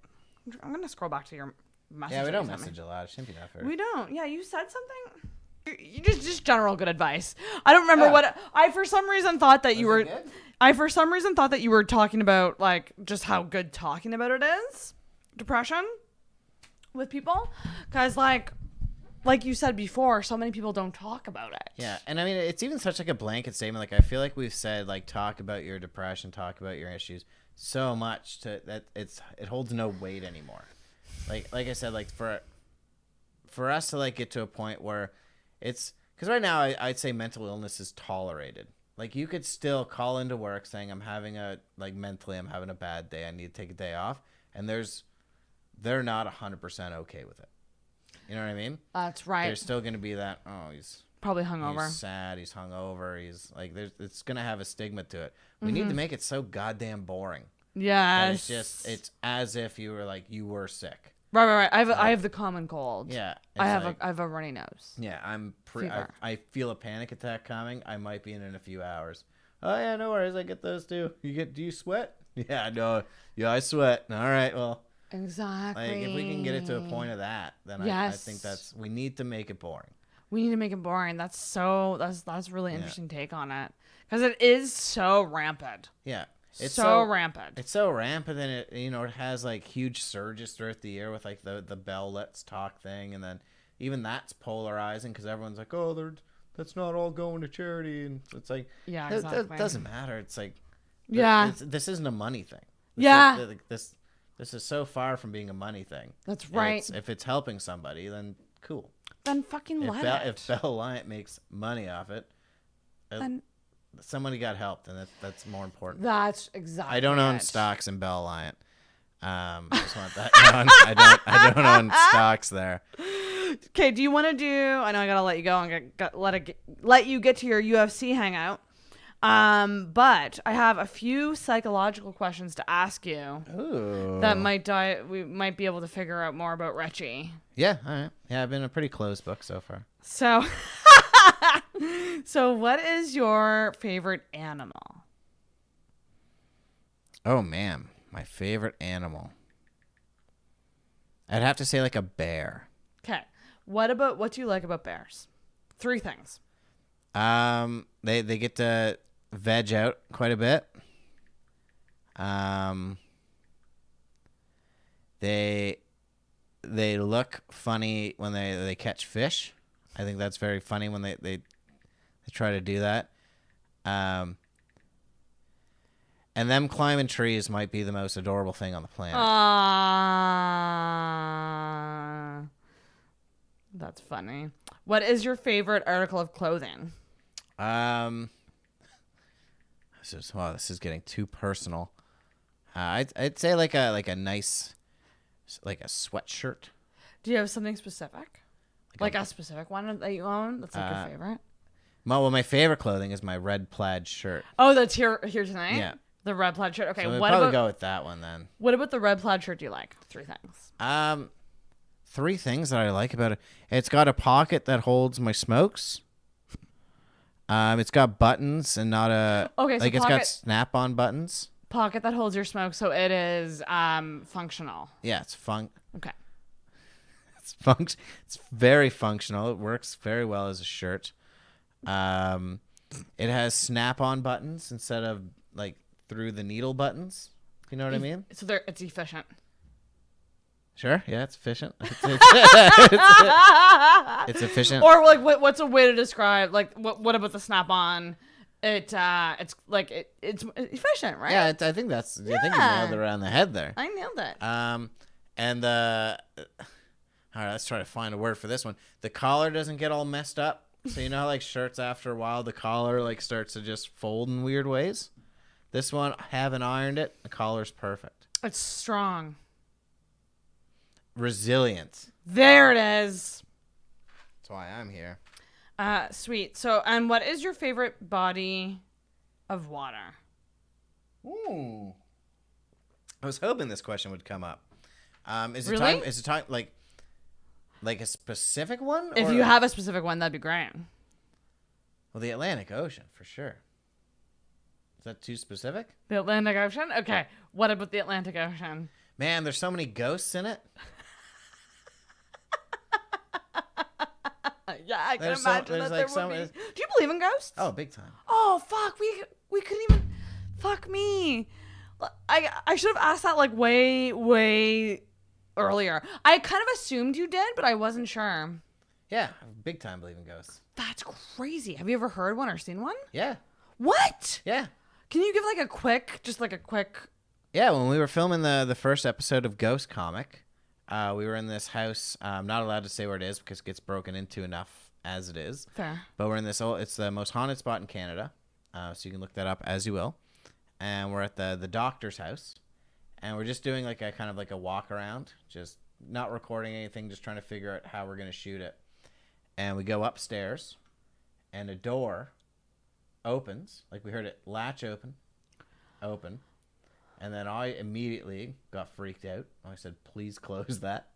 I'm going to scroll back to your message. Yeah, we don't message a lot. It shouldn't be that fair. We don't. Yeah, you said something. You just general good advice. I don't remember what I for some reason thought that you were. I for some reason thought that you were talking about like just how good talking about it is, depression, with people, because like you said before, so many people don't talk about it. Yeah, and I mean it's even such like a blanket statement. Like I feel like we've said like talk about your depression, talk about your issues so much that it holds no weight anymore. Like I said, like for us to like get to a point where it's because right now I'd say mental illness is tolerated. Like, you could still call into work saying, mentally, I'm having a bad day. I need to take a day off. And they're not 100% okay with it. You know what I mean? That's right. There's still going to be that, he's probably hungover. He's sad. He's hungover. He's like, it's going to have a stigma to it. We need to make it so goddamn boring. Yes. It's as if you were sick. Right. I have the common cold. Yeah. I have a runny nose. Yeah, I feel a panic attack coming. I might be in a few hours. Oh yeah, no worries. I get those too. Do you sweat? Yeah, no. Yeah, I sweat. All right, well. Exactly. Like, if we can get it to a point of that, then I think we need to make it boring. We need to make it boring. That's really interesting take on it, because it is so rampant. Yeah. It's so rampant. It's so rampant, and it has like huge surges throughout the year with like the Bell Let's Talk thing, and then even that's polarizing because everyone's like, oh, that's not all going to charity, and it's like, yeah, exactly. It doesn't matter. It's like, this isn't a money thing. This is so far from being a money thing. That's right. If it's helping somebody, then cool. Then fucking let it. If Bell Alliant makes money off it, then somebody got helped, and that's more important. That's exactly. I don't own stocks in Bell Alliant. I just want that known. I don't own stocks there. Okay, do you want to do? I know I gotta let you go and let you get to your UFC hangout. But I have a few psychological questions to ask you. Ooh. That we might be able to figure out more about Richie. Yeah, all right. Yeah, I've been a pretty closed book so far. So what is your favorite animal? Oh man, my favorite animal. I'd have to say like a bear. Okay. What do you like about bears? 3 things. They get to veg out quite a bit. They look funny when they catch fish. I think that's very funny when they try to do that. And them climbing trees might be the most adorable thing on the planet. That's funny. What is your favorite article of clothing? This is getting too personal. I'd say like a nice, like a sweatshirt. Do you have something specific? Like a specific one that you own that's like your favorite? Well, my favorite clothing is my red plaid shirt. Oh, that's here tonight? Yeah. The red plaid shirt. Okay, so we'll probably go with that one then. What about the red plaid shirt do you like? 3 things. 3 things that I like about it. It's got a pocket that holds my smokes. It's got buttons and not a... Okay, so it's got snap-on buttons. Pocket that holds your smoke, so it is functional. Yeah, it's Okay. It's very functional. It works very well as a shirt. It has snap-on buttons instead of like through the needle buttons. You know what I mean? So it's efficient. Sure. Yeah, it's efficient. It's efficient. Or like, what's a way to describe like what about the snap-on? It's efficient, right? Yeah, I think that's. I think you nailed it around the head there. I nailed it. And all right, let's try to find a word for this one. The collar doesn't get all messed up. So you know how like shirts after a while the collar like starts to just fold in weird ways? This one, haven't ironed it. The collar's perfect. It's strong. Resilient. There it is. That's why I'm here. Sweet. So, and what is your favorite body of water? Ooh. I was hoping this question would come up. Is really? it time like a specific one? If you have a specific one, that'd be great. Well, the Atlantic Ocean, for sure. Is that too specific? The Atlantic Ocean? Okay. What about the Atlantic Ocean? Man, there's so many ghosts in it. Yeah, I can imagine that there would be. Do you believe in ghosts? Oh, big time. Oh, fuck. We couldn't even... Fuck me. I should have asked that like way earlier. I kind of assumed you did, but I wasn't sure. Yeah, big time believe in ghosts. That's crazy. Have you ever heard one or seen one? Yeah. What? Yeah. Can you give like a quick... Yeah, when we were filming the first episode of Ghost Comic, we were in this house. I'm not allowed to say where it is because it gets broken into enough as it is. Fair. But we're in this it's the most haunted spot in Canada. So you can look that up as you will. And we're at the doctor's house. And we're just doing like a kind of like a walk around, just not recording anything, just trying to figure out how we're going to shoot it. And we go upstairs, and a door opens, like we heard it latch open, and then I immediately got freaked out. I said, "Please close that."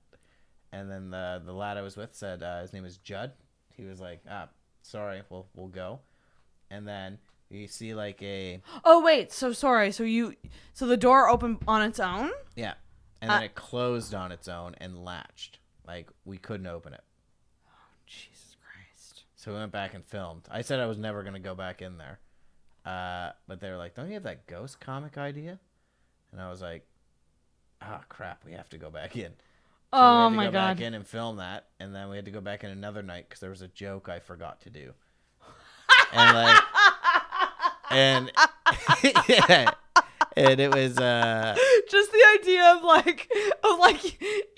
And then the lad I was with said his name is Judd. He was like, "Sorry, we'll go." And then you see like a... Oh, wait. So sorry. So the door opened on its own? Yeah. And then it closed on its own and latched. Like, we couldn't open it. Oh, Jesus Christ. So we went back and filmed. I said I was never going to go back in there. But they were like, "Don't you have that ghost comic idea?" And I was like, crap, we have to go back in. So oh, we had to my go God. back in and film that. And then we had to go back in another night because there was a joke I forgot to do. And like... And yeah, and it was just the idea of like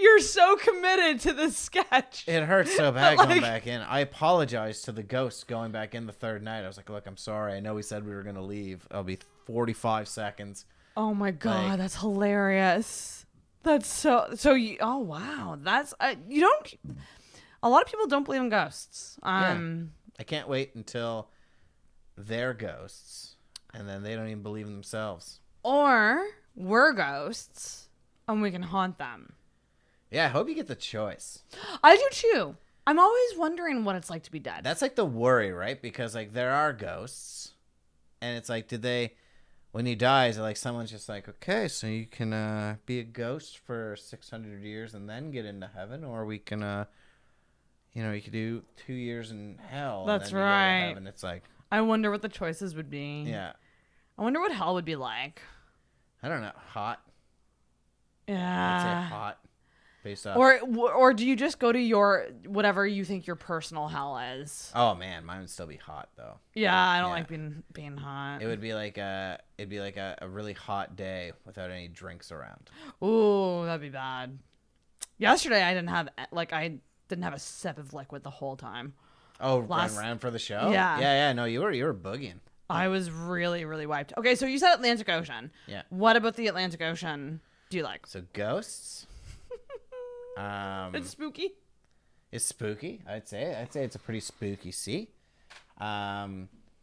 you're so committed to this sketch. It hurts so bad going back in. I apologized to the ghost going back in the third night. I was like, "Look, I'm sorry. I know we said we were gonna leave. I'll be 45 seconds." Oh my God, that's hilarious. That's so. You, oh wow, that's you don't. A lot of people don't believe in ghosts. I can't wait until they're ghosts, and then they don't even believe in themselves. Or we're ghosts, and we can haunt them. Yeah, I hope you get the choice. I do too. I'm always wondering what it's like to be dead. That's like the worry, right? Because like there are ghosts, and it's like, did they, when you die, is it like someone's just like, okay, so you can be a ghost for 600 years and then get into heaven, or we can, you could do 2 years in hell. That's and then right. You go to heaven. It's like, I wonder what the choices would be. yeah. I wonder what hell would be like. I don't know. Hot. Yeah. I'd say hot. Based off. Or do you just go to your whatever you think your personal hell is? Oh man, mine would still be hot though. Yeah, I don't like being hot. It would be like a really hot day without any drinks around. Ooh, that'd be bad. Yesterday I didn't have a sip of liquid the whole time. Oh, running around for the show? Yeah. Yeah. No, you were boogieing. I was really, really wiped. Okay, so you said Atlantic Ocean. Yeah. What about the Atlantic Ocean do you like? So ghosts. It's spooky. It's spooky. I'd say it's a pretty spooky sea.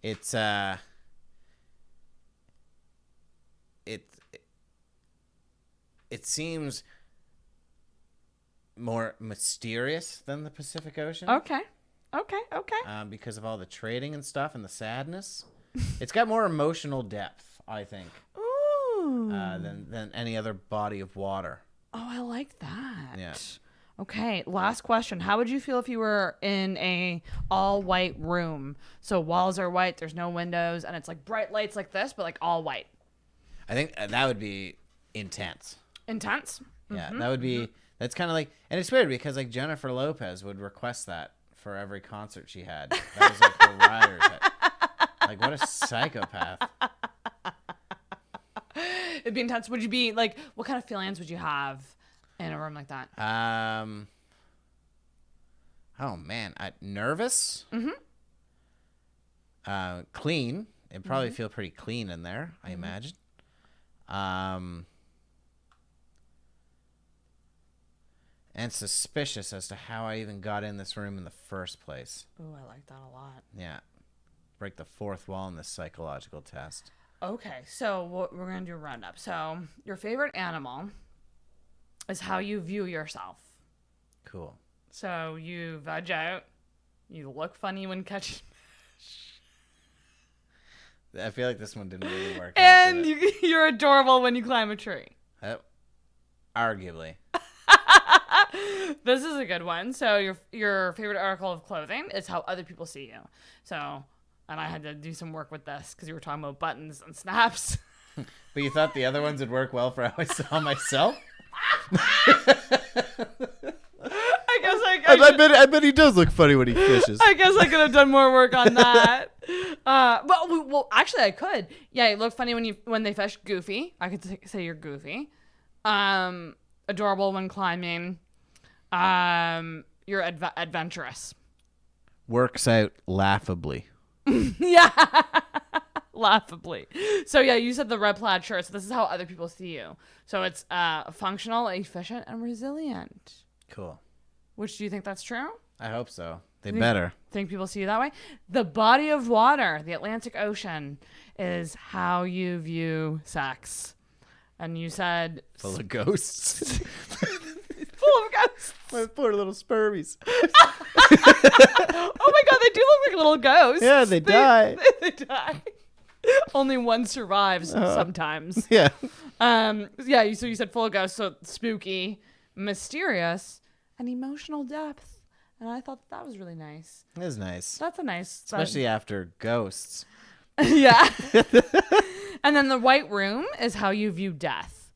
It seems more mysterious than the Pacific Ocean. Okay. Because of all the trading and stuff and the sadness. It's got more emotional depth, I think. Ooh. Than any other body of water. Oh, I like that. Yeah. Okay, last question. How would you feel if you were in a all-white room? So walls are white, there's no windows, and it's like bright lights like this, but like all white. I think that would be intense. Intense? Yeah, that would be... That's kind of like... And it's weird because like Jennifer Lopez would request that for every concert she had. That was like her rider. Like, what a psychopath. It'd be intense. Would you be like, what kind of feelings would you have in a room like that? Oh man, nervous. Mm-hmm. Clean. It'd probably feel pretty clean in there, I imagine. And suspicious as to how I even got in this room in the first place. Ooh, I like that a lot. Yeah. Break the fourth wall in this psychological test. Okay, so we're going to do a roundup. So your favorite animal is how you view yourself. Cool. So you veg out. You look funny when catching fish. I feel like this one didn't really work and out. And you're adorable when you climb a tree. Arguably. This is a good one. So your favorite article of clothing is how other people see you. So, and I had to do some work with this because you were talking about buttons and snaps. But you thought the other ones would work well for how I saw myself? I bet he does look funny when he fishes. I guess I could have done more work on that. Well, actually, I could. Yeah, you look funny when they fish. Goofy. I could say you're goofy. Adorable when climbing. You're adventurous. Works out laughably. Yeah. Laughably. So yeah, you said the red plaid shirt. So this is how other people see you. So it's functional, efficient, and resilient. Cool. Which, do you think that's true? I hope so. They better. Think people see you that way? The body of water, the Atlantic Ocean, is how you view sex. And you said... Full of ghosts. Full of ghosts. My poor little spermies. Oh my God, they do look like little ghosts. Yeah, they die. They die. Only one survives sometimes. Yeah. Yeah, so you said full of ghosts, so spooky, mysterious, and emotional depth. And I thought that was really nice. It is nice. That's a nice... Especially after ghosts. Yeah. And then the white room is how you view death.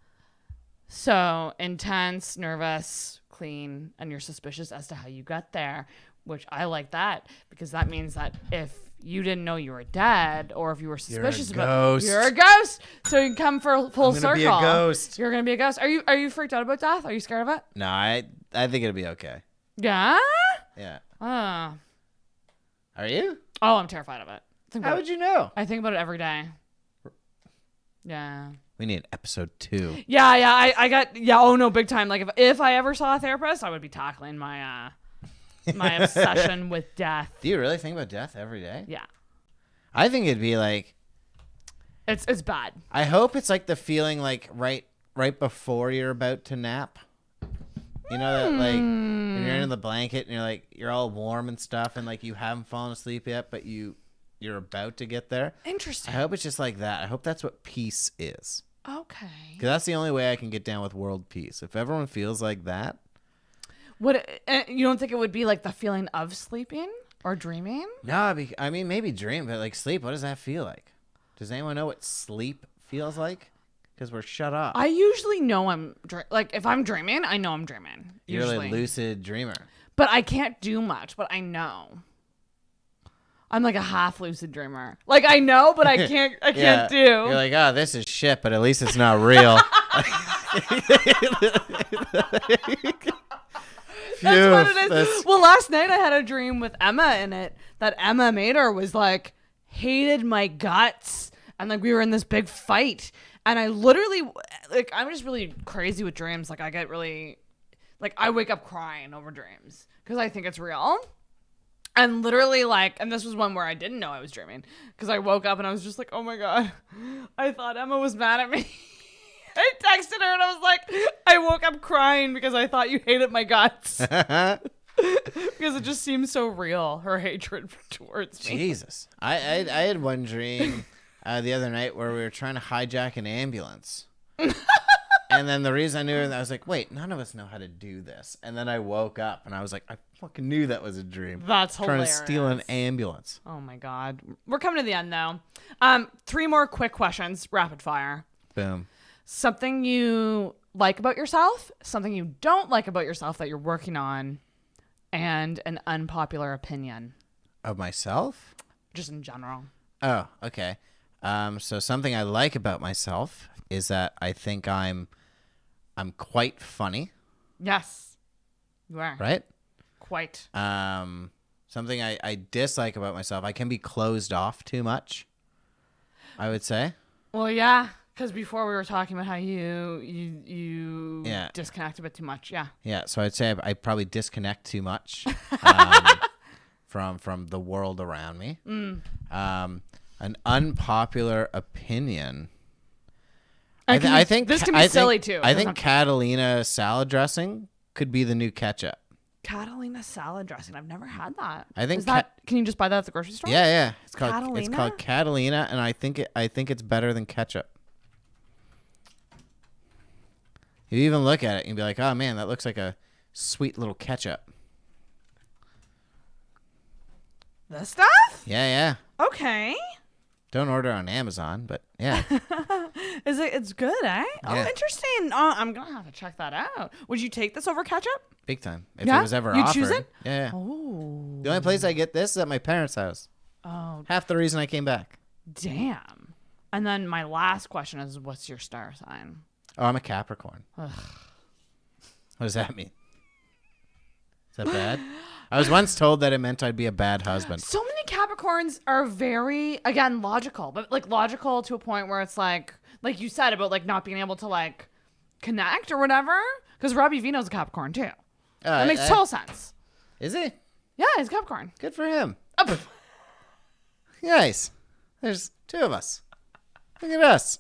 So intense, nervous, clean, and you're suspicious as to how you got there, which I like that because that means that if you didn't know you were dead or if you were suspicious about you're a ghost. So you can come for full circle. Be a ghost. You're going to be a ghost. Are you freaked out about death? Are you scared of it? No, I think it'll be okay. Yeah? Yeah. Are you? Oh, I'm terrified of it. How would you know? I think about it every day. Yeah. We need episode 2. Yeah. I got oh no, big time. Like if I ever saw a therapist, I would be tackling my my obsession with death. Do you really think about death every day? Yeah. I think it'd be like it's bad. I hope it's like the feeling like right before you're about to nap. You know that like when you're in the blanket and you're all warm and stuff and like you haven't fallen asleep yet, but you're about to get there. Interesting. I hope it's just like that. I hope that's what peace is. Okay. Because that's the only way I can get down with world peace. If everyone feels like that. You don't think it would be like the feeling of sleeping or dreaming? No, I mean maybe dream, but like sleep, what does that feel like? Does anyone know what sleep feels like? Because we're shut up. I usually know if I'm dreaming, I know I'm dreaming. You're usually. a lucid dreamer. But I can't do much, but I know. I'm like a half lucid dreamer. Like I know, but I can't do. You're like, oh, this is shit, but at least it's not real. That's what it is. Well, last night I had a dream with Emma in it that Emma Mater was like, hated my guts. And like we were in this big fight. And I literally, like, I'm just really crazy with dreams. Like I get really, like I wake up crying over dreams because I think it's real. And literally like, and this was one where I didn't know I was dreaming because I woke up and I was just like, oh my God, I thought Emma was mad at me. I texted her and I was like, I woke up crying because I thought you hated my guts. Because it just seems so real, her hatred towards me. Jesus. I had one dream the other night where we were trying to hijack an ambulance. And then the reason I knew it, I was like, wait, none of us know how to do this. And then I woke up and I was like, I fucking knew that was a dream. That's hilarious. Trying to steal an ambulance. Oh my God. We're coming to the end though. 3 more quick questions, rapid fire. Boom. Something you like about yourself, something you don't like about yourself that you're working on, and an unpopular opinion. Of myself? Just in general. Oh, okay. So something I like about myself is that I think I'm quite funny. Yes, you are. Right? Quite. Something I dislike about myself, I can be closed off too much, I would say. Well, yeah, because before we were talking about how you disconnect a bit too much. Yeah. Yeah, so I'd say I probably disconnect too much from the world around me. An unpopular opinion. I think this can be silly too. I think Catalina salad dressing could be the new ketchup. Catalina salad dressing. I've never had that. I think can you just buy that at the grocery store? Yeah. It's Catalina? called Catalina, and I think it's better than ketchup. You even look at it and you'd be like, oh man, that looks like a sweet little ketchup. This stuff? Yeah. Okay. Don't order on Amazon, but yeah. It's good, eh? Yeah. Oh, interesting. I'm gonna have to check that out. Would you take this over ketchup? Big time. If it was ever you offered. Choose it? Yeah. Oh. The only place I get this is at my parents' house. Oh. Half the reason I came back. Damn. And then my last question is, what's your star sign? Oh, I'm a Capricorn. Ugh. What does that mean? Is that bad? I was once told that it meant I'd be a bad husband. So many Capricorns are very, again, logical, but like logical to a point where it's like you said about like not being able to like connect or whatever. Because Robbie Vino's a Capricorn too. That makes total sense. Is he? Yeah, he's a Capricorn. Good for him. Nice. There's 2 of us. Look at us.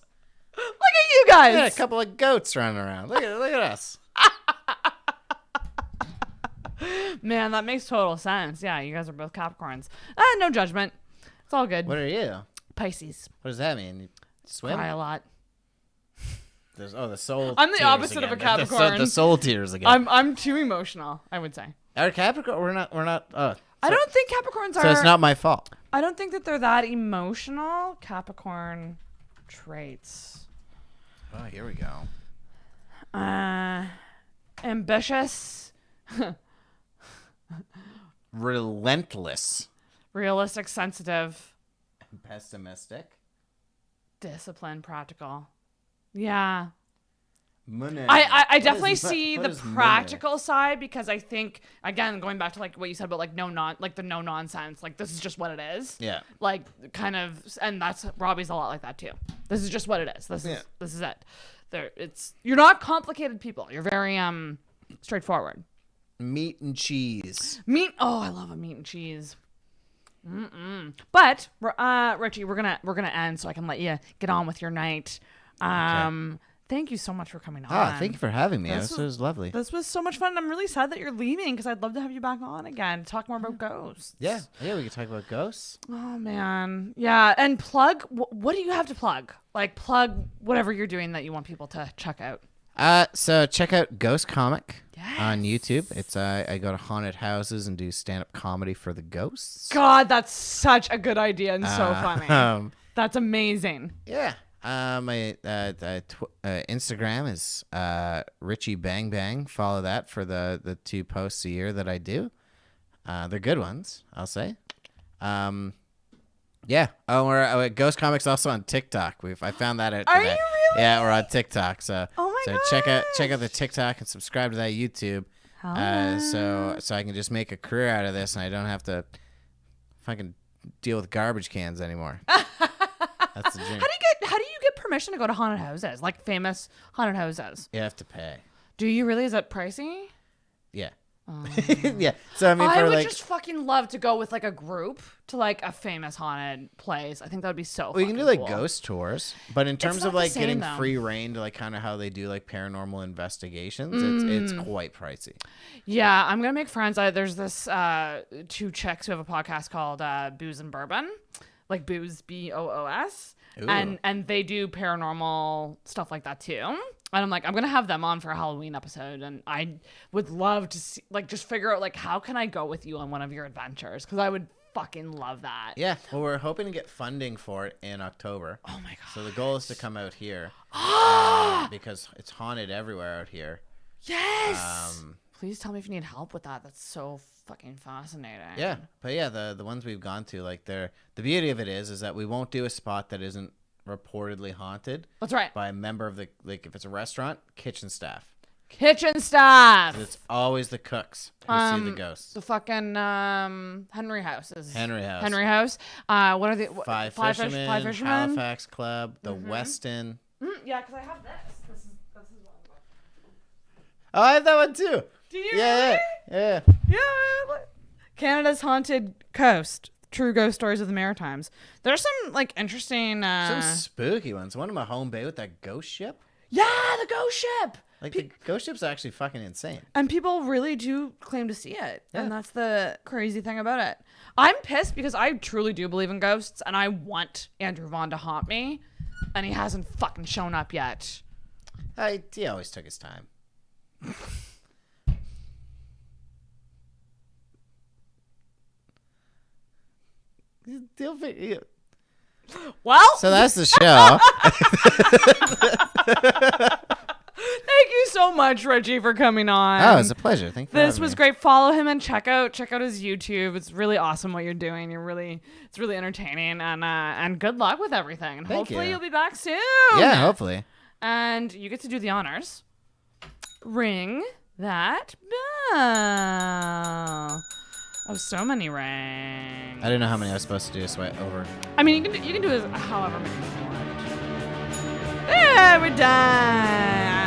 Look at you guys. Yeah, a couple of goats running around. Look at us. Man, that makes total sense. Yeah, you guys are both Capricorns. No judgment. It's all good. What are you? Pisces. What does that mean? You swim? Cry a lot. The soul. I'm the tears opposite again. of a Capricorn. The soul tears again. I'm too emotional, I would say. Our Capricorn, we're not. I don't think Capricorns are. So it's not my fault. I don't think that they're that emotional. Capricorn traits. Oh, here we go. Ambitious. Relentless. Realistic, sensitive. Pessimistic. Disciplined, practical. Yeah. Money. I definitely see the practical side because I think, again, going back to like what you said about like the no nonsense, like this is just what it is. Yeah. Like kind of, and that's Robbie's a lot like that too. This is just what it is. This is it. You're not complicated people. You're very straightforward. Meat and cheese. Oh, I love a meat and cheese. But Richie, we're gonna end so I can let you get on with your night. Okay. Thank you so much for coming on. Thank you for having me. This was lovely. This was so much fun. I'm really sad that you're leaving because I'd love to have you back on again to talk more about ghosts. Yeah, we could talk about ghosts. Oh man, yeah. And plug. What do you have to plug? Like plug whatever you're doing that you want people to check out. So check out Ghost Comic on YouTube. It's I go to haunted houses and do stand-up comedy for the ghosts. God, that's such a good idea and so funny. That's amazing. Yeah. My Instagram is Richie Bang Bang. Follow that for the 2 posts a year that I do. They're good ones, I'll say. Yeah. Oh, we're Ghost Comics also on TikTok. I found that out today. Are you really? Yeah, we're on TikTok. So God. check out the TikTok and subscribe to that YouTube. So I can just make a career out of this and I don't have to fucking deal with garbage cans anymore. That's the dream. How do you get permission to go to haunted houses, like famous haunted houses? You have to pay. Do you really? Is that pricey? Yeah. Yeah. So I would just fucking love to go with like a group to like a famous haunted place. I think that would be so. Well, you can do like cool. ghost tours, but in terms of like getting though. free reign to like kind of how they do like paranormal investigations, it's quite pricey. Yeah, I'm gonna make friends. There's this 2 chicks who have a podcast called Booze and Bourbon, like booze BOOS, and they do paranormal stuff like that too. And I'm like, I'm gonna have them on for a Halloween episode, and I would love to see, like, just figure out like how can I go with you on one of your adventures, because I would fucking love that. Yeah, well, we're hoping to get funding for it in October. Oh my god! So the goal is to come out here because it's haunted everywhere out here. Yes. Please tell me if you need help with that. That's so fucking fascinating. Yeah, but yeah, the ones we've gone to, like, the beauty of it is that we won't do a spot that isn't reportedly haunted. That's right. By a member of the, like, if it's a restaurant, kitchen staff. Kitchen staff. It's always the cooks who see the ghosts. The fucking Henry House is Henry House. Henry House. What are the Five Five Fishermen, Halifax Club, the Westin. Yeah, because I have this. This is one. Oh, I have that one too. Do you? Yeah, really? Yeah. Canada's Haunted Coast. True Ghost Stories of the Maritimes. There's some like interesting some spooky ones. One in Mahone Bay with that ghost ship. Yeah, the ghost ship. Like the ghost ship's actually fucking insane. And people really do claim to see it. Yeah. And that's the crazy thing about it. I'm pissed because I truly do believe in ghosts and I want Andrew Vaughn to haunt me. And he hasn't fucking shown up yet. He always took his time. Well, so that's the show. Thank you so much, Richie, for coming on. Oh, it's a pleasure. Thank you. This was great. Follow him and check out his YouTube. It's really awesome what you're doing. It's really entertaining, and good luck with everything. And hopefully you'll be back soon. Yeah, hopefully. And you get to do the honors. Ring that bell. Oh, so many rings. I didn't know how many I was supposed to do, so I over. I mean, you can do however many you want. Yeah, we're done.